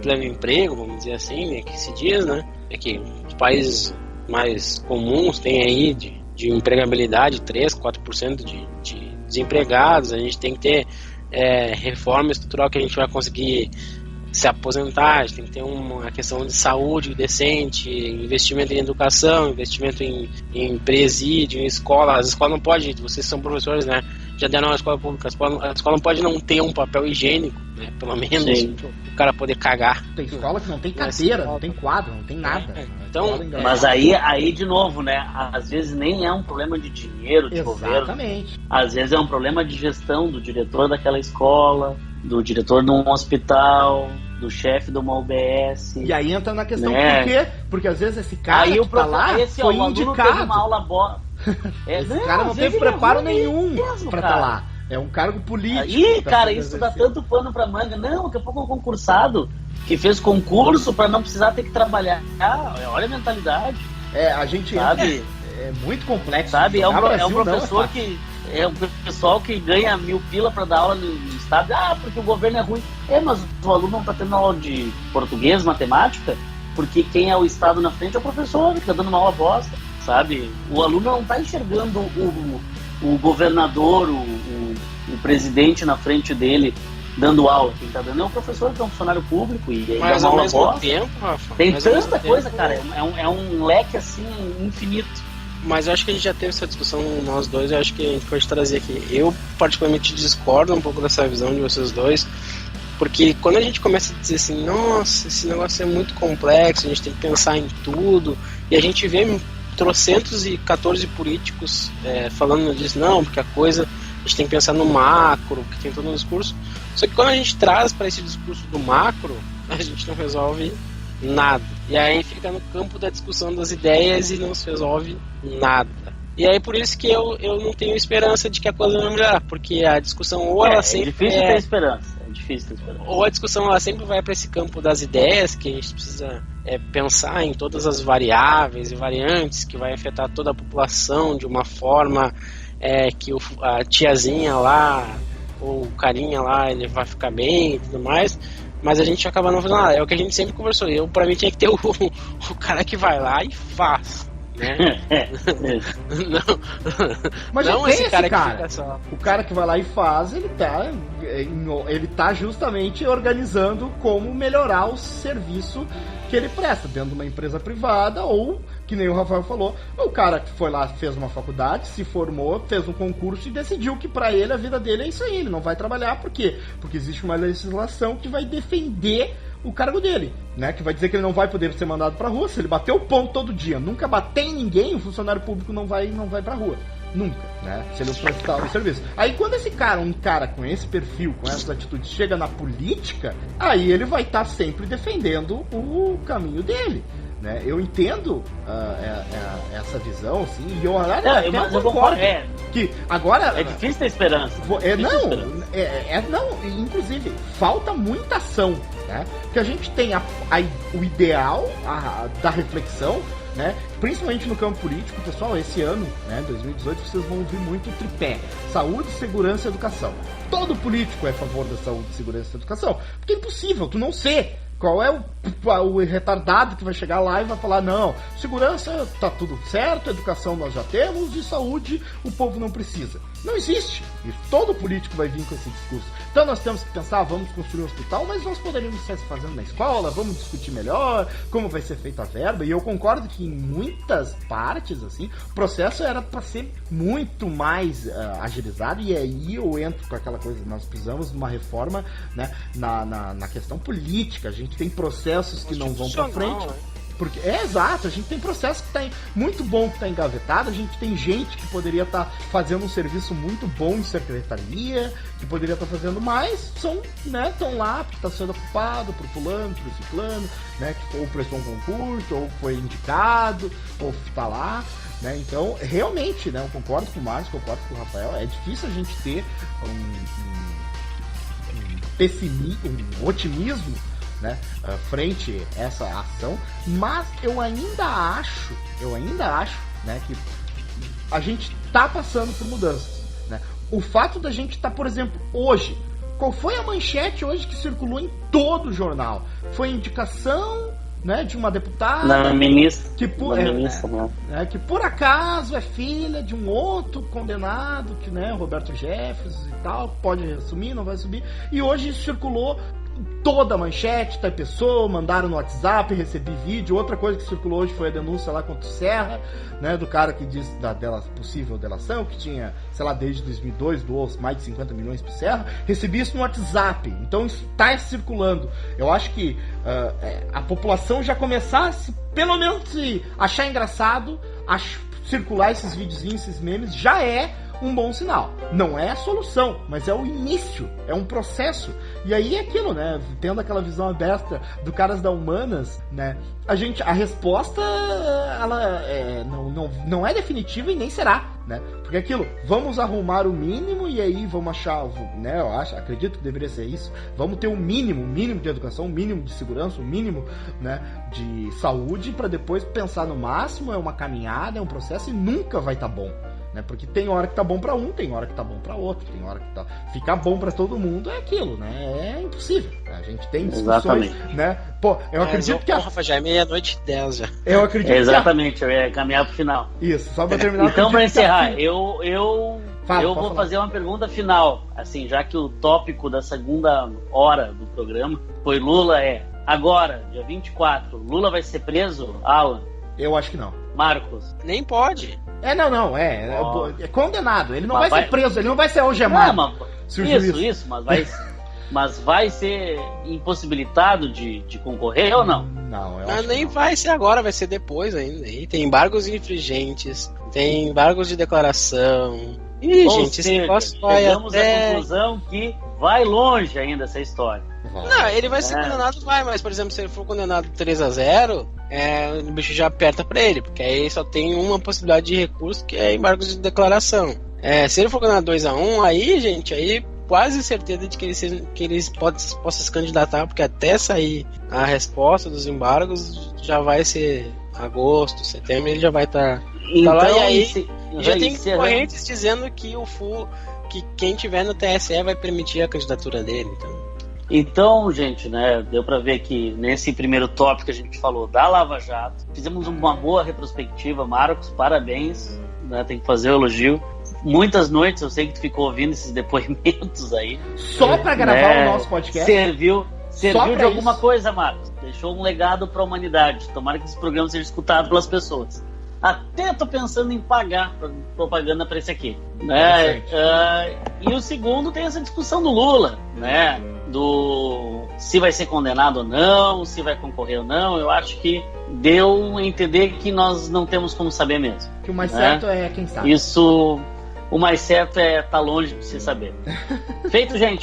pleno emprego, vamos dizer assim, né, que se diz, né? É que os países mais comuns têm aí de empregabilidade 3, 4% de desempregados. A gente tem que ter reforma estrutural que a gente vai conseguir se aposentar, a gente tem que ter uma questão de saúde decente, investimento em educação, investimento em presídio, em escola. As escolas não podem, vocês são professores, né? Já deram na escola pública, a escola não pode não ter um papel higiênico, né? Pelo menos, o cara poder cagar. Tem escola que não tem cadeira, não tem quadro, não tem nada. Então, mas aí de novo, né? Às vezes nem é um problema de dinheiro, de governo. Exatamente. Às vezes é um problema de gestão do diretor daquela escola, do diretor de um hospital, do chefe de uma UBS. E aí entra na questão, por quê? Porque às vezes esse cara aí que tá lá foi indicado. Uma aula boa. Esse cara não teve preparo nenhum pra estar lá. É um cargo político. Ih, cara, isso dá tanto pano pra manga. Não, daqui a pouco é um concursado que fez concurso pra não precisar ter que trabalhar. Olha a mentalidade. A gente sabe? É muito complexo. Sabe? É um professor que... É um pessoal que ganha 1.000 pila pra dar aula no estado. Porque o governo é ruim. Mas o aluno não tá tendo aula de português, matemática, porque quem é o estado na frente é o professor, que tá dando uma aula bosta, sabe? O aluno não tá enxergando o governador, o o presidente na frente dele dando aula. Quem tá dando é um professor que é um funcionário público e mas ao mesmo tempo, Rafa, tem tanta coisa, cara, é um leque assim infinito. Mas eu acho que a gente já teve essa discussão, nós dois, eu acho que a gente pode trazer aqui. Eu particularmente discordo um pouco dessa visão de vocês dois, porque quando a gente começa a dizer assim, nossa, esse negócio é muito complexo, a gente tem que pensar em tudo, e a gente vê trocentos e 14 políticos falando disso, não, porque a coisa, a gente tem que pensar no macro, que tem todo um discurso, só que quando a gente traz para esse discurso do macro, a gente não resolve nada. E aí fica no campo da discussão das ideias e não se resolve nada. E aí por isso que eu não tenho esperança de que a coisa vai melhorar, porque a discussão ou ela sempre é difícil ter esperança. Ou a discussão ela sempre vai para esse campo das ideias, que a gente precisa pensar em todas as variáveis e variantes que vai afetar toda a população de uma forma que a tiazinha lá ou o carinha lá ele vai ficar bem e tudo mais. Mas a gente acaba não fazendo nada. É o que a gente sempre conversou. Pra mim tinha que ter o cara que vai lá e faz, né? Não. Mas não esse cara que fica só. O cara que vai lá e faz, ele tá justamente organizando como melhorar o serviço que ele presta dentro de uma empresa privada, ou, que nem o Rafael falou, o cara que foi lá, fez uma faculdade, se formou, fez um concurso e decidiu que pra ele, a vida dele é isso aí, ele não vai trabalhar. Por quê? Porque existe uma legislação que vai defender o cargo dele, né? Que vai dizer que ele não vai poder ser mandado pra rua. Se ele bater o ponto todo dia, nunca bater em ninguém, o funcionário público não vai pra rua. Nunca, né? Se ele prestar o serviço. Aí quando um cara com esse perfil, com essas atitudes, chega na política, aí ele vai estar sempre defendendo o caminho dele, né? Eu entendo essa visão, assim, e eu concordo que agora é difícil ter esperança. Inclusive falta muita ação, né? Que a gente tem o ideal da reflexão, né? Principalmente no campo político, pessoal. Esse ano, né, 2018, vocês vão ouvir muito o tripé: saúde, segurança e educação. Todo político é a favor da saúde, segurança e educação, porque é impossível tu não ser. Qual é o retardado que vai chegar lá e vai falar, não, segurança tá tudo certo, educação nós já temos e saúde o povo não precisa. Não existe. E todo político vai vir com esse discurso. Então nós temos que pensar, vamos construir um hospital, mas nós poderíamos estar fazendo na escola, vamos discutir melhor como vai ser feita a verba. E eu concordo que em muitas partes, assim, o processo era para ser muito mais agilizado. E aí eu entro com aquela coisa, nós precisamos de uma reforma, né, na questão política. A gente tem processos que não vão para frente. Porque exato, a gente tem processo que tá muito bom, que está engavetado, a gente tem gente que poderia estar fazendo um serviço muito bom em secretaria, que poderia estar fazendo mais, estão lá, porque está sendo ocupado por fulano, por ciclano, né, que ou prestou um concurso, ou foi indicado, ou está lá, né? Então, realmente, né, eu concordo com o Márcio, concordo com o Rafael, é difícil a gente ter um otimismo, né, frente a essa ação, mas eu ainda acho, né, que a gente tá passando por mudanças, né? O fato da gente tá, por exemplo, hoje, qual foi a manchete hoje que circulou em todo o jornal? Foi indicação, né, de uma deputada que por acaso é filha de um outro condenado, que, né, Roberto Jefferson e tal, pode assumir, não vai assumir, e hoje circulou toda a manchete, tá, pessoa, mandaram no WhatsApp, recebi vídeo. Outra coisa que circulou hoje foi a denúncia lá contra o Serra, né, do cara que diz da possível delação, que tinha, sei lá, desde 2002 doou mais de 50 milhões pro Serra. Recebi isso no WhatsApp, então isso tá circulando. Eu acho que a população já começasse, pelo menos, se achar engraçado, circular esses videozinhos, esses memes, já é um bom sinal. Não é a solução, mas é o início, é um processo. E aí é aquilo, né? Tendo aquela visão aberta do Caras da Humanas, né? A resposta, ela não é definitiva e nem será, né? Porque aquilo, vamos arrumar o mínimo e aí vamos achar, né? Acredito que deveria ser isso. Vamos ter um mínimo de educação, um mínimo de segurança, um mínimo, né, de saúde, para depois pensar no máximo. É uma caminhada, é um processo e nunca vai estar bom, né? Porque tem hora que tá bom pra um, tem hora que tá bom pra outro, tem hora que ficar bom pra todo mundo é aquilo, né? É impossível. A gente tem discussões, né? Pô, eu acredito que Rafa, já é 00:10 já. Eu acredito exatamente, eu ia caminhar pro final. Isso, só pra terminar. Então, pra encerrar, eu Eu vou fazer uma pergunta final, assim, já que o tópico da segunda hora do programa foi Lula agora, dia 24, Lula vai ser preso, Alan? Eu acho que não. Marcos? Nem pode. Não, é condenado. Ele não vai ser preso, ele não vai ser algemado. Não, isso, mas vai ser impossibilitado de concorrer ou não? Não, eu Mas acho nem que não. vai ser agora, vai ser depois ainda. E tem embargos infringentes, tem embargos de declaração. Ih, Ou gente, seja, esse negócio vai chegamos até... à conclusão que vai longe ainda essa história. Não, ele vai ser condenado, mas, por exemplo, se ele for condenado 3-0, o bicho já aperta pra ele, porque aí só tem uma possibilidade de recurso, que é embargos de declaração. Se ele for condenado 2-1, aí, gente, aí quase certeza de que ele possa se candidatar, porque até sair a resposta dos embargos já vai ser agosto, setembro, ele já vai estar lá. E aí já tem correntes dizendo que que quem tiver no TSE vai permitir a candidatura dele. Então, gente, né, deu pra ver que nesse primeiro tópico que a gente falou da Lava Jato, fizemos uma boa retrospectiva. Marcos, parabéns, né, tem que fazer o elogio. Muitas noites eu sei que tu ficou ouvindo esses depoimentos aí. Só pra gravar o nosso podcast? Serviu de alguma coisa, Marcos. Deixou um legado pra humanidade. Tomara que esse programa seja escutado pelas pessoas. Até tô pensando em pagar propaganda para esse aqui, né? E o segundo tem essa discussão do Lula, né? Do se vai ser condenado ou não, se vai concorrer ou não. Eu acho que deu a entender que nós não temos como saber mesmo. Que o mais certo é quem sabe. Isso, o mais certo é estar longe de se saber. Feito, gente.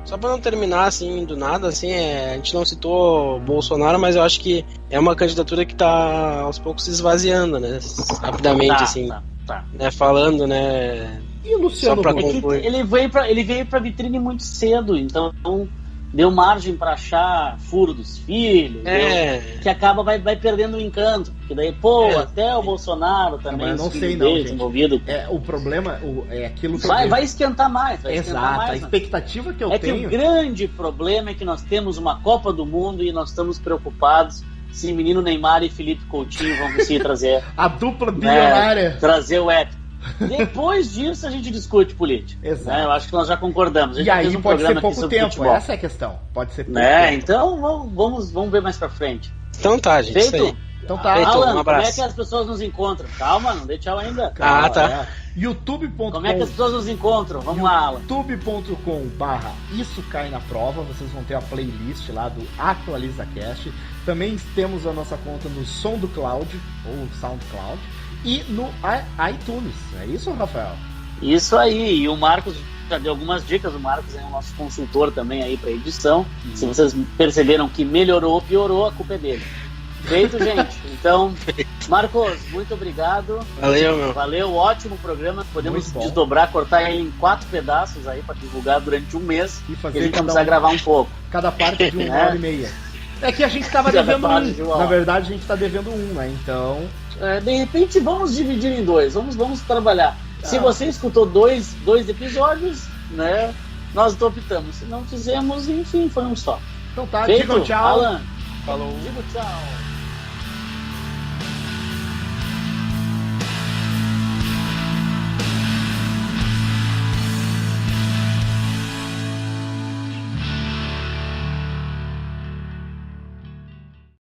Só pra não terminar assim do nada, assim, a gente não citou Bolsonaro, mas eu acho que é uma candidatura que tá aos poucos se esvaziando, né? Rapidamente, Tá. Né? Falando, né? E o Luciano só pra Huck? Ele veio pra vitrine muito cedo, então deu margem pra achar furo dos filhos, que acaba vai perdendo o encanto, porque daí, até o Bolsonaro também, não sei não, gente. Envolvido. O problema é aquilo que vai esquentar mais. A expectativa que eu tenho... que o grande problema é que nós temos uma Copa do Mundo e nós estamos preocupados se menino Neymar e Felipe Coutinho vão conseguir trazer a dupla bilionária, trazer o épico. Depois disso a gente discute política. Exato. Né? Eu acho que nós já concordamos. A gente e aí pode ser pouco tempo, futebol. Essa é a questão. Pode ser pouco tempo. Então vamos ver mais pra frente. Então tá, gente. Feito? Então tá. Alan, um abraço. como é que as pessoas nos encontram? Calma, não dê tchau ainda. Tá. youtube.com. Como é que as pessoas nos encontram? Vamos lá, Alan. youtube.com/Isso Cai na Prova. Vocês vão ter a playlist lá do AtualizaCast. Também temos a nossa conta no SoundCloud ou SoundCloud e no iTunes. É isso, Rafael? Isso aí. E o Marcos já deu algumas dicas. O Marcos é o nosso consultor também aí para edição. Se vocês perceberam que melhorou ou piorou, a culpa é dele. Feito, gente. Então, Marcos, muito obrigado. Valeu, meu. Valeu, ótimo programa. Podemos desdobrar, cortar ele em 4 pedaços aí para divulgar durante um mês. E fazer a gente vai precisar gravar um pouco. Cada parte de 1 hora e meia. É que a gente estava devendo um. Na verdade, a gente está devendo um, né? Então... de repente, vamos dividir em 2. Vamos trabalhar. Se você escutou dois episódios, né? Nós optamos. Se não fizemos, enfim, foi um só. Então tá, feito, digam tchau. Alan. Falou. Digo tchau.